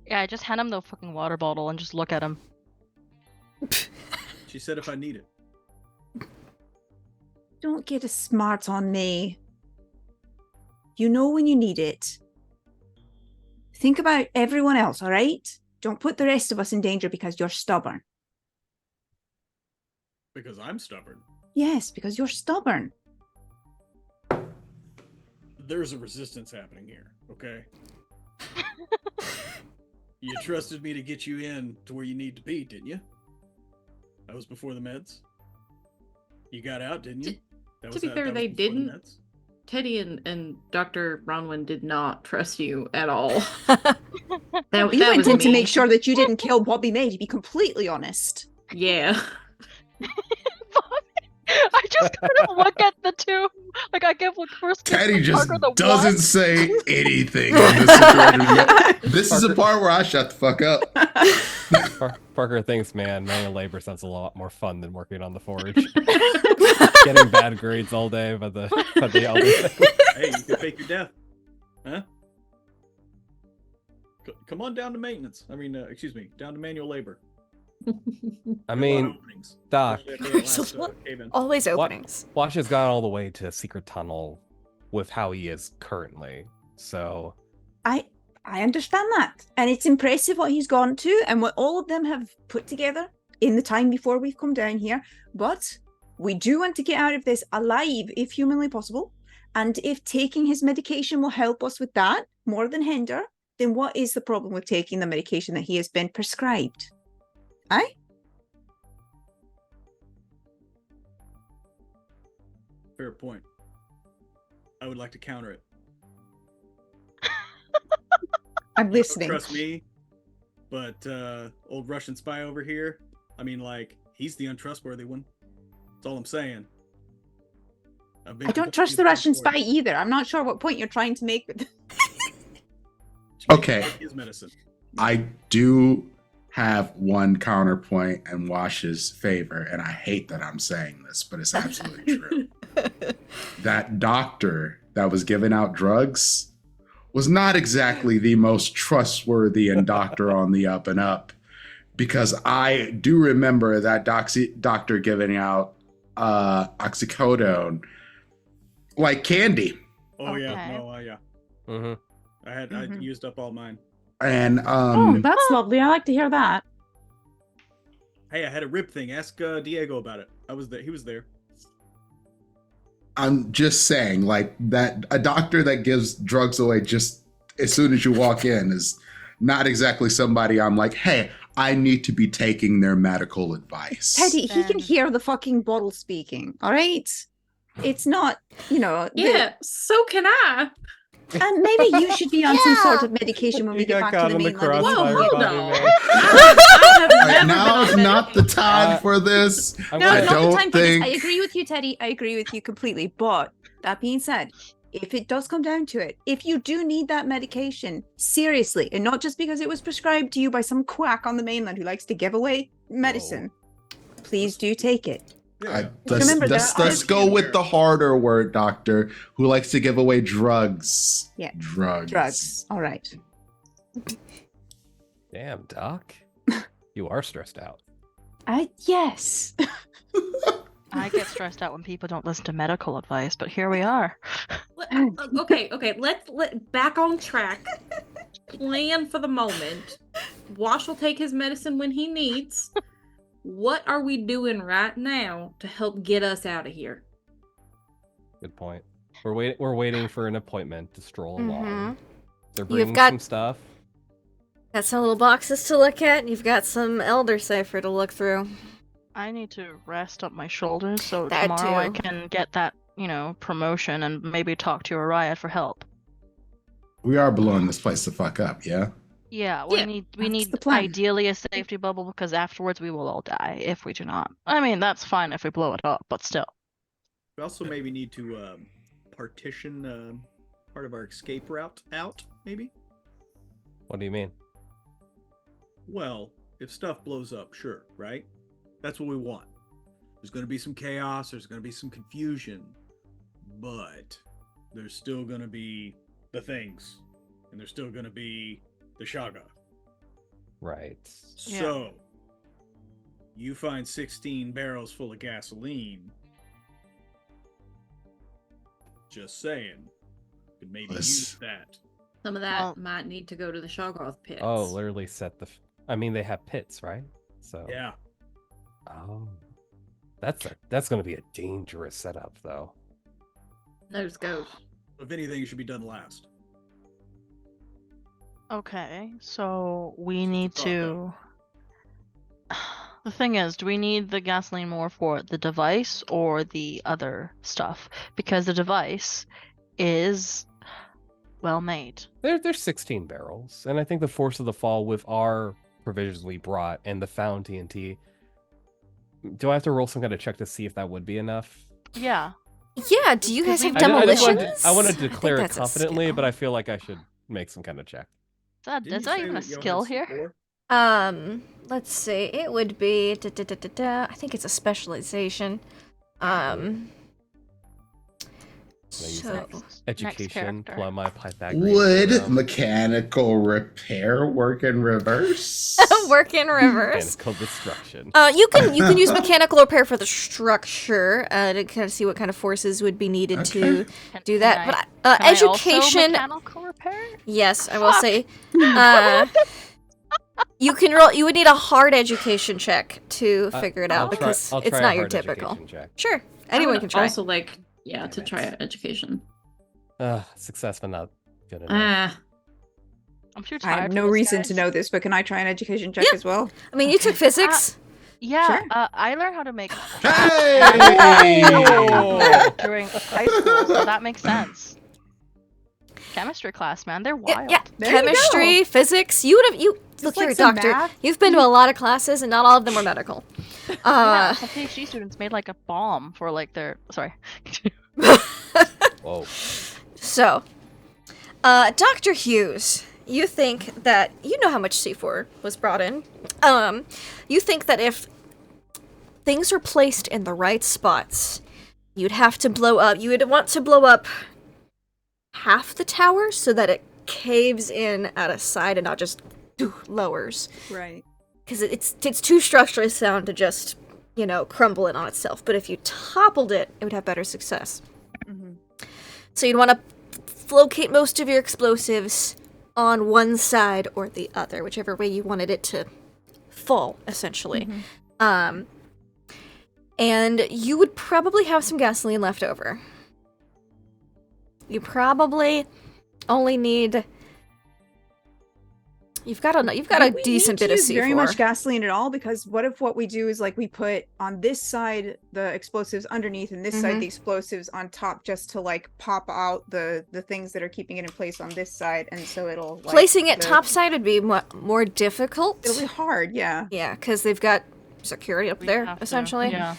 yeah, just hand him the fucking water bottle and just look at him. She said if I need it. Don't get a smart on me. You know when you need it. Think about everyone else, all right? Don't put the rest of us in danger because you're stubborn. Because I'm stubborn. Yes, because you're stubborn. There's a resistance happening here, okay? You trusted me to get you in to where you need to be, didn't you? That was before the meds. You got out, didn't you? To be fair, they before the didn't. meds? Teddy and Dr. Bronwyn did not trust you at all. You That went was in to me. make sure that you didn't kill Bobby May, to be completely honest. Yeah. I just kind of look at the two. Like, I give like first kiss Teddy to just Parker, the doesn't what? say anything in this situation. This is the part where I shut the fuck up. Parker thinks, man, manual labor sounds a lot more fun than working on the forge. Getting bad grades all day by the elder thing. Hey, you can fake your death. Huh? Come on down to maintenance. I mean, excuse me, down to manual labor. I There are a lot mean, of openings, Doc, especially after that There's a last, lot- cave-in. Always What? openings. Wash has gone all the way to Secret Tunnel with how he is currently. So, I understand that. And it's impressive what he's gone to and what all of them have put together in the time before we've come down here. But we do want to get out of this alive if humanly possible. And if taking his medication will help us with that more than hinder, then what is the problem with taking the medication that he has been prescribed? Aye? Fair point. I would like to counter it. I'm listening. Trust me, but old Russian spy over here, I mean, like, he's the untrustworthy one. That's all I'm saying. I don't trust the Russian spy either. I'm not sure what point you're trying to make with Okay. His medicine. I do have one counterpoint in Wash's favor, and I hate that I'm saying this, but it's absolutely true. That doctor that was giving out drugs was not exactly the most trustworthy and doctor on the up and up, because I do remember that doctor giving out oxycodone like candy. Oh yeah, Okay. no, yeah. Mm-hmm. I used up all mine. And oh, that's lovely. I like to hear that. Hey, I had a rib thing. Ask Diego about it. I was there. He was there. I'm just saying, like, that a doctor that gives drugs away just as soon as you walk in is not exactly somebody I'm like, hey, I need to be taking their medical advice. Teddy, he can Then- hear the fucking bottle speaking, all right? It's not, Yeah, so can I. and maybe you should be on some sort Yeah. of medication when You we get got back caught to the in the mainland. Whoa, crossfire, hold Bobby on. May. I have Right, never now been is on not the time for this. I'm No, I gonna- not don't the time for this. I think- agree with you, Teddy. I agree with you completely. But that being said, if it does come down to it, if you do need that medication, seriously, and not just because it was prescribed to you by some quack on the mainland who likes to give away medicine, please do take it. Yeah. Remember, there are Let's go with the harder word, doctor, who likes to give away drugs. Yeah. Drugs. All right. Damn, Doc. You are stressed out. Yes. I get stressed out when people don't listen to medical advice, but here we are. Okay, let's back on track. Plan for the moment. Wash will take his medicine when he needs. What are we doing right now to help get us out of here? Good point. We're waiting for an appointment to stroll along. They're bringing got- some stuff. Got some little boxes to look at, and you've got some elder cipher to look through. I need to rest up my shoulders so That tomorrow I too. can get that, promotion and maybe talk to Uriah for help. We are blowing this place the fuck up, yeah? Yeah, we Yeah, need that's the plan. ideally a safety bubble because afterwards we will all die if we do not. I mean, that's fine if we blow it up, but still. We also maybe need to partition part of our escape route out, maybe? What do you mean? Well, if stuff blows up, sure, right? That's what we want. There's going to be some chaos, there's going to be some confusion, but there's still going to be the things, and there's still going to be the Shaga. Right. Yeah. So, you find 16 barrels full of gasoline. Just saying. Could maybe use that. Some of that Well- might need to go to the Shoggoth pits. Oh, literally set the. I mean, they have pits, right? So. Yeah. Oh. That's going to be a dangerous setup, though. Those go. If anything, it should be done last. Okay, so we need thought, to. The thing is, do we need the gasoline more for the device or the other stuff? Because the device is well made. There's 16 barrels, and I think the force of the fall with our provisions we brought and the found TNT. Do I have to roll some kind of check to see if that would be enough? Yeah. Yeah, do you guys have I demolitions? I wanted to think declare it that's a confidently, skill. but I feel like I should make some kind of check. Didn't Is you that say even a that Johan skill had here? C4? Let's see. It would be I think it's a specialization. Can I use So Education, character. plus my Pythagorean Would theorem, mechanical repair work in reverse? work in reverse. mechanical destruction. You can use mechanical repair for the structure to kind of see what kind of forces would be needed to do that. Can But I also education, mechanical repair? yes, I will Fuck. say. You can roll. You would need a hard education check to figure it out because I'll it's try a not your hard typical. education check. Sure, I anyone would can try. Also, like, to try education. Success, but not good enough. I'm too I tired. have for no this, reason guys. to know this, but can I try an education check as well? I mean, you took physics. Yeah, Sure. I learned how to make Hey! during high school, so that makes sense. Chemistry class, man, they're wild. Yeah, There you chemistry, go. physics. You would have. Look, like you're a some doctor. math. You've been to a lot of classes, and not all of them were medical. Yeah, some PhD students made like a bomb for like their. Sorry. Whoa. So, Dr. Hughes, you think that you know how much C4 was brought in. You think that if things were placed in the right spots, you'd have to blow up. You would want to blow up half the tower so that it caves in at a side and not just lowers. Right. Because it's too structurally sound to just, crumble in on itself. But if you toppled it, it would have better success. Mm-hmm. So you'd want to locate most of your explosives on one side or the other, whichever way you wanted it to fall, essentially. Mm-hmm. And you would probably have some gasoline left over. You probably only need... You've got a decent bit of C4. Very much gasoline at all, because what if what we do is like we put on this side the explosives underneath and this side the explosives on top, just to like pop out the things that are keeping it in place on this side, and so it'll like, placing it topside would be more difficult. It'll be hard, yeah. Yeah, because they've got security up there essentially. Yeah.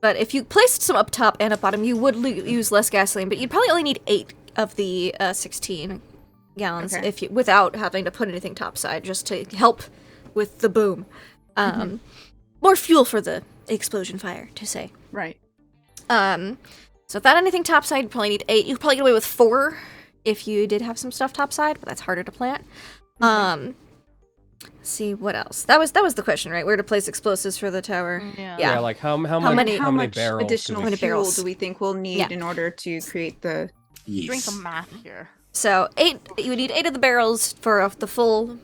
But if you placed some up top and up bottom, you would use less gasoline, but you'd probably only need 8 of the 16 gallons without having to put anything topside, just to help with the boom. More fuel for the explosion fire, to say. Right. So without anything topside, you'd probably need 8. You could probably get away with 4 if you did have some stuff topside, but that's harder to plant. See what else. That was the question, right? Where to place explosives for the tower? Yeah, like how many barrels? Additional do we fuel do we think we'll need in order to create the? Doing some math here. So 8. You would need 8 of the barrels for the full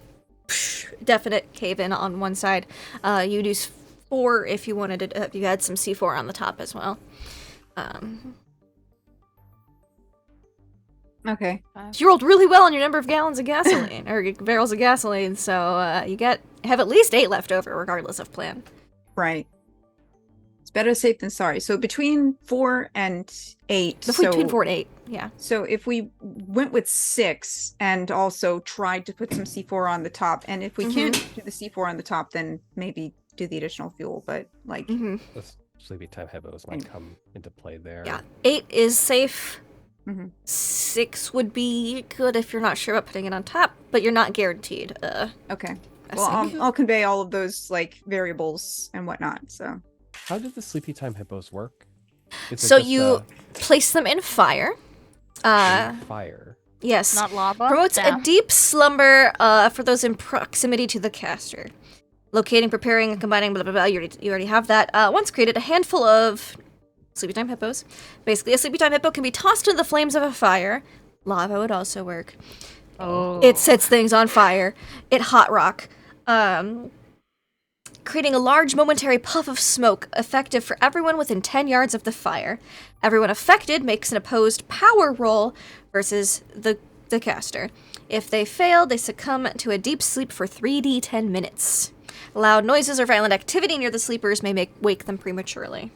definite cave-in on one side. You'd use 4 if you wanted to. If you had some C4 on the top as well. Okay. You rolled really well on your number of gallons of gasoline or barrels of gasoline, so have at least 8 left over, regardless of plan. Right. It's better safe than sorry. So between 4 and 8. Between 4 and 8, yeah. So if we went with 6 and also tried to put some C4 on the top, and if we can't do the C4 on the top, then maybe do the additional fuel. But like, The sleepy time hippos might come into play there. Yeah, 8 is safe. 6 would be good if you're not sure about putting it on top, but you're not guaranteed. Okay. Well, I'll convey all of those like variables and whatnot. So, how did the sleepy time hippos work? So you place them in fire. Fire. Yes. Not lava. Promotes a deep slumber for those in proximity to the caster. Locating, preparing, and combining, blah, blah, blah. You already have that. Once created, a handful of sleepy time hippos. Basically, a sleepy time hippo can be tossed into the flames of a fire. Lava would also work. Oh. It sets things on fire. It hot rock. Creating a large momentary puff of smoke, effective for everyone within 10 yards of the fire. Everyone affected makes an opposed power roll versus the caster. If they fail, they succumb to a deep sleep for 3d10 minutes. Loud noises or violent activity near the sleepers may wake them prematurely.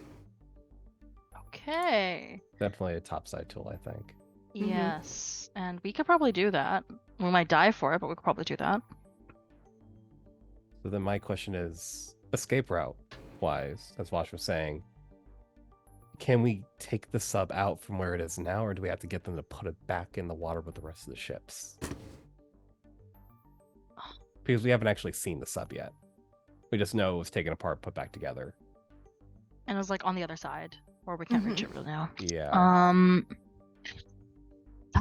Okay. Definitely a topside tool, I think. Yes. And we could probably do that. We might die for it, but we could probably do that. So then my question is, escape route wise, as Wash was saying, can we take the sub out from where it is now, or do we have to get them to put it back in the water with the rest of the ships? Because we haven't actually seen the sub yet. We just know it was taken apart, put back together. And it was like on the other side, where we can't reach it really now. Yeah.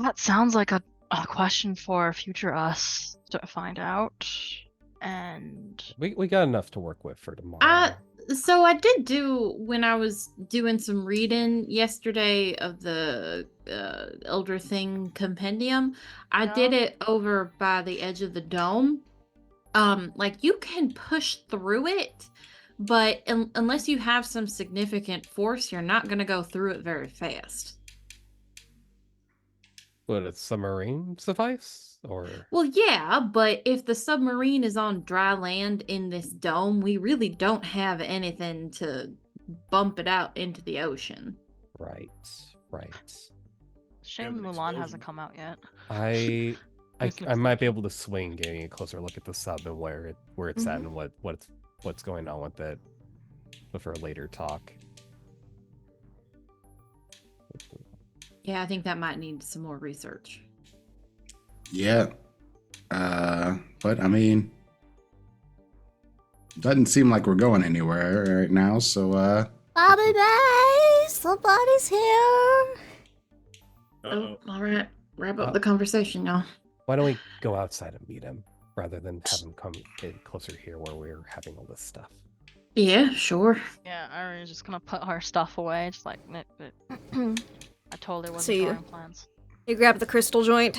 That sounds like a question for future us to find out. And we got enough to work with for tomorrow. So I did do, when I was doing some reading yesterday of the Elder Thing compendium, I did it over by the edge of the dome. like you can push through it, but unless you have some significant force, you're not going to go through it very fast. Would a submarine suffice? Or Well, yeah, but if the submarine is on dry land in this dome, we really don't have anything to bump it out into the ocean. right. Shame an Mulan explosion. hasn't come out yet. I might be able to swing getting a closer look at the sub and where it's at and what's going on with it, but for a later talk. Yeah, I think that might need some more research. Yeah. But I mean, doesn't seem like we're going anywhere right now, so Bobby May, somebody's here. Oh, all right. Wrap up the conversation, y'all. Why don't we go outside and meet him rather than have him come in closer here where we're having all this stuff? Yeah, sure. Yeah, Ari's just gonna put her stuff away. Just like, I told her wasn't So you- drawing plans. You grab the crystal joint,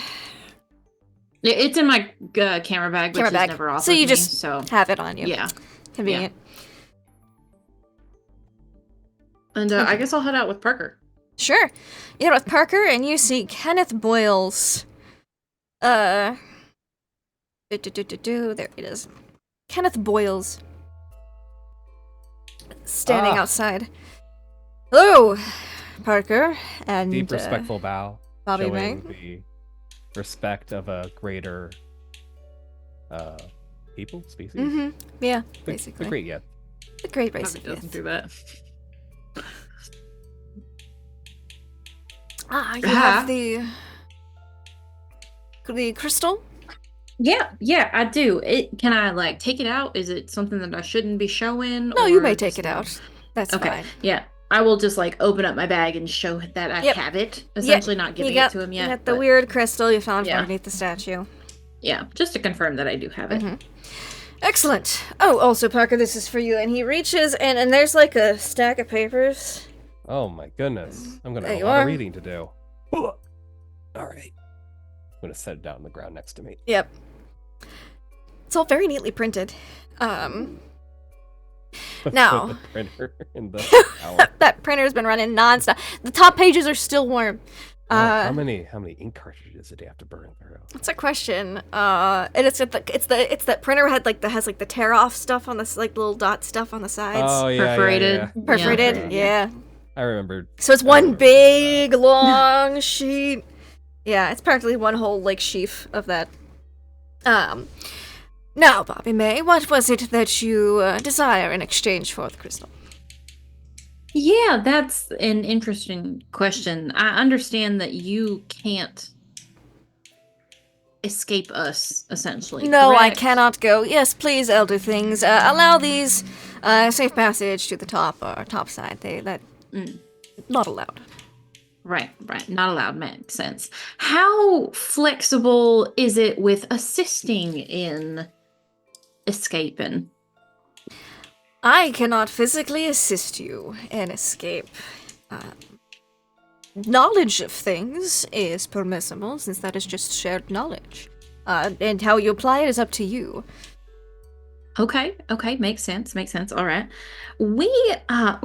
It's in my camera bag, which Camera is bag. never offered So you me, just so have it on you. yeah. Convenient. And I guess I'll head out with Parker. Sure. You're with Parker, and you see Kenneth Boyle's. There it is. Kenneth Boyle's standing outside. Hello, Parker, and Deep respectful bow, Bobby May. showing the respect of a greater people, species. Mm-hmm. Yeah, The basically. great yet. The great race Probably of doesn't youth. do that. You have the crystal. Yeah, I do. Can I like take it out? Is it something that I shouldn't be showing? No, you or may take just it out. That's Okay. fine. Yeah. I will just like open up my bag and show that I Yep. have it. Essentially not giving you got, it to him You yet. got the but weird crystal you found Yeah. underneath the statue. Yeah, just to confirm that I do have it. Mhm. Excellent. Oh, also, Parker, this is for you. And he reaches, and there's like a stack of papers. Oh my goodness. I'm gonna There have a you lot are. of reading to do. Alright. I'm gonna set it down on the ground next to me. Yep. It's all very neatly printed. Now. Put the printer in the hour. That printer's been running nonstop. The top pages are still warm. How many ink cartridges did you have to burn through? That's a question. And it's that printer has the tear off stuff on this like little dot stuff on the sides. Oh yeah, Perforated. yeah. Perforated. Yeah. I remembered. So it's one big long sheet. Yeah, it's practically one whole like sheaf of that. Now, Bobby May, what was it that you desire in exchange for the crystal? Yeah, that's an interesting question. I understand that you can't escape us, essentially. No, I correct? cannot go. Yes, please, Elder Things, allow these safe passage to the top side. Not allowed. Right. Not allowed makes sense. How flexible is it with assisting in escaping? I cannot physically assist you in escape. Knowledge of things is permissible, since that is just shared knowledge. And how you apply it is up to you. Okay, makes sense. All right. We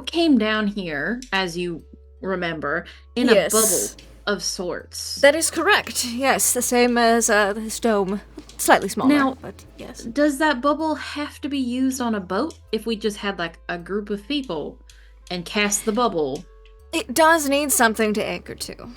came down here, as you remember, in Yes. a bubble of sorts. That is correct. Yes, the same as this dome. Slightly smaller, Now- but yes. Does that bubble have to be used on a boat if we just had like a group of people and cast the bubble? It does need something to anchor to.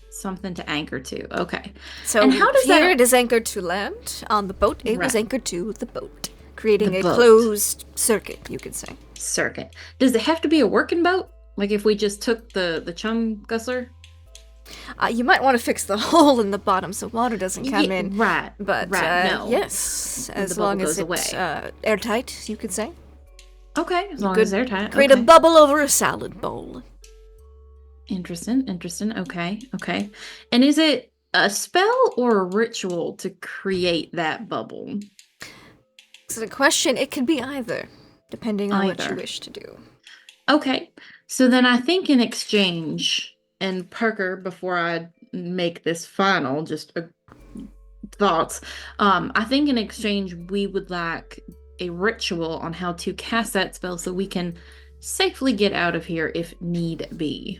Something to anchor to. Okay. So And how does here that- it is anchored to land. On the boat, it was Right. anchored to the boat, creating The a boat. closed circuit, you could say. Circuit. Does it have to be a working boat? Like if we just took the chum gusler? You might want to fix the hole in the bottom so water doesn't come Yeah, in. Right. But right. No. yes, The as bubble long as goes it's away. airtight, you could say. Okay. As long could as they're tight. Create okay. a bubble over a salad bowl. Interesting. Okay. And is it a spell or a ritual to create that bubble? So the question, it could be either, depending on what you Either. wish to do. Okay. So then I think in exchange, and Parker, before I make this final, just thoughts. I think in exchange we would like a ritual on how to cast that spell so we can safely get out of here if need be.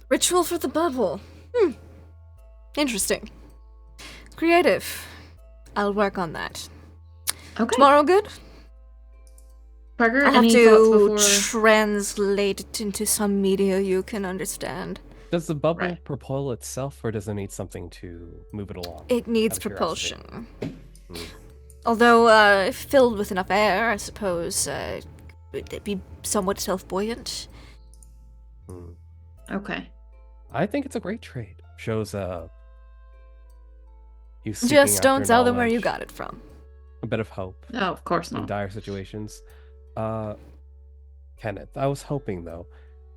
Ritual for the bubble. Interesting. Creative. I'll work on that. Okay. Tomorrow good? Parker, I have any to thoughts before? translate it into some media you can understand. Does the bubble Right. propel itself, or does it need something to move it along? It needs Out of curiosity. propulsion. Hmm. Although, if filled with enough air, I suppose it'd be somewhat self-buoyant. Hmm. Okay. I think it's a great trade. Shows you seeking Just don't after tell them where you knowledge, got it from. a bit of hope Oh, of course in not. dire situations. Kenneth, I was hoping though.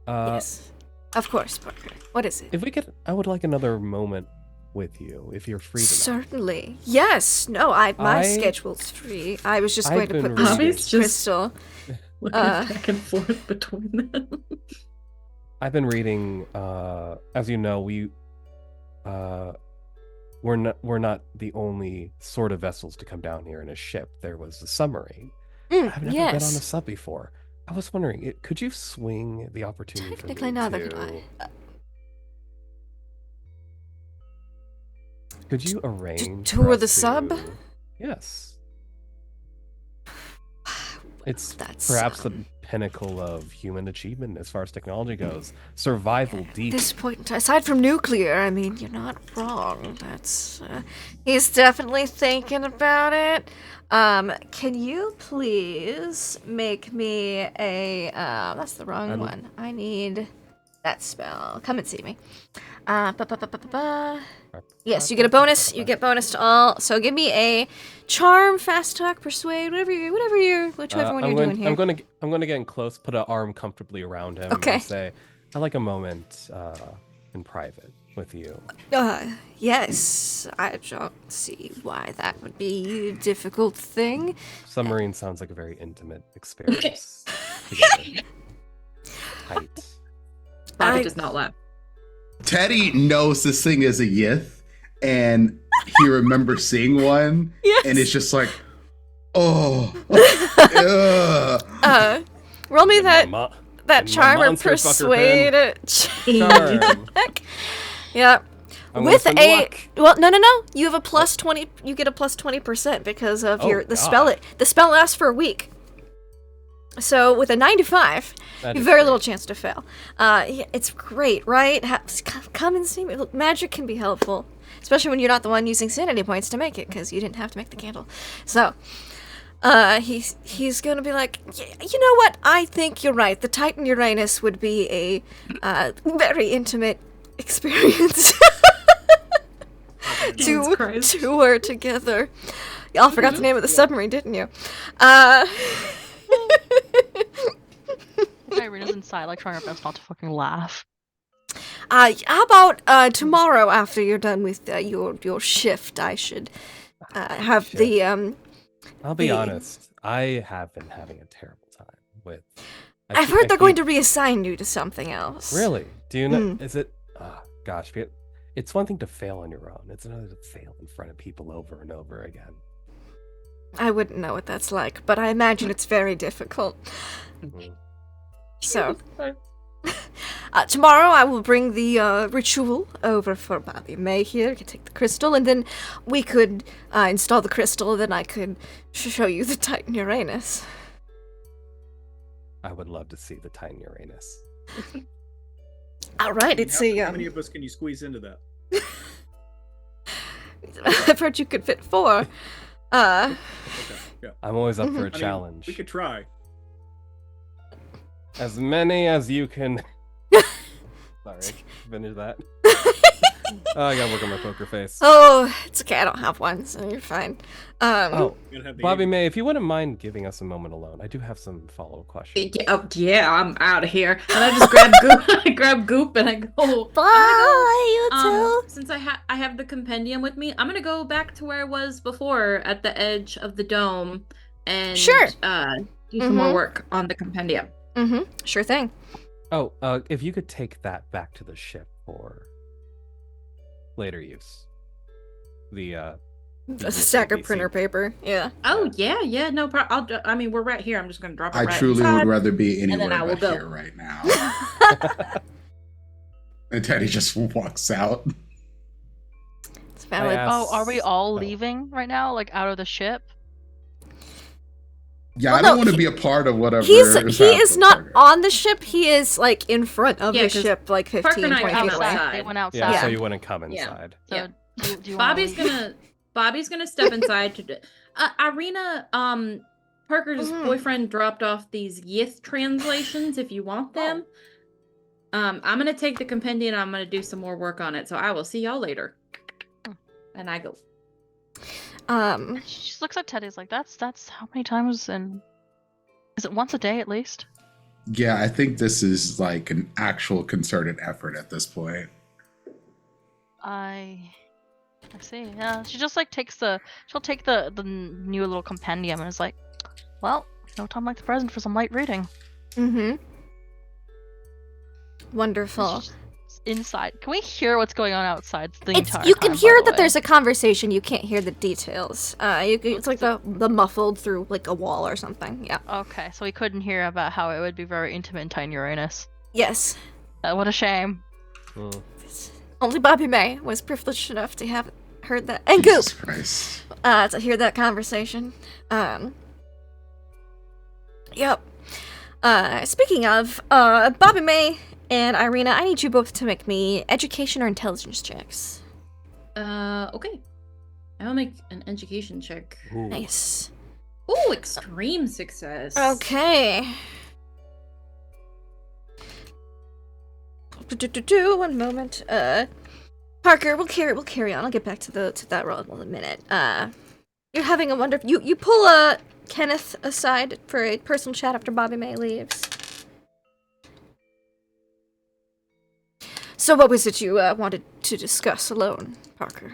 Yes. Of course, Parker. What is it? If we could, I would like another moment with you, if you're free tonight. Certainly. Yes. No, my I- schedule's free. I was just I've going to been put this reading- Bobby's just crystal. looking back and forth between them. I've been reading. As you know, we're not the only sort of vessels to come down here in a ship. There was a submarine. I've never been on a Yes. sub before. I was wondering, could you swing the opportunity for Technically, me neither to... could I. Could you arrange tour for us the sub? to- Yes. It's That's, perhaps the pinnacle of human achievement as far as technology goes. Survival At deep. this point, aside from nuclear, I mean, you're not wrong. That's he's definitely thinking about it. Can you please make me a? That's the wrong one. I need that spell. Come and see me. Yes, you get a bonus. You get bonus to all. So give me a charm, fast talk, persuade, whichever one you're doing here. I'm going to get in close, put an arm comfortably around him, Okay. and say, "I like a moment in private with you." Yes, I don't see why that would be a difficult thing. Submarine sounds like a very intimate experience. Together. Tight. Bobby I- does not laugh. Teddy knows this thing is a yith, and he remembers seeing one, Yes. and it's just like, oh, ugh. Roll me In my that in my charm or monster fucker persuade. Charm. Yeah. I'm With gonna a luck. well, no. You have a plus 20. You get a plus 20% because of Oh, the spell. God. The spell lasts for a week. So with a 95, That you is have very great. little chance to fail. Yeah, it's great, right? Come and see me. Look, magic can be helpful, especially when you're not the one using sanity points to make it, because you didn't have to make the candle. So, he's gonna be like, you know what? I think you're right. The Titan Uranus would be a very intimate experience Jesus Christ. to tour together. Y'all forgot the name of the submarine, didn't you? Irena's inside, like trying her best not to fucking laugh. How about tomorrow after you're done with your shift? I should have Shift. the I'll be the- honest. I have been having a terrible time with. I've heard they're going to reassign you to something else. Really? Do you know? Is it? Gosh, it's one thing to fail on your own. It's another to fail in front of people over and over again. I wouldn't know what that's like, but I imagine it's very difficult. Mm. So, tomorrow I will bring the ritual over for Bobby May here. You can take the crystal, and then we could install the crystal, then I could show you the Titan Uranus. I would love to see the Titan Uranus. All right, it's How many of us can you squeeze into that? I've heard you could fit 4. Okay, yeah. I'm always up for a I mean, challenge. we could try. As many as you can. Sorry, finish that. I gotta work on my poker face. Oh, it's okay. I don't have one, so you're fine. Oh, We gotta have the Bobby aim. May, if you wouldn't mind giving us a moment alone, I do have some follow-up questions. Yeah, I'm out of here. And I just grab Goop, I grab Goop, and I go. Bye, you two. Since I have the compendium with me, I'm gonna go back to where I was before at the edge of the dome, and Sure. Do some more work on the compendium. Sure thing. Oh, if you could take that back to the ship for later use. The A stack of printer paper. Yeah. Oh yeah, no problem. I mean, we're right here. I'm just gonna drop it I right truly inside. would rather be then anywhere I will but go. here right now. And Teddy just walks out. It's valid. Oh, are we all leaving right now? Like out of the ship? Yeah, Well, I don't no, want to be a part of whatever. He is not happening. on the ship. He is like in front of Yeah, the 'cause ship, like Parker 15, and I 20 are feet away. outside. They went outside. Yeah, so Yeah. you wouldn't come Yeah. inside. So Yeah. do you wanna leave? Bobby's gonna step inside to. Irina, Parker's boyfriend dropped off these Yith translations. If you want them, I'm gonna take the compendium. I'm gonna do some more work on it. So I will see y'all later. And I go. She just looks at Teddy's like, that's how many times, and is it once a day at least? Yeah, I think this is like an actual concerted effort at this point. I see. Yeah, she just like she'll take the new little compendium and is like, well, no time like the present for some light reading. Mm-hmm. Wonderful. Inside, can we hear what's going on outside the It's entire you time? can hear by the that way? there's a conversation. You can't hear the details. It's like the muffled through like a wall or something. Yeah. Okay, so we couldn't hear about how it would be very intimate in Tiny Uranus. Yes. What a shame. Only Bobby May was privileged enough to have heard that, and Goop, Jesus Christ. to hear that conversation. Yep. Speaking of, Bobby May and Irina, I need you both to make me education or intelligence checks. Okay. I'll make an education check. Ooh. Nice. Ooh, extreme success. Okay. 1 moment. Parker, we'll carry on. I'll get back to that roll in a minute. You're having a wonderful. You pull Kenneth aside for a personal chat after Bobby May leaves. So what was it you wanted to discuss alone, Parker?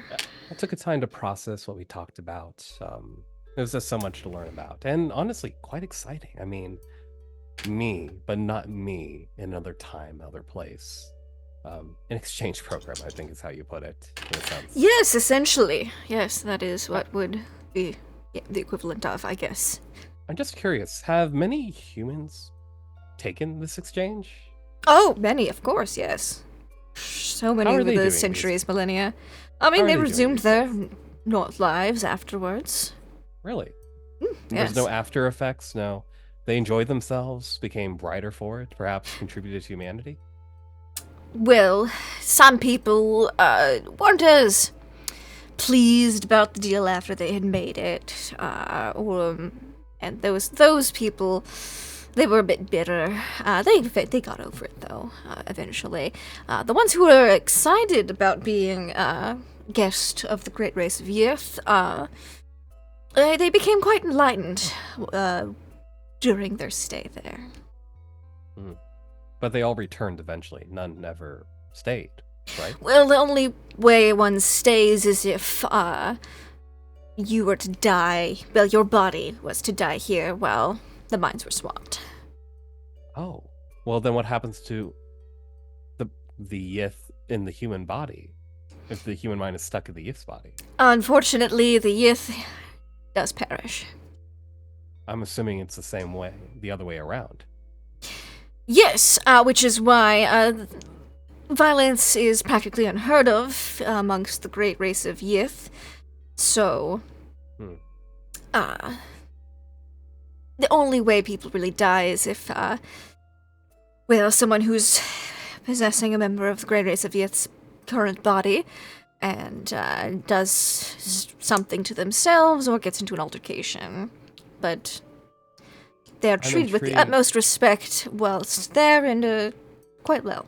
I took a time to process what we talked about. There's just so much to learn about, and honestly, quite exciting. I mean, me, but not me, in another time, other place. An exchange program, I think is how you put it, in a sense. Yes, essentially. Yes, that is what would be the equivalent of, I guess. I'm just curious, have many humans taken this exchange? Oh, many, of course, yes. So many How are over they the doing centuries, millennia. I mean, How are they they doing resumed these their days? lives afterwards. Really? Yes. There's no after effects, no. They enjoyed themselves, became brighter for it, perhaps contributed to humanity? Well, some people weren't as pleased about the deal after they had made it. And those people, they were a bit bitter. They got over it though, eventually. The ones who were excited about being guest of the great race of Yith, they became quite enlightened during their stay there. But they all returned eventually. None ever stayed, right? Well, the only way one stays is if you were to die. Well, your body was to die here while the minds were swapped. Oh. Well, then what happens to the Yith in the human body? If the human mind is stuck in the Yith's body? Unfortunately, the Yith does perish. I'm assuming it's the same way, the other way around. Yes, which is why violence is practically unheard of amongst the great race of Yith. So, the only way people really die is if, someone who's possessing a member of the great race of Yith's current body and does something to themselves or gets into an altercation. But they are treated with the utmost respect whilst there and quite well.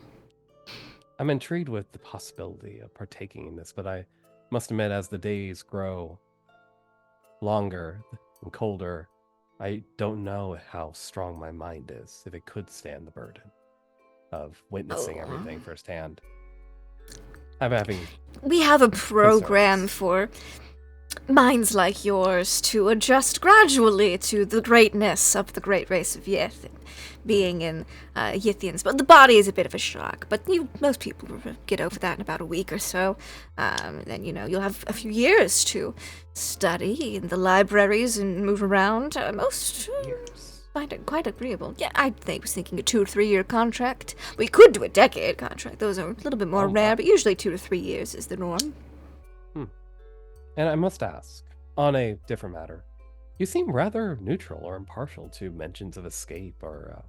I'm intrigued with the possibility of partaking in this, but I must admit, as the days grow longer and colder, I don't know how strong my mind is, if it could stand the burden of witnessing everything firsthand. I'm having We have a program concerns. for minds like yours to adjust gradually to the greatness of the great race of Yith, being in Yithians. But the body is a bit of a shock. But most people will get over that in about a week or so. Then, you'll have a few years to study in the libraries and move around. Most find it quite agreeable. Yeah, I was thinking a 2 or 3 year contract. We could do a decade contract. Those are a little bit more rare, but usually 2 to 3 years is the norm. And I must ask, on a different matter, you seem rather neutral or impartial to mentions of escape or...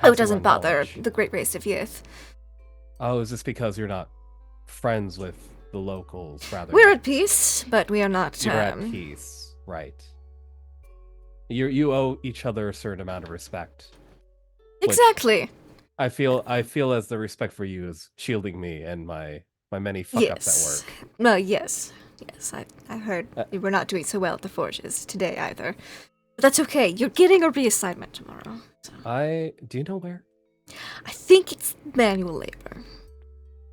it doesn't bother the great race of Yith. Oh, is this because you're not friends with the locals, rather? We're at peace, but we are not... You're at peace, right. You owe each other a certain amount of respect. Exactly. I feel as the respect for you is shielding me and my many fuck-ups at work. Well, yes. I heard you were not doing so well at the forges today either. But that's okay. You're getting a reassignment tomorrow. So. Do you know where? I think it's manual labor.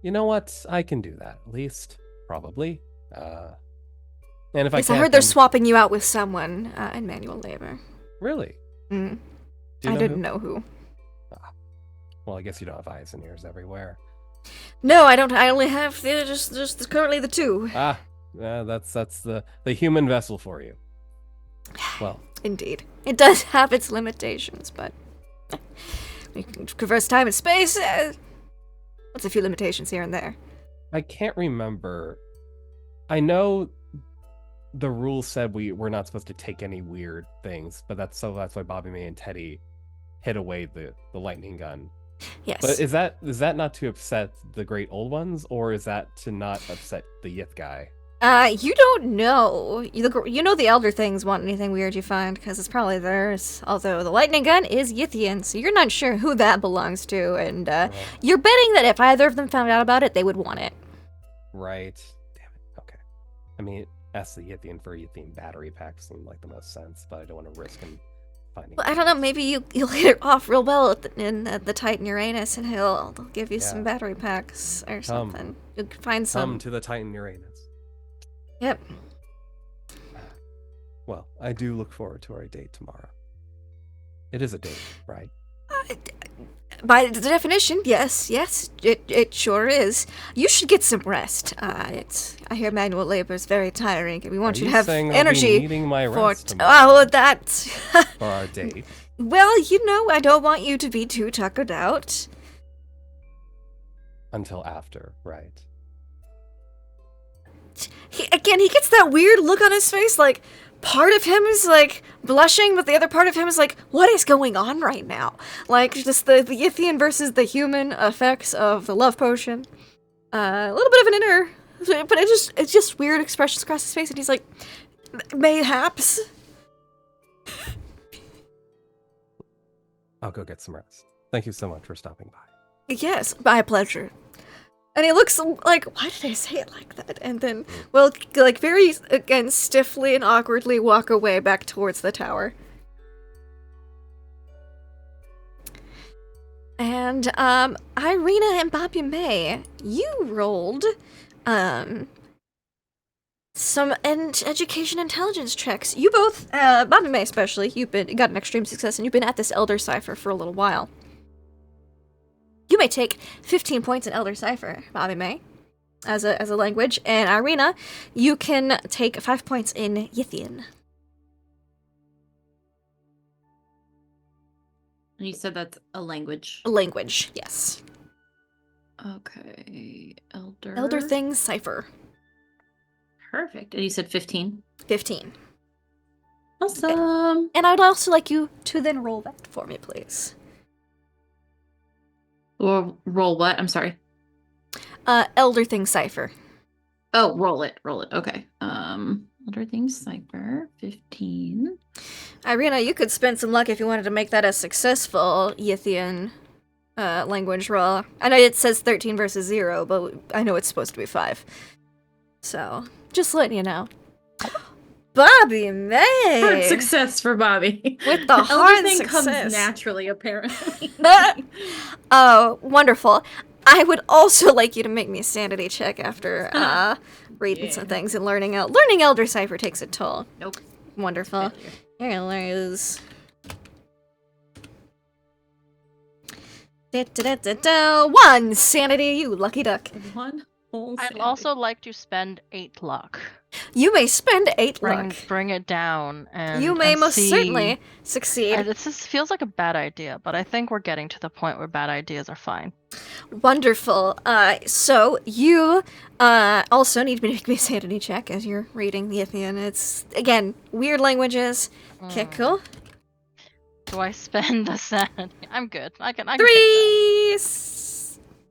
You know what? I can do that, at least. Probably. And if yes, I heard they're swapping you out with someone in manual labor. Really? I didn't know who. Well, I guess you don't have eyes and ears everywhere. No, I don't. I only have just currently the 2. That's the human vessel for you. Well, indeed, it does have its limitations, but we can traverse time and space. What's a few limitations here and there? I can't remember. I know the rules said we're not supposed to take any weird things, but that's why Bobby May and Teddy hid away the lightning gun. Yes. But is that not to upset the great old ones, or is that to not upset the Yith guy? You don't know. You know the elder things want anything weird you find, because it's probably theirs. Although the lightning gun is Yithian, so you're not sure who that belongs to, and you're betting that if either of them found out about it, they would want it. Right. Damn it. Okay. I mean, ask the Yithian for a Yithian battery pack seemed like the most sense, but I don't want to risk him finding. Well, I don't know. Maybe you'll hit it off real well in the Titan Uranus, and he'll give you some battery packs or something. You'll find some. Come to the Titan Uranus. Yep. Well, I do look forward to our date tomorrow. It is a date, right? By the definition, yes, it sure is. You should get some rest. I hear manual labor is very tiring, and we want you to have energy. I'll be needing my rest that's for our date. Well, I don't want you to be too tuckered out. Until after, right? He gets that weird look on his face, like, part of him is, like, blushing, but the other part of him is like, what is going on right now? Like, just the Yithian versus the human effects of the love potion. A little bit of an inner, but it's just weird expressions across his face, and he's like, mayhaps. I'll go get some rest. Thank you so much for stopping by. Yes, my pleasure. And he looks like, why did I say it like that? And then, well, like, very, again, stiffly and awkwardly walk away back towards the tower. And, Irina and Bobby May, you rolled, some education intelligence checks. You both, Bobby May especially, got an extreme success, and you've been at this Elder Cipher for a little while. You may take 15 points in Elder Cipher, Bobby May, as a language, and Irina, you can take 5 points in Yithian. And you said that's a language. A language, yes. Okay, Elder Things Cipher. Perfect. And you said 15? 15. Awesome. And I'd also like you to then roll that for me, please. Or roll what? I'm sorry. Elder Things Cipher. Oh, roll it. Okay. Elder Things Cipher, 15. Irina, you could spend some luck if you wanted to make that a successful Yithian language roll. I know it says 13 versus 0, but I know it's supposed to be 5. So, just letting you know. Bobby May! Hard success for Bobby. With the hard thing success. Comes naturally, apparently. Oh, wonderful. I would also like you to make me a sanity check after reading some things and learning Elder Cipher takes a toll. Nope. Wonderful. Failure. You're gonna lose. One sanity, you lucky duck. One whole I'd sanity. also like to spend 8 luck. You may spend 8 luck. Bring it down, and You may and most see- certainly succeed. This feels like a bad idea, but I think we're getting to the point where bad ideas are fine. Wonderful. So you also need to make me a sanity check as you're reading the Ithian. It's, again, weird languages. Okay, cool. Do I spend the sanity? I'm good. I can.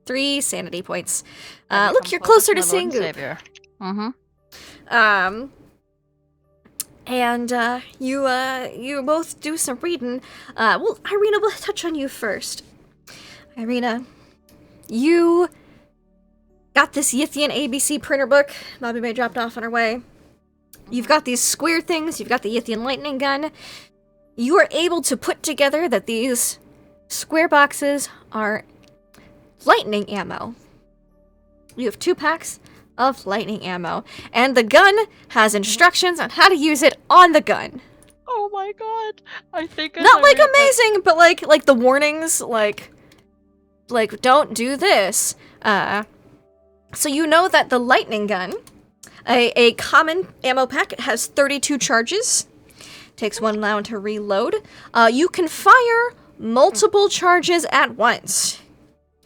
Three sanity points. I Look, become you're closer to my Lord and seeing Goop. Savior. Mm-hmm. And you both do some reading. Well, Irina, we'll touch on you first. Irina, you got this Yithian ABC printer book Bobby May dropped off on her way. You've got these square things. You've got the Yithian lightning gun. You are able to put together that these square boxes are lightning ammo. You have 2 packs of lightning ammo, and the gun has instructions on how to use it on the gun. Oh my god! I think as Not I like read that- amazing, but like the warnings, like don't do this. So you know that the lightning gun, a common ammo pack, it has 32 charges. Takes 1 round to reload. You can fire multiple charges at once,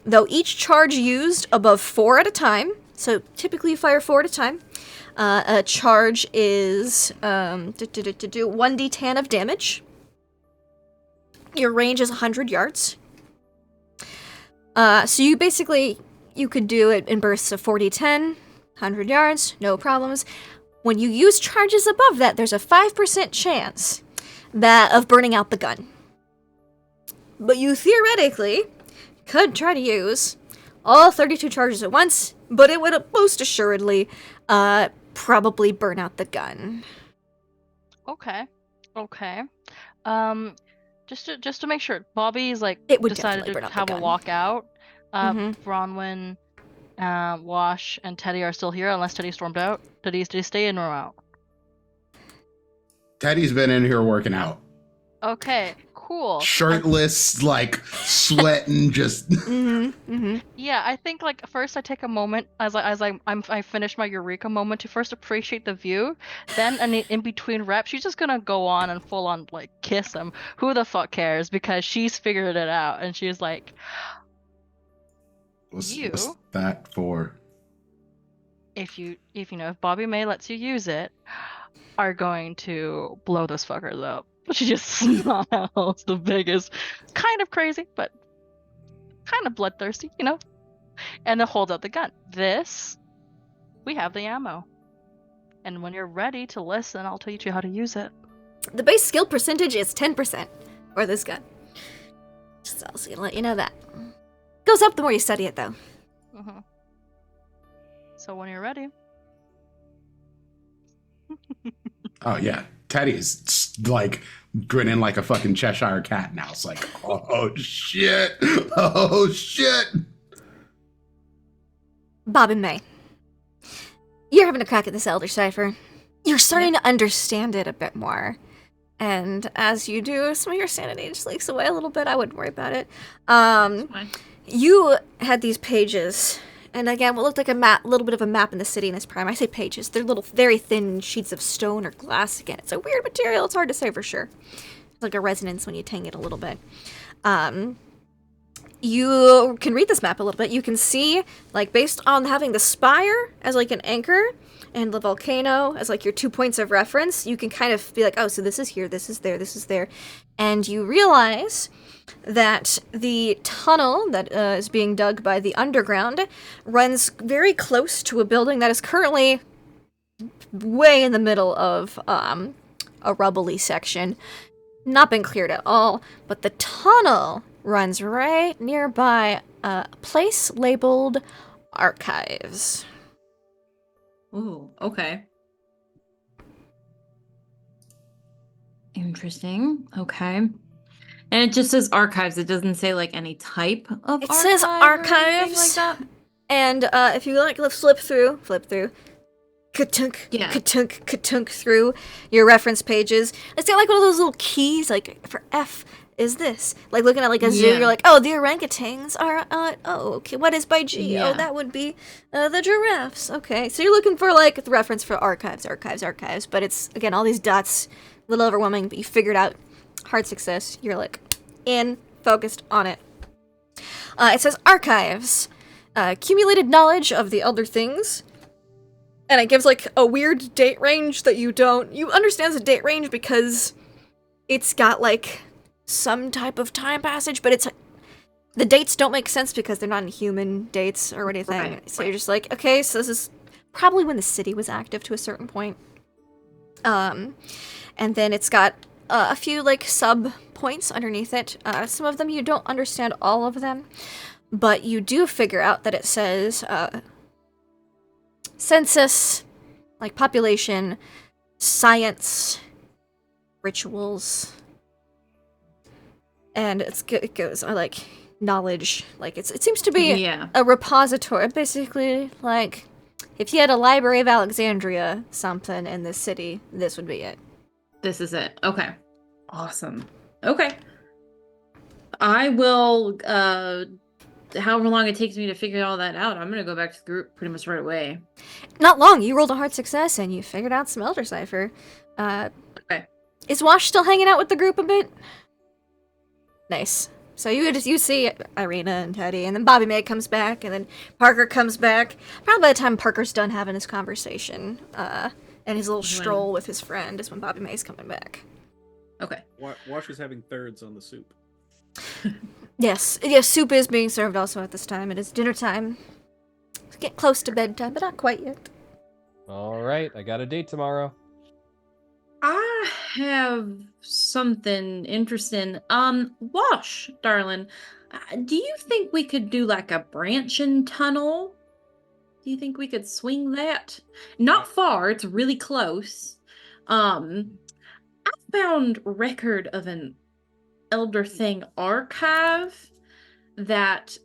though each charge used above 4 at a time. So typically you fire 4 at a time. A charge is 1d10 of damage. Your range is 100 yards. So you could do it in bursts of 40-10, 100 yards, no problems. When you use charges above that, there's a 5% chance of burning out the gun. But you theoretically could try to use all 32 charges at once, but it would most assuredly probably burn out the gun. Okay. Just to make sure, Bobby's It would decided definitely to burn out the have a gun. walkout. Mhm. Bronwyn, Wash, and Teddy are still here unless Teddy stormed out. Did he stay in or out? Teddy's been in here working out. Okay, cool. Shirtless, like sweating, just. Yeah, I think first I take a moment I finish my Eureka moment to first appreciate the view. Then in between reps, she's just gonna go on and full on kiss him. Who the fuck cares? Because she's figured it out, and she's like, What's You? that for? if Bobby May lets you use it, are going to blow those fuckers up. She just smiles, the biggest, kind of crazy, but kind of bloodthirsty, and then holds out the gun. We have the ammo. And when you're ready to listen, I'll teach you how to use it. The base skill percentage is 10% for this gun. Just also gonna let you know that. Goes up the more you study it, though. Mm-hmm. So when you're ready. Oh yeah, Teddy's grinning like a fucking Cheshire cat now. It's like, oh shit, oh shit. Bob and May, you're having a crack at this Elder Cipher. You're starting to understand it a bit more. And as you do, some of your sanity just leaks away a little bit. I wouldn't worry about it. Fine. You had these pages, and again, what looked like a little bit of a map in the city in its prime. I say pages. They're little, very thin sheets of stone or glass. Again, it's a weird material. It's hard to say for sure. It's like a resonance when you tang it a little bit. You can read this map a little bit. You can see, based on having the spire as an anchor and the volcano as your 2 points of reference, you can kind of be like, oh, so this is here, this is there, this is there. And you realize that the tunnel that is being dug by the underground runs very close to a building that is currently way in the middle of a rubbly section. Not been cleared at all, but the tunnel runs right nearby a place labeled Archives. Ooh, okay. Interesting. Okay. And it just says archives. It doesn't say any type of It archive says or anything archives. like that. And if you let's flip through, ka-tunk, Yeah. ka-tunk, ka-tunk through your reference pages. It's got like one of those little keys, like for F is this. Like looking at like a zoo, Yeah. you're like, oh, the orangutans are, okay, what is by G? Yeah. Oh, that would be the giraffes. Okay, so you're looking for like the reference for archives, but it's, again, all these dots, a little overwhelming, but you figured out, hard success, you're like, focused on it. It says archives, accumulated knowledge of the elder things, and it gives like a weird date range that you understand the date range because it's got like some type of time passage, but the dates don't make sense because they're not in human dates or anything. Right, So you're just like, okay, so this is probably when the city was active to a certain point. And then it's got a few like sub points underneath it. Some of them you don't understand all of them, but you do figure out that it says census, like population, science, rituals, and it goes like knowledge. Like it seems to be Yeah. a repository, basically. Like if you had a Library of Alexandria something in this city, this would be it. This is it. Okay. Awesome. Okay. I will, however long it takes me to figure all that out, I'm going to go back to the group pretty much right away. Not long. You rolled a hard success and you figured out some Elder Cipher. Okay. Is Wash still hanging out with the group a bit? Nice. So you see Irina and Teddy, and then Bobby May comes back, and then Parker comes back. Probably by the time Parker's done having his conversation, and his little stroll with his friend is when Bobby May's coming back. Okay. Wash is having thirds on the soup. Yes, soup is being served also at this time. It is dinner time. It's getting close to bedtime, but not quite yet. All right, I got a date tomorrow. I have something interesting. Wash, darling, do you think we could do like a branching tunnel? Do you think we could swing that? Not far, it's really close. I found record of an Elder Thing archive that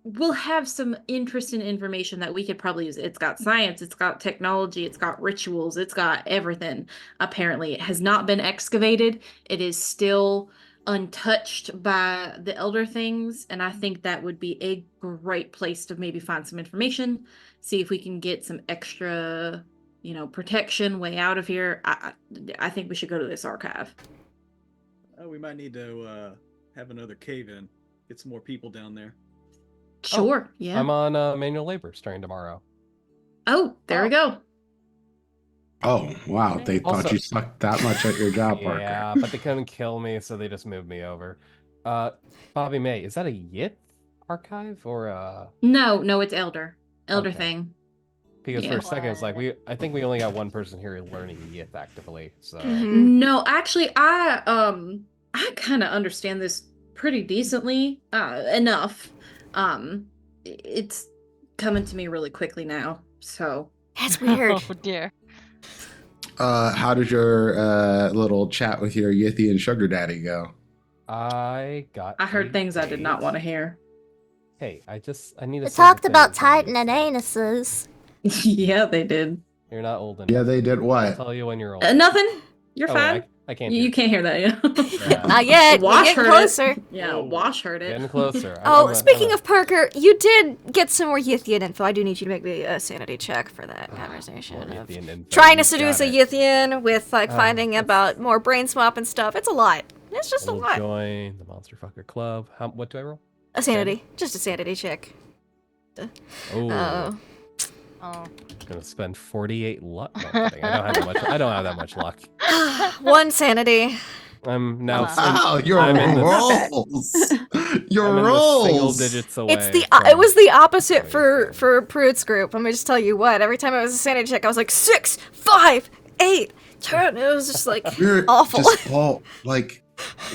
will have some interesting information that we could probably use. It's got science, it's got technology, it's got rituals, it's got everything. Apparently, it has not been excavated. It is still untouched by the Elder Things, and I think that would be a great place to maybe find some information, see if we can get some extra, protection way out of here. I think we should go to this archive. Oh, we might need to have another cave-in. Get some more people down there. Sure, yeah. I'm on manual labor starting tomorrow. Oh, there we go. Oh, wow. They thought Also- you sucked that much at your job, Parker. Yeah, but they couldn't kill me, so they just moved me over. Bobby May, is that a Yith archive or a... No, it's Elder Okay. Thing. Because Yeah. for a second it's like I think we only got one person here learning Yith actively. So No, actually, I kind of understand this pretty decently, enough. It's coming to me really quickly now, so. That's weird. Oh dear. How did your little chat with your Yithian sugar daddy go? I heard things I did not want to hear. Hey, I need to They say talked the about things I need Titan to and say. anuses. Yeah, they did. You're not old enough. Yeah, they did I'll what? tell you when you're old. Nothing. You're Oh, fine. I can't. You can't hear that, yeah. Yeah. Not yet. We're Wash getting heard closer. it. Yeah, Wash heard it. Getting closer. Oh, speaking of Parker, you did get some more Yithian info. I do need you to make me a sanity check for that conversation. Of trying to seduce a Yithian with finding about more brain swap and stuff. It's a lot. It's just a lot. Join the Monster Fucker Club. What do I roll? A sanity. Just a sanity check. Oh. Oh. Gonna spend 48 luck. No, I'm kidding. I don't have that much luck. One sanity. I'm now. Wow, your I'm in the- rolls. Your I'm in the rolls. single digits away. It's it from was the opposite for 27. Pruitt's group. Let me just tell you what. Every time it was a sanity check, I was like 6, 5, 8, 10. It was just like You're awful. just all like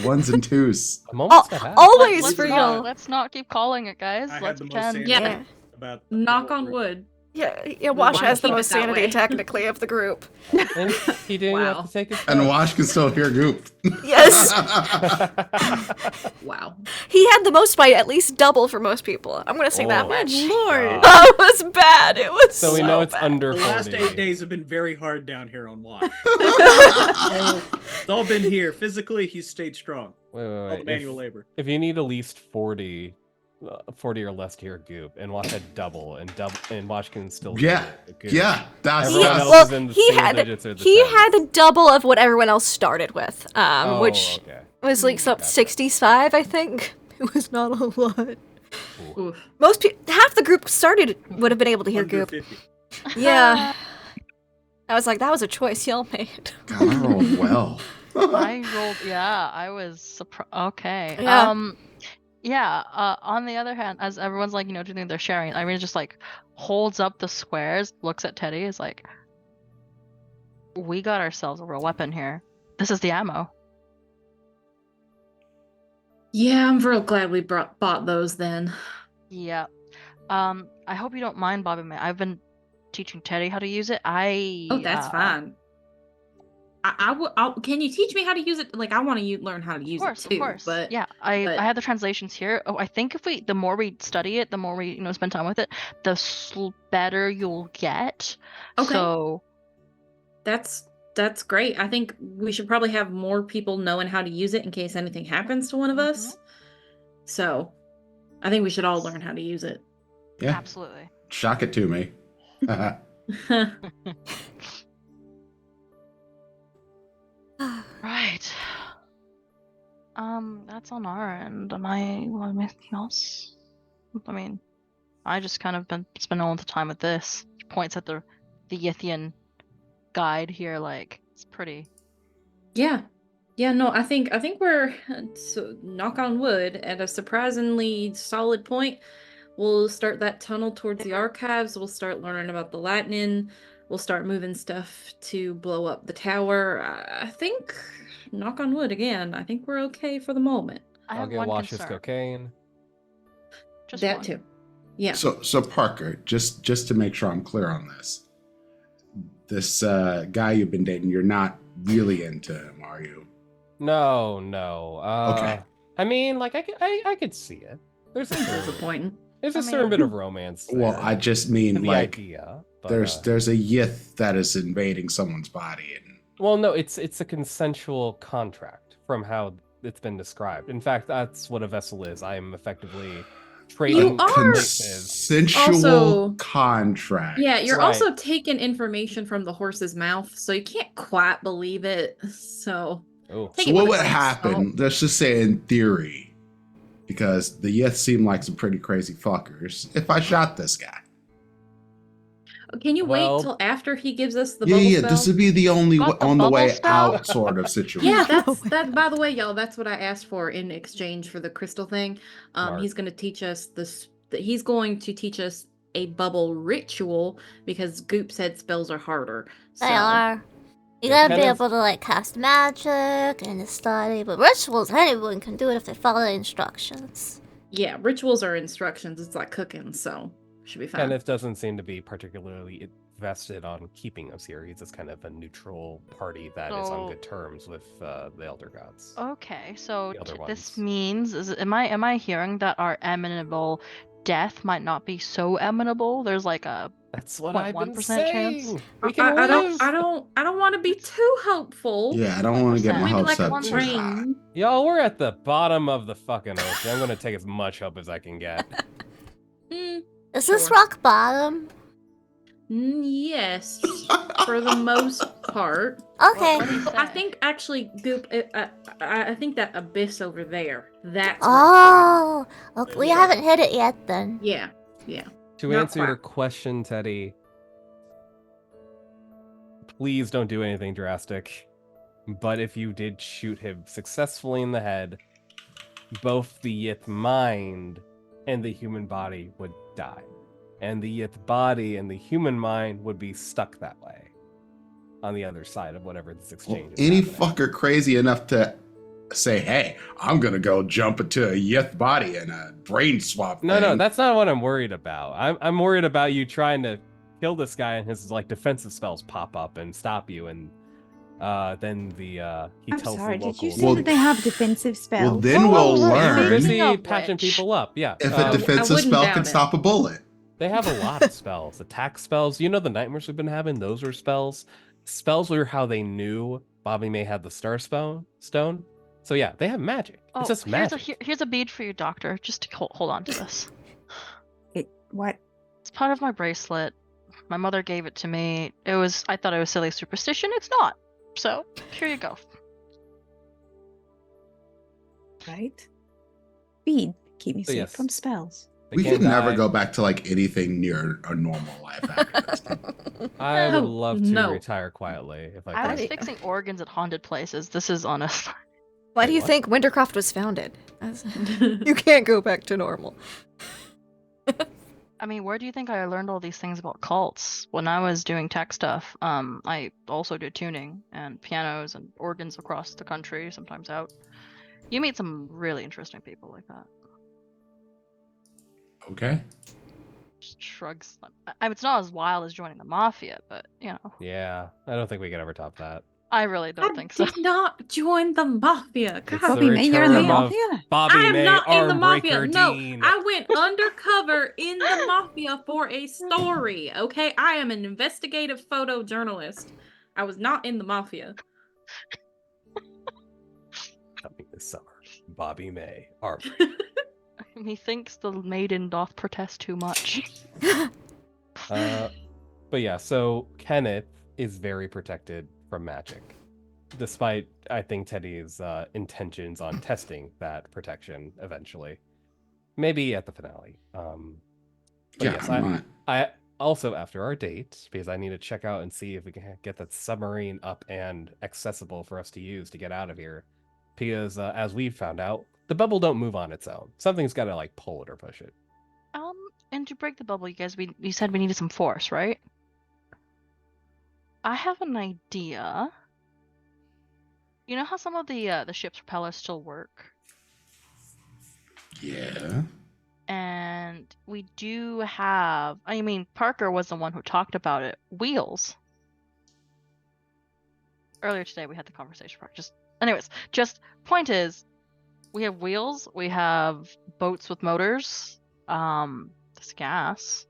ones and twos. I'm almost at half. Always Let's for not, y'all. let's not keep calling it, guys. I had Let's the most pretend. sanity Yeah. about Knock on wood. Yeah, Wash Why has the keep it most that sanity way? technically of the group. And he didn't Wow. have to take his And Wash can still hear Goop. Yes. Wow. He had the most by at least double for most people. I'm gonna say that Oh, much. Lord. Oh, it was bad. It was So we know it's bad. under The 40. last 8 days have been very hard down here on Watch. It's all been here. Physically, he's stayed strong. Wait, All the manual labor. If you need at least 40 or less to hear Goop, and Watch had double, and Watch can still Yeah, hear Goop. yeah, that's Everyone else well, is in the he single had digits or the he tens. had the double of what everyone else started with, which okay. was like some Gotcha. 65, I think. It was not a lot. Oof. Most people, half the group would have been able to hear Under Goop. 50. Yeah. I was like, that was a choice y'all made. God, I rolled well. I rolled. Yeah, I was surprised. Okay. Yeah. On the other hand, as everyone's like, doing their sharing, Irene just like holds up the squares, looks at Teddy, is like, "We got ourselves a real weapon here. This is the ammo." Yeah, I'm real glad we bought those then. Yeah. I hope you don't mind, Bobby May. I've been teaching Teddy how to use it. Oh, that's fine. Can you teach me how to use it? Like, I want to learn how to use it too. Of course. But Yeah, I but- have the translations here. Oh, I think the more we study it, the more we spend time with it, the better you'll get. Okay. So that's great. I think we should probably have more people knowing how to use it in case anything happens to one of us. So I think we should all learn how to use it. Yeah, absolutely. shock it to me. Right. That's on our end. Am I want anything else? I mean, I just kind of been spending all the time with this. Points at the Yithian guide here, like it's pretty. Yeah. Yeah, no, I think we're, so knock on wood, at a surprisingly solid point. We'll start that tunnel towards the archives. We'll start learning about the Lightning. We'll start moving stuff to blow up the tower. I think, knock on wood again, I think we're okay for the moment. I'll get Wash's cocaine. Just that one. too. Yeah. So Parker, just to make sure I'm clear on this guy you've been dating, you're not really into him, are you? No. Okay. I mean, like I could see it. There's a Disappointing. There's a certain bit of romance there. Well, I just mean in the like idea, but, there's a Yith that is invading someone's body, and well, no, it's a consensual contract from how it's been described. In fact, that's what a vessel is. I am effectively trading places. consensual Also- contract. Yeah, you're Right. also taking information from the horse's mouth, so you can't quite believe it. So Oh, Take So it what with would a grain of happen? salt. Let's just say in theory, because the Yith seem like some pretty crazy fuckers. If I shot this guy, can you Well- wait till after he gives us the yeah, bubble yeah, spell? this would be the only Got the on the bubble way spell? out sort of situation. Yeah, that. By the way, y'all, that's what I asked for in exchange for the crystal thing. Smart. He's going to teach us this. He's going to teach us a bubble ritual because Goop said spells are harder. So. They are. You Yeah, gotta be kind of- able to like cast magic and study, but rituals anyone can do it if they follow the instructions. Yeah, rituals are instructions. It's like cooking, so should be fine. Kenneth doesn't seem to be particularly vested on keeping us here. He's just kind of a neutral party that is on So- good terms with the Elder Gods. Okay, so The other this ones. means am I hearing that our amenable death might not be so amenable? There's like a That's what What, I've been 1% chance? saying. We can I live. don't want to be too hopeful. Yeah, I don't want to get my Maybe hopes like up one too high. rain. Y'all, we're at the bottom of the fucking ocean. I'm gonna take as much hope as I can get. Mm, Is this Sure. rock bottom? yes, for the most part. Okay. What do you I say? think actually, Goop. I think that abyss over there. That's. Oh, okay. We haven't hit it yet then. Yeah. To Not answer your quite. question, Teddy, please don't do anything drastic. But if you did shoot him successfully in the head, both the Yith mind and the human body would die. And the Yith body and the human mind would be stuck that way on the other side of whatever this Well, exchange is. any happening. fucker crazy enough to say, "Hey, I'm gonna go jump into a Yith body and a brain swap." No, thing. that's not what I'm worried about. I'm worried about you trying to kill this guy, and his like defensive spells pop up and stop you, and then he I'm tells sorry, the did you locals. say that they have defensive spells? Well, then we'll They're learn busy of patching which- people up. Yeah, if a defensive wouldn't spell doubt can it. stop a bullet. they have a lot of spells, attack spells. You know the nightmares we've been having; those were spells. Spells were how they knew Bobby May had the Star Stone. So yeah, they have magic. It's just magic. Here's a bead for you, Doctor. Just to hold on to this. What? It's part of my bracelet. My mother gave it to me. I thought it was silly superstition. It's not. So here you go. Right? Bead. Keep me So safe yes. from spells. They We can't can never die. go back to like anything near a normal life after this. I would No, love to no. retire quietly if I I could. was fixing organs at haunted places. This is honest. Why do Wait, you what? think Wintercroft was founded? You can't go back to normal. I mean, where do you think I learned all these things about cults? When I was doing tech stuff, I also did tuning and pianos and organs across the country, sometimes out. You meet some really interesting people like that. Okay. Just shrugs. It's not as wild as joining the mafia, but Yeah, I don't think we could ever top that. I really don't think so. did not join the mafia. God, It's the Bobby May, you're in the return of mafia. Bobby I am May, not in the mafia. Armbreaker No, Dean. I went undercover in the mafia for a story. Okay, I am an investigative photojournalist. I was not in the mafia. Coming this summer, Bobby May, Armbreaker. Methinks the maiden doth protest too much. But yeah, so Kenneth is very protected from magic, despite I think Teddy's intentions on testing that protection eventually, maybe at the finale. But Yeah, yes, I'm not. I also after our date, because I need to check out and see if we can get that submarine up and accessible for us to use to get out of here, because as we found out, the bubble don't move on its own. Something's got to like pull it or push it. And to break the bubble, you guys, you said we needed some force, right? I have an idea. You know how some of the ship's propellers still work? Yeah. And we do have, I mean, Parker was the one who talked about it. Wheels. Earlier today we had the conversation. Just point is, we have wheels, we have boats with motors, this gas.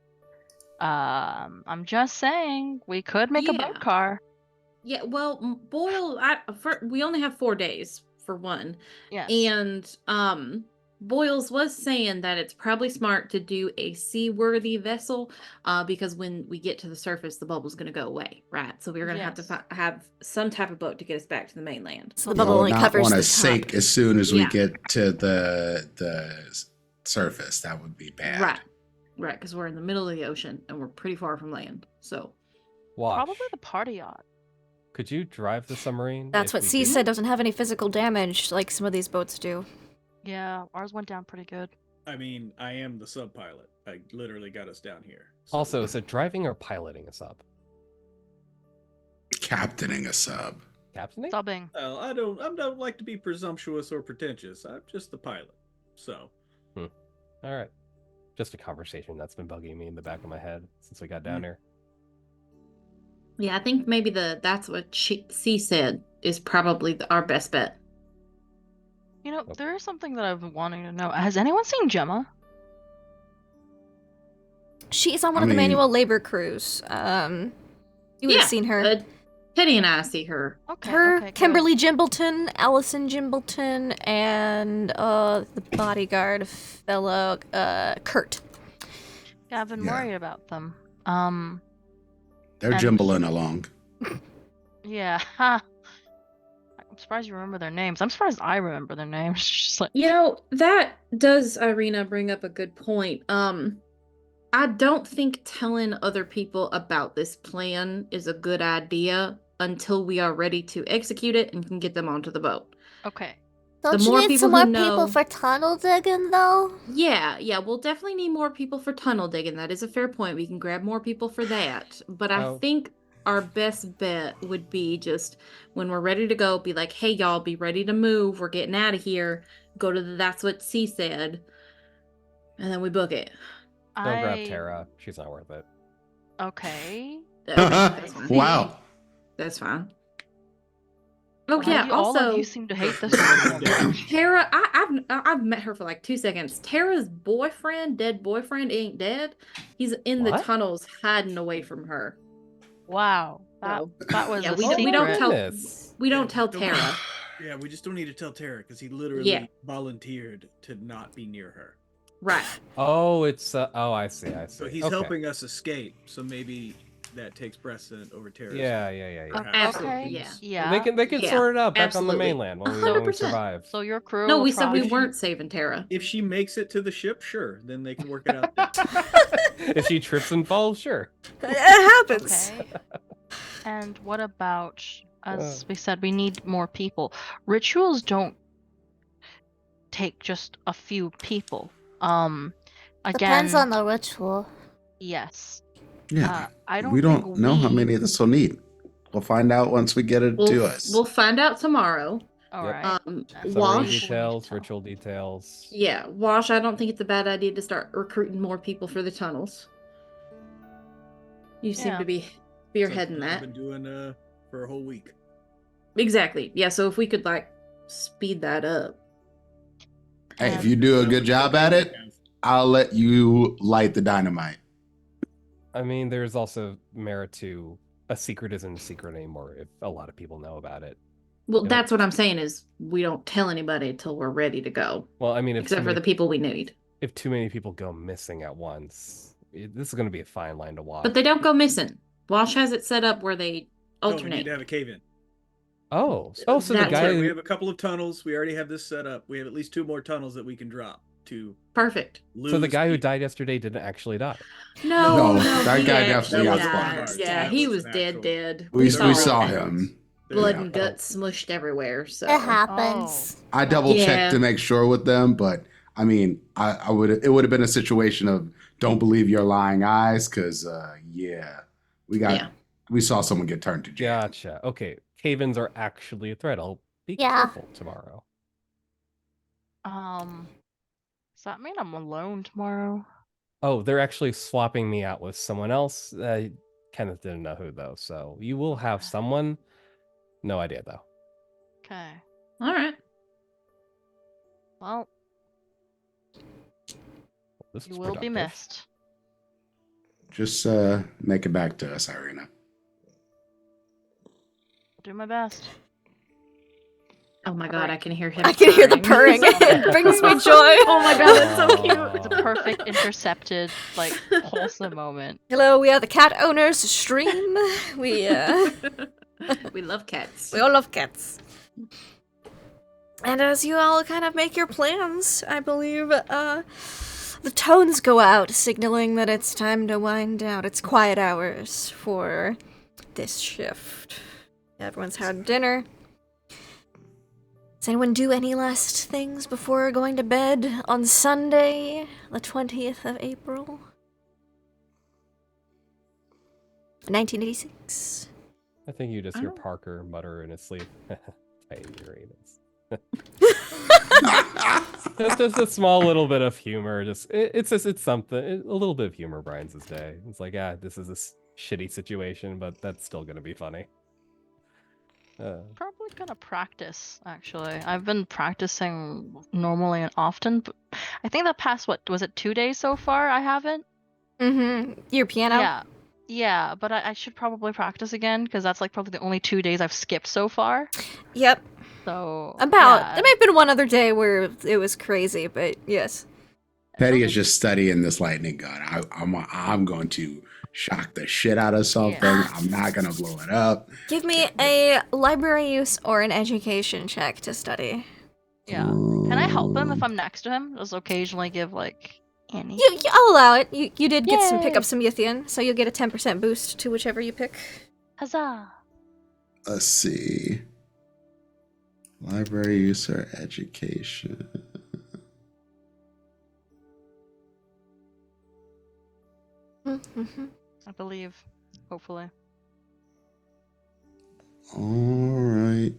I'm just saying we could make a boat car. Yeah, well, Boyle, we only have 4 days for one. Yes. And Boyles was saying that it's probably smart to do a seaworthy vessel, because when we get to the surface, the bubble's going to go away, right? So we're going to have to have some type of boat to get us back to the mainland. So the bubble only not covers want the to top. sink as soon as we Yeah. get to the surface. That would be bad. Right, because we're in the middle of the ocean and we're pretty far from land. So Watch. Probably the party yacht. Could you drive the submarine? That's if what we C did? said doesn't have any physical damage like some of these boats do. Yeah, ours went down pretty good. I mean, I am the sub pilot. I literally got us down here. So- Also, is it driving or piloting a sub? Captaining a sub. Captaining? Subbing. Well, I don't like to be presumptuous or pretentious. I'm just the pilot. So, All right. Just a conversation that's been bugging me in the back of my head since we got down here. yeah, I think maybe that's what C said is probably our best bet. You know, there is something that I've been wanting to know. Has anyone seen Gemma? She's on one I of the mean- manual labor crews. You would have seen her. Teddy and I see her. Okay. Her, okay, good. Kimberly Gimbleton, Allison Gimbleton, and the bodyguard fellow, Kurt. Yeah, I've been Yeah. worried about them. They're And- jimbling along. Yeah. Ha. I'm surprised you remember their names. I'm surprised I remember their names. Just like, You know, that does, Irina, bring up a good point. I don't think telling other people about this plan is a good idea until we are ready to execute it and can get them onto the boat. okay. Don't The you more need people some who more know- people for tunnel digging, though? Yeah, we'll definitely need more people for tunnel digging. That is a fair point. We can grab more people for that. But I Oh. think our best bet would be just when we're ready to go, be like, hey, y'all, be ready to move. We're getting out of here. Go to the That's What C Said. And then we book it. Don't grab Tara. She's not worth it. Okay. That's fine. Wow. That's fine. Oh Why yeah. do all Also, of you seem to hate this woman? Tara, I've met her for like 2 seconds. Tara's dead boyfriend, ain't dead. He's in the What? tunnels, hiding away from her. Wow. So, That was yeah, a we secret. don't tell. Goodness. We don't tell Tara. Yeah, we just don't need to tell Tara because he literally Yeah. volunteered to not be near her. Right. Oh, it's oh, I see. So he's Okay. helping us escape. So maybe that takes precedent over Tara's. Yeah. Perhaps. Absolutely. Okay. Yeah. Yeah. They can Yeah, sort it out back absolutely. on the mainland when we 100%. survive. So your crew. No, will we said we probably- weren't saving Tara. If she makes it to the ship, sure, then they can work it out. Then. If she trips and falls, sure. It happens. Okay. And what about, as we said, we need more people. Rituals don't take just a few people. Again, Depends on the ritual. yes. Yeah. I don't. We don't think know how we- many this will need. We'll find out once we get it to us. We'll find out tomorrow. All Yep. right. Summary Wash. details, ritual details. Yeah, Wash. I don't think it's a bad idea to start recruiting more people for the tunnels. You seem Yeah. to be spearheading Something I've that. been doing for a whole week. Exactly. Yeah. So if we could like speed that up. Hey, if you do a good job at it, I'll let you light the dynamite. I mean, there's also merit to a secret isn't a secret anymore if a lot of people know about it. Well, Yeah. that's what I'm saying is we don't tell anybody until we're ready to go, Well, I mean, if except too for many- the people we need. if too many people go missing at once, this is going to be a fine line to walk. But they don't go missing. Wash has it set up where they No, we alternate. need to have a cave-in. Oh, so the That's guy it. We who have a couple of tunnels. We already have this set up. We have at least 2 more tunnels that we can drop to Perfect. lose. so the guy who people. died yesterday didn't actually die. No, No, that he guy actually definitely got died. spawned. Yeah, That he was was an dead. actual- Dead. We saw saw it. him. Blood Yeah. and guts smushed everywhere. So It happens. I double checked Yeah. to make sure with them, but I mean, I would it would have been a situation of don't believe your lying eyes, because yeah, Yeah. we saw someone get turned to jail. Gotcha. Okay, cave-ins are actually a threat. I'll be Yeah. careful tomorrow. Does that mean I'm alone tomorrow? Oh, they're actually swapping me out with someone else. I Kenneth didn't know who though, so you will have someone. No idea though. Okay. all right. Well, This you is will be productive. missed. Just make it back to us, Irina. I'll do my best. Oh my god, Alright. I can hear him. I can hear the purring. It brings me joy. Oh my god, that's so cute. It's a perfect intercepted, like, wholesome moment. Hello, we are the cat owners stream. We We love cats. we all love cats. And as you all kind of make your plans, I believe the tones go out, signaling that it's time to wind down. It's quiet hours for this shift. Everyone's had dinner. Does anyone do any last things before going to bed on Sunday, the 20th of April? 1986. I think you just I hear don't- Parker mutter in his sleep. Tiny Uranus. just a small little bit of humor. It's something. A little bit of humor brightens his day. It's like, this is a shitty situation, but that's still gonna be funny. Probably gonna practice, actually. I've been practicing normally and often, but I think the past, what, was it 2 days so far? I haven't? Mm-hmm. Your piano? Yeah. Yeah, but I should probably practice again, because that's like probably the only 2 days I've skipped so far. Yep. So, There may have been one other day where it was crazy, but yes. Petty is just studying this lightning gun. I'm going to shock the shit out of something. Yeah. I'm not gonna blow it up. Give me a library use or an education check to study. Yeah. Can I help him if I'm next to him? Just occasionally give, like, any. I'll allow it. You did pick Yay. up some Yithian, so you'll get a 10% boost to whichever you pick. Huzzah! Let's see. Library use or education. Mm-hmm. I believe. Hopefully. All right.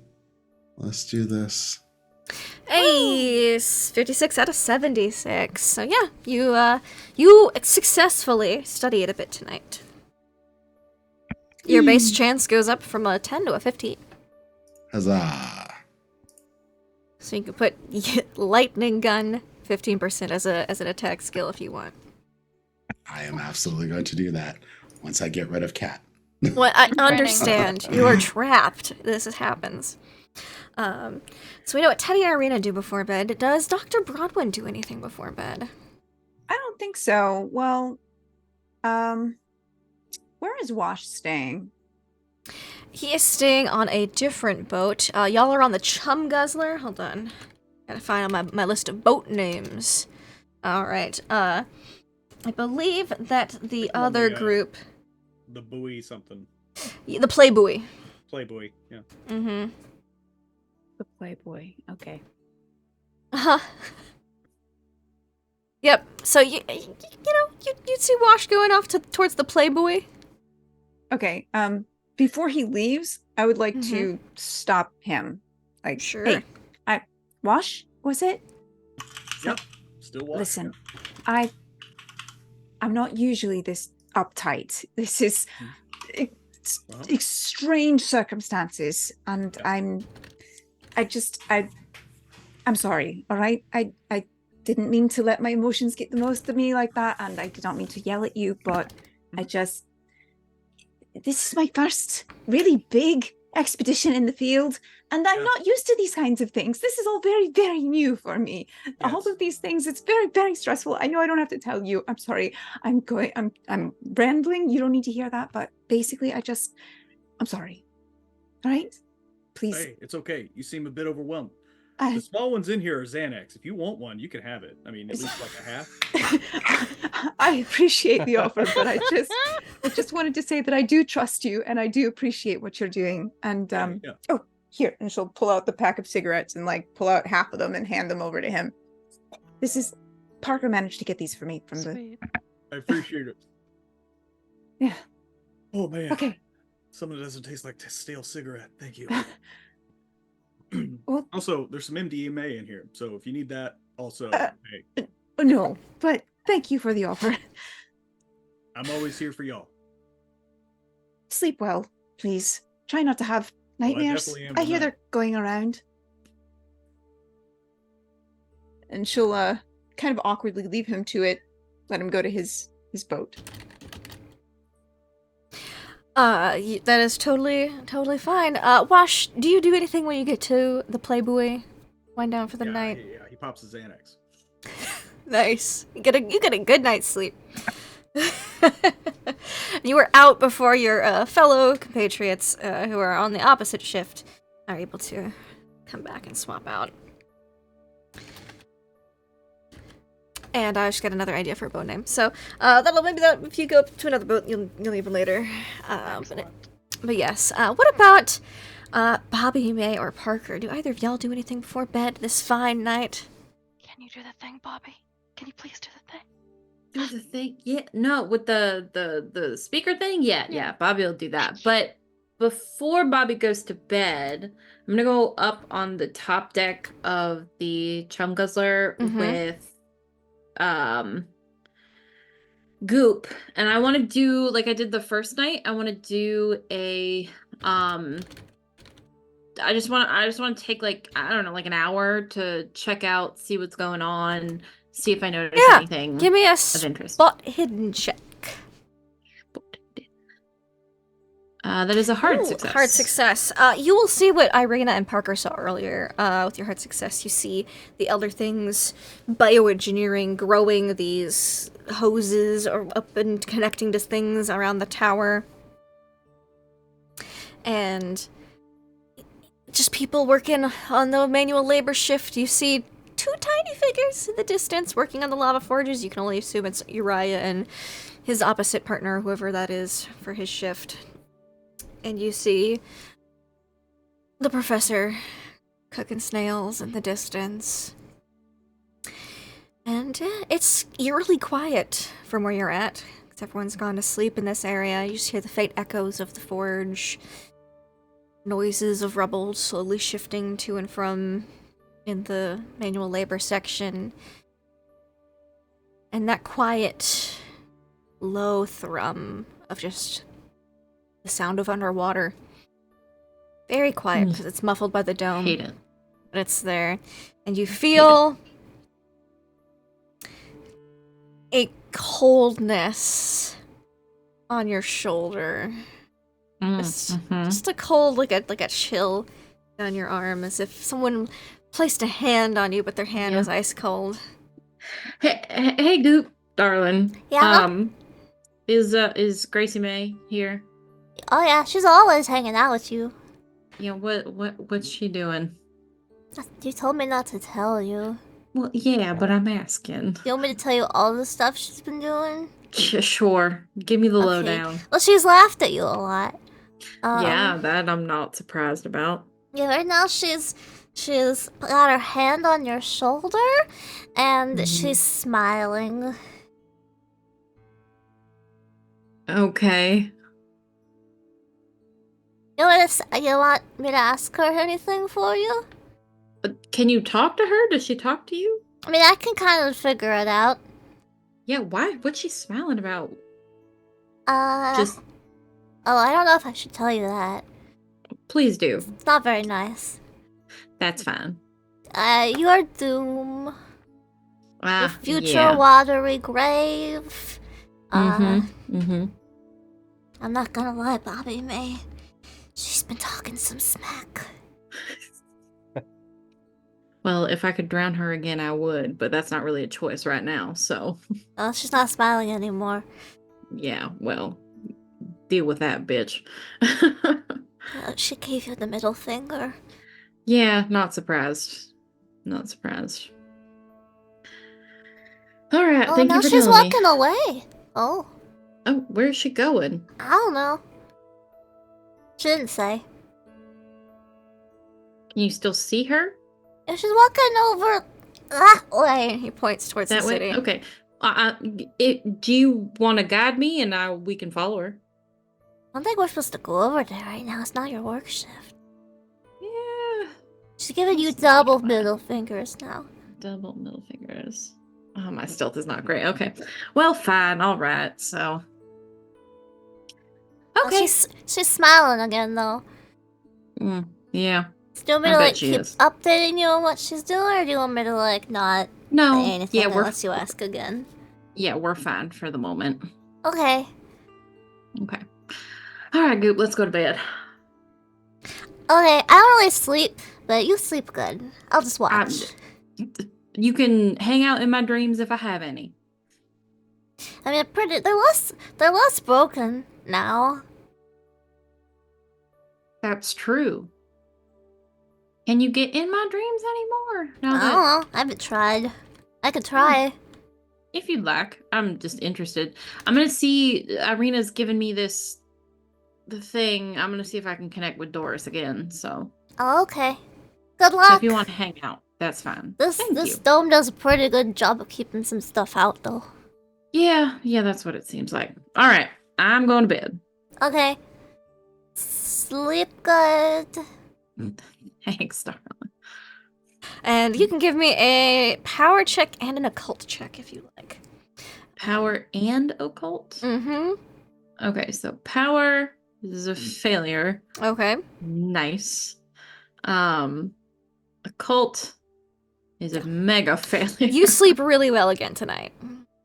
Let's do this. Hey, 56 out of 76. So yeah, you successfully studied a bit tonight. Your base chance goes up from a 10 to a 15. Huzzah. So you can put lightning gun 15% as an attack skill if you want. I am absolutely going to do that once I get rid of Cat. Well, I understand. You are trapped. This happens. So we know what Teddy and Irina do before bed. Does Dr. Broadwin do anything before bed? I don't think so. Well, where is Wash staying? He is staying on a different boat. Y'all are on the Chum Guzzler. Hold on. Gotta find on my list of boat names. Alright. I believe that the other group... The buoy something. The Playboy. Playboy, yeah. Mm-hmm. The Playboy. Okay. Uh-huh. Yep. So you'd see Wash going off towards the Playboy. Okay. Before he leaves, I would like to stop him. Like, sure. Hey, Wash, was it? Yep. Still Wash. Listen, I'm not usually this uptight. This is strange circumstances, and I'm sorry. All right, I didn't mean to let my emotions get the most of me like that, and I did not mean to yell at you, but this is my first really big expedition in the field, and I'm not used to these kinds of things. This is all very, very new for me. Yes. All of these things, it's very, very stressful. I know I don't have to tell you. I'm sorry. I'm rambling. You don't need to hear that, but basically I'm sorry. All right? Please. Hey, it's okay. You seem a bit overwhelmed. The small ones in here are Xanax. If you want one, you can have it. I mean, at least like a half. I appreciate the offer, but I just wanted to say that I do trust you and I do appreciate what you're doing. And oh, here, and she'll pull out the pack of cigarettes and like pull out half of them and hand them over to him. This is Parker managed to get these for me from Sweet. I appreciate it. Yeah. Oh man. Okay. Something that doesn't taste like a stale cigarette. Thank you. Well, also, there's some MDMA in here, so if you need that, also, hey. No, but thank you for the offer. I'm always here for y'all. Sleep well, please. Try not to have nightmares. Well, I hear they're going around. And she'll kind of awkwardly leave him to it, let him go to his boat. That is totally fine. Wash, do you do anything when you get to the Playboy? Wind down for the night? Yeah, he pops his Xanax. Nice. You get a good night's sleep. You were out before your fellow compatriots who are on the opposite shift are able to come back and swap out. And I just got another idea for a boat name. So if you go to another boat, you'll leave it later. But yes. What about Bobby, May, or Parker? Do either of y'all do anything before bed this fine night? Can you do the thing, Bobby? Can you please do the thing? Do the thing? Yeah. No, with the speaker thing? Yeah. Bobby will do that. But before Bobby goes to bed, I'm gonna go up on the top deck of the Chum Guzzler with Goop, and I want to do like I did the first night. I want to do a I just want to take like I don't know, like an hour to check out, see what's going on, see if I notice anything. Give me a of interest. spot hidden check. That is a hard success. Hard success. You will see what Irina and Parker saw earlier. With your hard success, you see the Elder Things bioengineering, growing these hoses or up and connecting to things around the tower. And just people working on the manual labor shift. You see two tiny figures in the distance working on the lava forges. You can only assume it's Uriah and his opposite partner, whoever that is, for his shift. And you see the professor cooking snails in the distance. And it's eerily quiet from where you're at, because everyone's gone to sleep in this area. You just hear the faint echoes of the forge, noises of rubble slowly shifting to and from in the manual labor section. And that quiet, low thrum of just the sound of underwater. Very quiet because it's muffled by the dome. Hate it. But it's there. And you feel a coldness on your shoulder. Just a cold, like a chill down your arm, as if someone placed a hand on you, but their hand was ice cold. Hey, Goop, darling. Yeah? Is Gracie May here? Oh yeah, she's always hanging out with you. Yeah, what's she doing? You told me not to tell you. Well, yeah, but I'm asking. You want me to tell you all the stuff she's been doing? Sure. Give me the lowdown. Well, she's laughed at you a lot. Yeah, that I'm not surprised about. Yeah, right now she's got her hand on your shoulder, and she's smiling. Okay. You want me to ask her anything for you? Can you talk to her? Does she talk to you? I mean, I can kind of figure it out. Yeah, why? What's she smiling about? Just... Oh, I don't know if I should tell you that. Please do. It's not very nice. That's fine. Your doom. Your future yeah. watery grave. Mm-hmm. I'm not gonna lie, Bobby May. She's been talking some smack. Well, if I could drown her again, I would, but that's not really a choice right now, so... Oh, she's not smiling anymore. Yeah, well, deal with that, bitch. She gave you the middle finger. Yeah, not surprised. Not surprised. Alright, Oh, thank now you for she's telling walking me. away. Oh, Oh, where's she going? I don't know. She didn't say. Can you still see her? Yeah, she's walking over that way. He points towards That the way? city. Okay. Do you want to guide me and we can follow her? I don't think we're supposed to go over there right now. It's not your work shift. Yeah. She's giving you Let's think double about it. middle fingers now. Double middle fingers. Oh, my stealth is not great. Okay. Well, fine. All right. So. Oh, Okay. she's smiling again though. Yeah. Do you want me I to bet she keep is. updating you on what she's doing, or do you want me to not No. say anything Yeah, unless you ask again? we're fine for the moment. Okay. Okay. All right, Goop. Let's go to bed. Okay, I don't really sleep, but you sleep good. I'll just watch. You can hang out in my dreams if I have any. I mean, they're less broken now. That's true. Can you get in my dreams anymore? I don't know. I haven't tried. I could try. If you'd like. I'm just interested. I'm gonna see. Irina's given me the thing. I'm gonna see if I can connect with Doris again. So. Oh, okay. Good So luck. if you want to hang out, that's fine. This Thank you. dome does a pretty good job of keeping some stuff out, though. Yeah, that's what it seems like. All right, I'm going to bed. Okay. Sleep good. Thanks, darling. And you can give me a power check and an occult check if you like. Power and occult? Mm-hmm. Okay, so power is a failure. Okay. Nice. Occult is a mega failure. You sleep really well again tonight.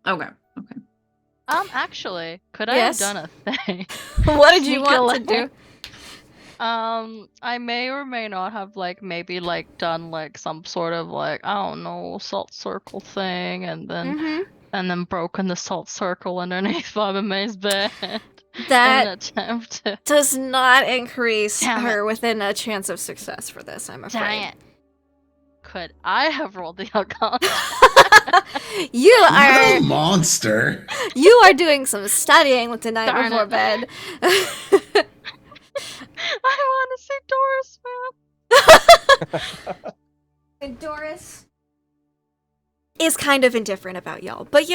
Okay. Actually, could I Yes. have done a thing? What did you Sneak want to along. do? I may or may not have maybe done some sort of I don't know, salt circle thing, and then broken the salt circle underneath Bobby May's bed. That in an attempt to... does not increase Damn her within a chance of success for this, I'm afraid. Dang it. Could I have rolled the occult? You are You monster. you are doing some studying tonight Darn before it. bed. I want to see Doris, man. And Doris is kind of indifferent about y'all, but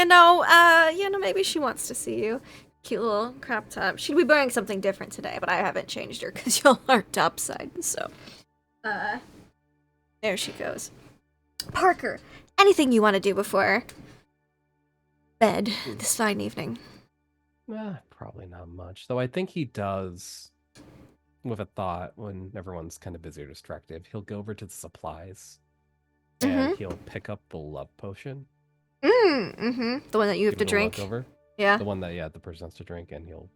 maybe she wants to see you. Cute little crop top. She'd be wearing something different today, but I haven't changed her because y'all are topside. So, there she goes. Parker, anything you want to do before bed this fine evening? probably not much. Though I think he does, with a thought, when everyone's kind of busy or distracted, he'll go over to the supplies and he'll pick up the love potion. The one that you have to drink. Over. Yeah. The one that the person has to drink, and he'll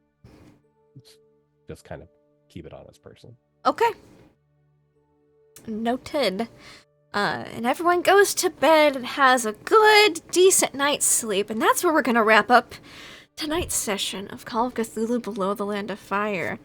just kind of keep it on his person. Okay. Noted. And everyone goes to bed and has a good, decent night's sleep, and that's where we're gonna wrap up tonight's session of Call of Cthulhu Below the Land of Fire.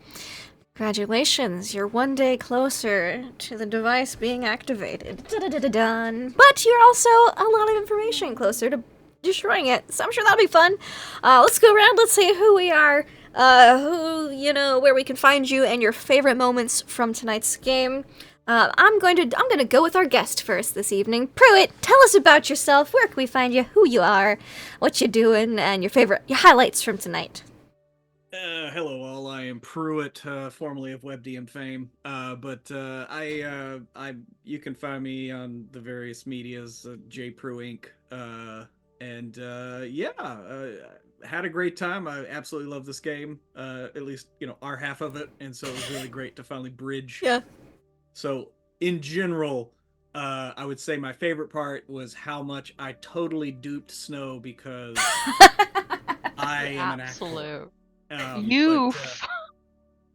Congratulations, you're one day closer to the device being activated. Dun. But you're also a lot of information closer to destroying it, so I'm sure that'll be fun. Let's go around, let's see who we are, where we can find you, and your favorite moments from tonight's game. I'm going to go with our guest first this evening. Pruitt, tell us about yourself. Where can we find you? Who you are? What you doing? And your highlights from tonight. Hello all. I am Pruitt, formerly of WebDM fame. You can find me on the various medias, JPru Inc. Had a great time. I absolutely love this game. At least our half of it, and so it was really great to finally bridge. Yeah. So, in general, I would say my favorite part was how much I totally duped Snow because I am an actor.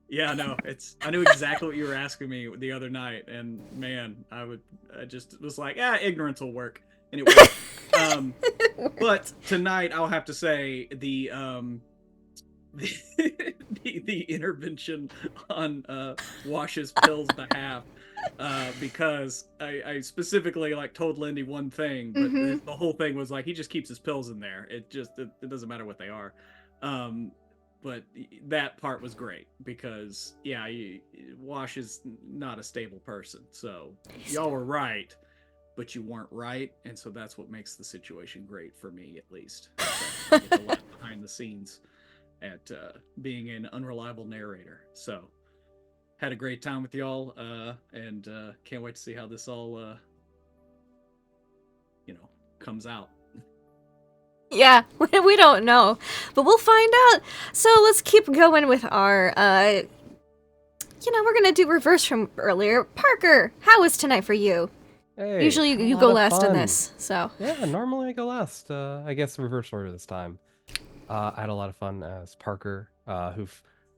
Yeah, no, I knew exactly what you were asking me the other night, and man, I just was like, ignorance will work, and it worked. But tonight, I'll have to say the intervention on Wash's Pill's behalf, because I specifically told Lindy one thing, but the whole thing was he just keeps his pills in there. It doesn't matter what they are. But that part was great because Wash is not a stable person. So y'all were right, but you weren't right, and so that's what makes the situation great for me, at least. I get a lot behind the scenes at being an unreliable narrator. So had a great time with y'all, and can't wait to see how this all comes out. Yeah, we don't know, but we'll find out. So let's keep going with our we're gonna do reverse from earlier. Parker, how was tonight for you? Hey, usually you go last in this, so yeah, normally I go last. I guess reverse order this time. I had a lot of fun as Parker,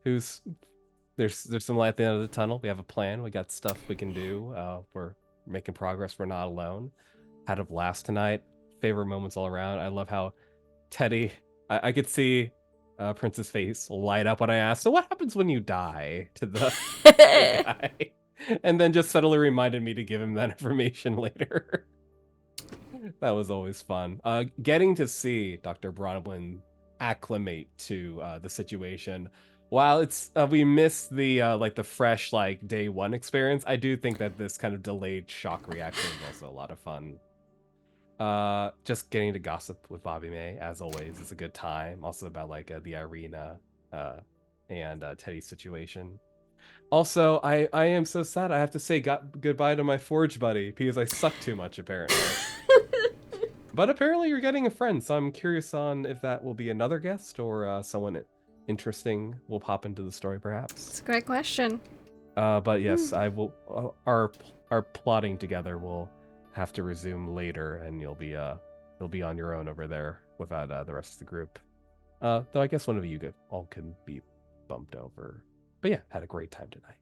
who's there's some light at the end of the tunnel. We have a plan. We got stuff we can do. We're making progress. We're not alone. Had a blast tonight. Favorite moments all around. I love how Teddy, I could see Prince's face light up when I asked, so what happens when you die to the guy? And then just subtly reminded me to give him that information later. That was always fun. Getting to see Dr. Bronwyn acclimate to the situation. While it's we miss the the fresh day one experience, I do think that this kind of delayed shock reaction is also a lot of fun. Just getting to gossip with Bobby May, as always, is a good time. Also about the Irina and Teddy's situation. Also, I am so sad. I have to say goodbye to my Forge buddy because I suck too much, apparently. But apparently you're getting a friend, so I'm curious on if that will be another guest or someone interesting will pop into the story, perhaps. It's a great question. But yes, I will. Our plotting together will have to resume later, and you'll be on your own over there without the rest of the group. Though I guess one of you all can be bumped over. But yeah, had a great time tonight.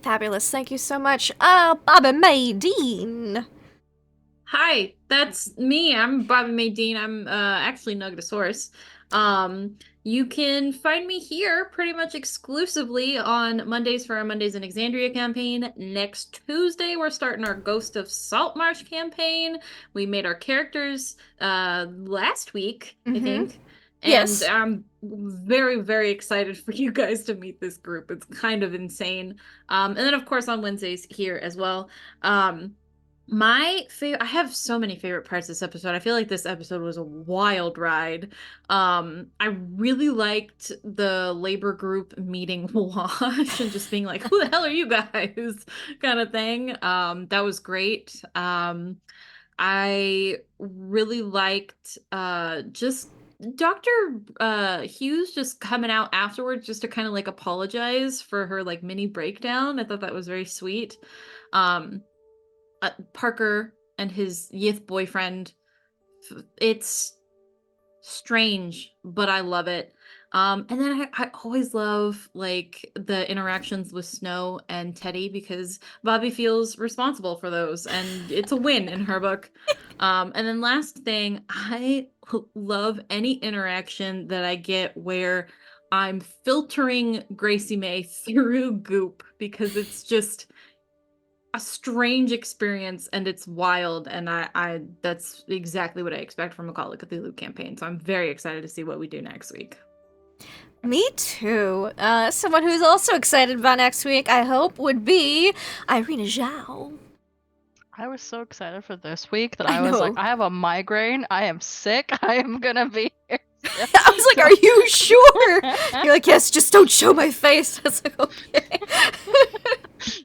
Fabulous. Thank you so much. Bobby May Dean. Hi, that's me. I'm Bobby May Dean. I'm actually Nuggetosaurus. You can find me here pretty much exclusively on Mondays for our Mondays in Exandria campaign. Next Tuesday, we're starting our Ghost of Saltmarsh campaign. We made our characters last week, I think. And yes. I'm very, very excited for you guys to meet this group. It's kind of insane. And then, of course, on Wednesdays here as well. I have so many favorite parts of this episode. I feel like this episode was a wild ride. I really liked the labor group meeting Wash and just being like, who the hell are you guys? Kind of thing. That was great. I really liked just Dr. Hughes just coming out afterwards just to kind of like apologize for her like mini breakdown. I thought that was very sweet. Parker and his Yith boyfriend, it's strange, but I love it. And then I always love like the interactions with Snow and Teddy because Bobby feels responsible for those, and it's a win in her book. And then last thing, I love any interaction that I get where I'm filtering Gracie May through goop because it's just a strange experience and it's wild, and I that's exactly what I expect from a Call of Cthulhu campaign. So I'm very excited to see what we do next week. Me too. Someone who's also excited about next week, I hope, would be Irina Zhao. I was so excited for this week that I was like, I have a migraine. I am sick. I am gonna be here. I was like, are you sure? You're like, yes, just don't show my face. I was like, okay.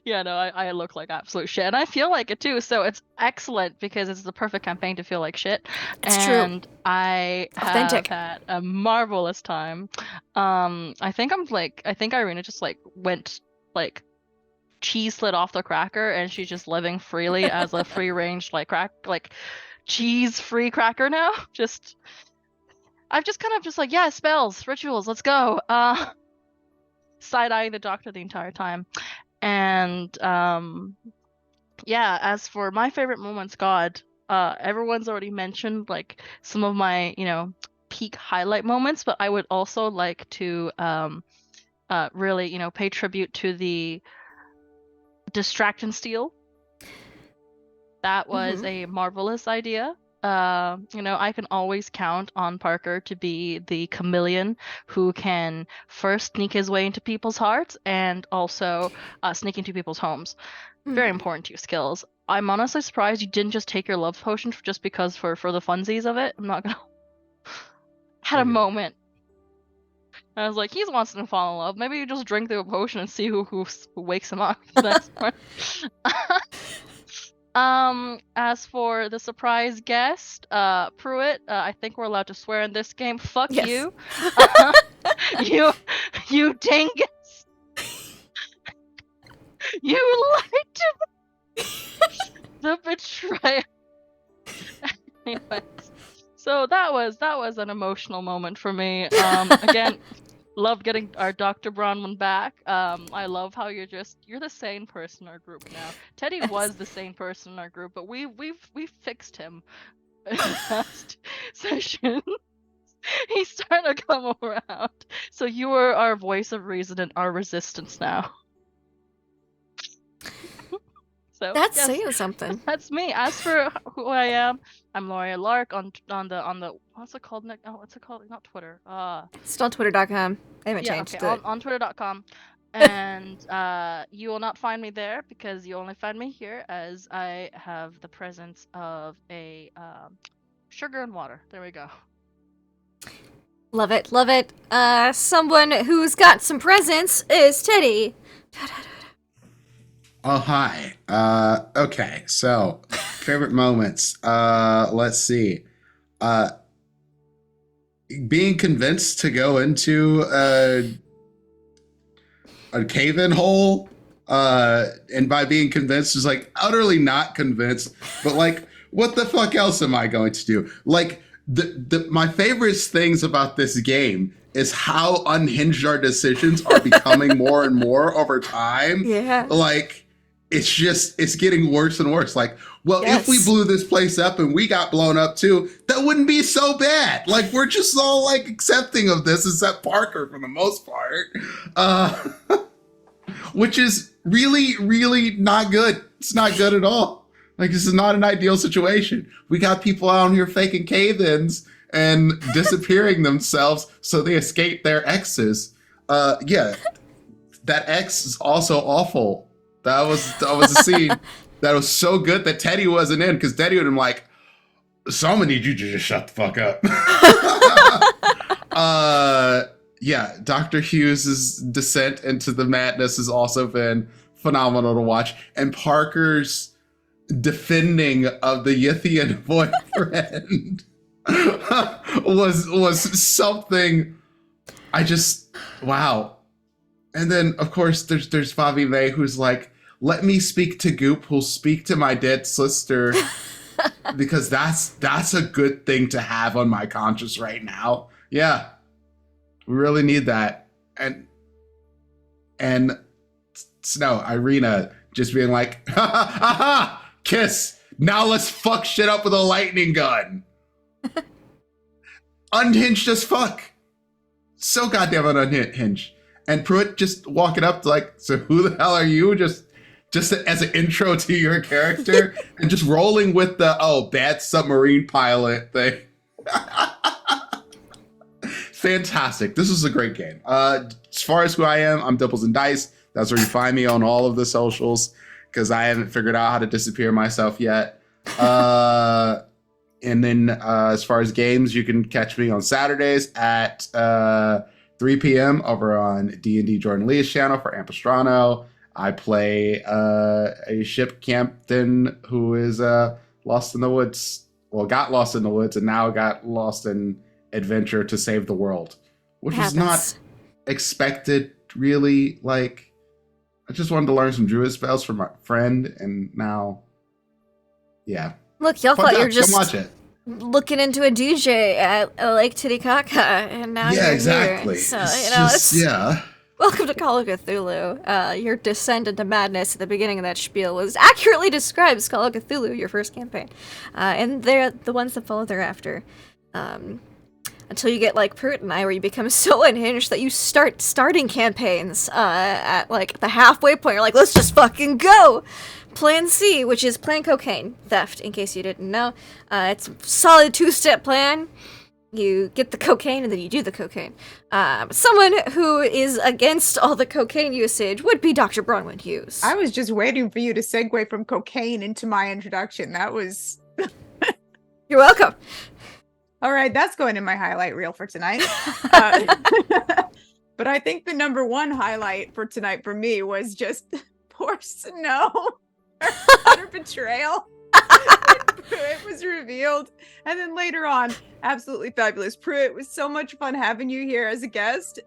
Yeah, no, I look like absolute shit. And I feel like it too. So it's excellent because it's the perfect campaign to feel like shit. It's and true. I Authentic. have had a marvelous time. I think Irina just like went like cheese slid off the cracker and she's just living freely as a free range like cheese free cracker now. I've just kind of just like, yeah, spells, rituals, let's go. Side-eyeing the doctor the entire time. And yeah, as for my favorite moments, God, everyone's already mentioned like some of my, peak highlight moments, but I would also like to really, pay tribute to the distract and steal. That was a marvelous idea. I can always count on Parker to be the chameleon who can first sneak his way into people's hearts and also sneak into people's homes. Very important to your skills. I'm honestly surprised you didn't just take your love potion just because for the funsies of it. I'm not gonna. Had a moment. I was like, he wants to fall in love. Maybe you just drink the potion and see who wakes him up. That's as for the surprise guest, Pruitt, I think we're allowed to swear in this game. Fuck yes. You dingus. You lied to me. The betrayal. Anyways, so that was an emotional moment for me. Again, loved getting our Dr. Bronwyn back. I love how you're the sane person in our group now. Teddy was the sane person in our group, but we fixed him in the last session. He's starting to come around. So you are our voice of reason and our resistance now. So that's saying something. That's me. As for who I am, I'm Lauria Lark on the what's it called? What's it called? Not Twitter. It's on Twitter.com. They haven't changed it. On Twitter.com. And you will not find me there because you only find me here as I have the presence of a sugar and water. There we go. Love it. Love it. Someone who's got some presence is Teddy. Oh, hi. Okay, so favorite moments. Let's see. Being convinced to go into a cave-in hole, and by being convinced is like utterly not convinced, but like, what the fuck else am I going to do? Like, my favorite things about this game is how unhinged our decisions are becoming more and more over time. Yeah. Like, it's getting worse and worse. Like, well, if we blew this place up and we got blown up too, that wouldn't be so bad. Like, we're just all like accepting of this, except Parker for the most part, which is really, really not good. It's not good at all. Like, this is not an ideal situation. We got people out here faking cave-ins and disappearing themselves so they escape their exes. Yeah, that ex is also awful. That was a scene that was so good that Teddy wasn't in, because Teddy would have been like, someone need you to just shut the fuck up. Yeah, Dr. Hughes' descent into the madness has also been phenomenal to watch. And Parker's defending of the Yithian boyfriend was something. I just wow. And then of course there's Bobby May who's like, let me speak to Goop, who'll speak to my dead sister, because that's a good thing to have on my conscience right now. Yeah, we really need that. And Snow, Irina just being like, ha ha ha ha, kiss. Now let's fuck shit up with a lightning gun. Unhinged as fuck. So goddamn unhinged. And Pruitt just walking up like, so who the hell are you? Just as an intro to your character and just rolling with the, bad submarine pilot thing. Fantastic. This was a great game. As far as who I am, I'm Dimples and Dice. That's where you find me on all of the socials because I haven't figured out how to disappear myself yet. And then as far as games, you can catch me on Saturdays at 3 p.m. over on D&D Jordan Lee's channel for Ampistrano. I play a ship captain who is lost in the woods. Well, got lost in the woods and now got lost in adventure to save the world, which was not expected, really. Like, I just wanted to learn some druid spells from my friend, and now, yeah. Look, y'all thought you were just watch it. looking into a DJ at Lake Titicaca, and now you're exactly. here. So, Yeah. Welcome to Call of Cthulhu. Your descent into madness at the beginning of that spiel was accurately describes Call of Cthulhu, your first campaign. And they're the ones that follow thereafter. Until you get like Pruitt and I, where you become so unhinged that you start starting campaigns at like the halfway point. You're like, let's just fucking go! Plan C, which is plan cocaine theft, in case you didn't know. It's a solid 2-step plan. You get the cocaine and then you do the cocaine. Someone who is against all the cocaine usage would be Dr. Bronwyn Hughes. I was just waiting for you to segue from cocaine into my introduction. That was... You're welcome. All right, that's going in my highlight reel for tonight. But I think the number one highlight for tonight for me was just poor Snow. Her utter betrayal. Pruitt was revealed. And then later on, absolutely fabulous. Pruitt, was so much fun having you here as a guest.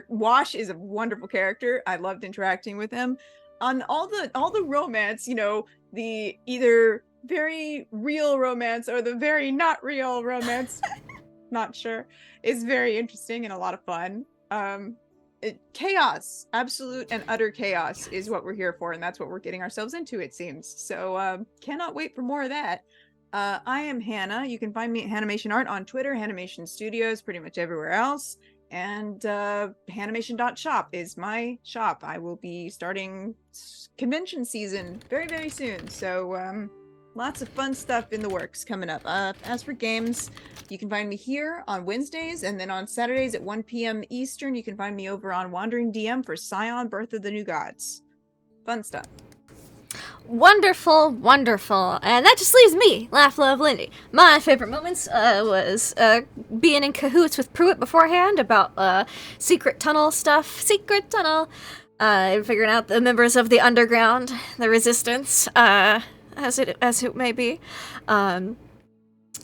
Wash is a wonderful character. I loved interacting with him. On all the romance, the either very real romance or the very not real romance, not sure, is very interesting and a lot of fun. Chaos, absolute and utter chaos is what we're here for, and that's what we're getting ourselves into, it seems. So cannot wait for more of that. I am Hannah. You can find me at Hanimation Art on Twitter, Hanimation Studios, pretty much everywhere else. And Hanimation.shop is my shop. I will be starting convention season very, very soon. So lots of fun stuff in the works coming up. As for games, you can find me here on Wednesdays, and then on Saturdays at 1 p.m. Eastern, you can find me over on Wandering DM for Scion, Birth of the New Gods. Fun stuff. Wonderful, wonderful. And that just leaves me, Laugh Love Lindy. My favorite moments was being in cahoots with Pruitt beforehand about secret tunnel stuff. Secret tunnel. Figuring out the members of the underground, the resistance, as it may be.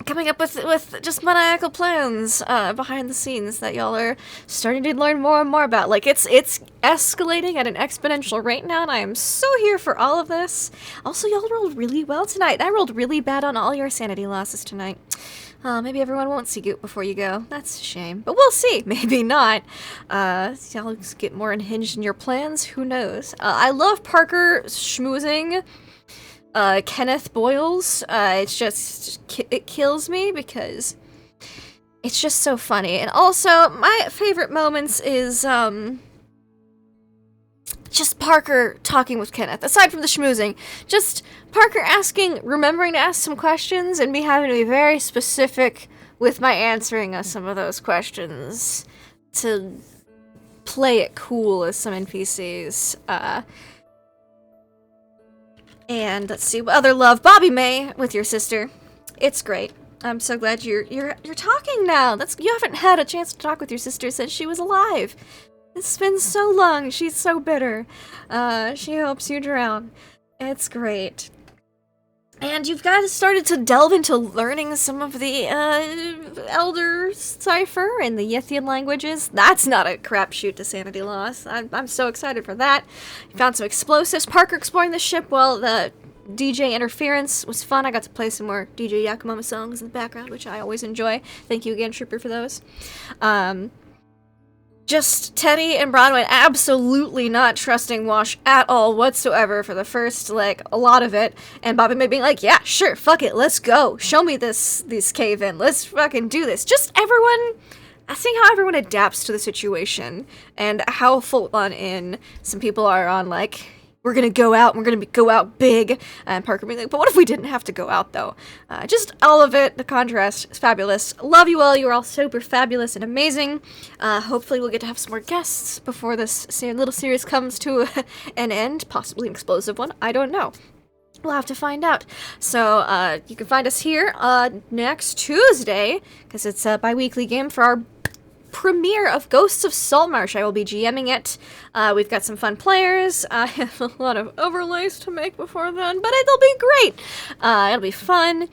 Coming up with just maniacal plans behind the scenes that y'all are starting to learn more and more about. Like, it's escalating at an exponential rate now, and I am so here for all of this. Also, y'all rolled really well tonight. I rolled really bad on all your sanity losses tonight. Maybe everyone won't see Goop before you go. That's a shame. But we'll see. Maybe not. Y'all get more unhinged in your plans. Who knows? I love Parker schmoozing Kenneth Boyles. It kills me because it's just so funny. And also, my favorite moments is just Parker talking with Kenneth. Aside from the schmoozing, just Parker remembering to ask some questions and me having to be very specific with my answering of some of those questions to play it cool as some NPCs. And let's see what other love. Bobby May with your sister. It's great. I'm so glad you're talking now. You haven't had a chance to talk with your sister since she was alive. It's been so long. She's so bitter. She hopes you drown. It's great. And you've got started to delve into learning some of the Elder Cipher and the Yithian languages. That's not a crapshoot to sanity loss. I'm so excited for that. You found some explosives. Parker exploring the ship while the DJ interference was fun. I got to play some more DJ Yakumama songs in the background, which I always enjoy. Thank you again, Trooper, for those. Just Teddy and Bronwyn absolutely not trusting Wash at all whatsoever for the first, like, a lot of it. And Bobby May being like, yeah, sure, fuck it, let's go. Show me this cave in. Let's fucking do this. Just everyone, I think how everyone adapts to the situation and how full on in some people are on, like, we're gonna go out, and we're gonna go out big. And Parker being like, but what if we didn't have to go out, though? Just all of it, the contrast is fabulous. Love you all. You're all super fabulous and amazing. Hopefully we'll get to have some more guests before this little series comes to an end. Possibly an explosive one. I don't know. We'll have to find out. So you can find us here next Tuesday, because it's a bi-weekly game for our premiere of Ghosts of Saltmarsh. I will be GMing it. We've got some fun players. I have a lot of overlays to make before then, but it'll be great. It'll be fun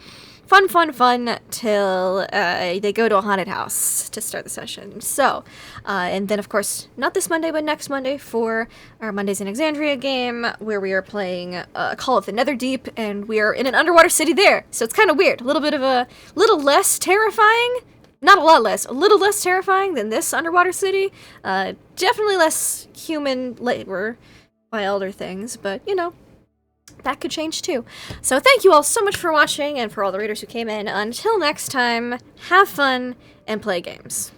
till they go to a haunted house to start the session. So, and then of course, not this Monday, but next Monday for our Mondays in Exandria game, where we are playing Call of the Netherdeep, and we are in an underwater city there. So it's kind of weird. A little less terrifying. Not a lot less, a little less terrifying than this underwater city. Definitely less human labor by elder things, but, you know, that could change too. So thank you all so much for watching, and for all the readers who came in. Until next time, have fun and play games.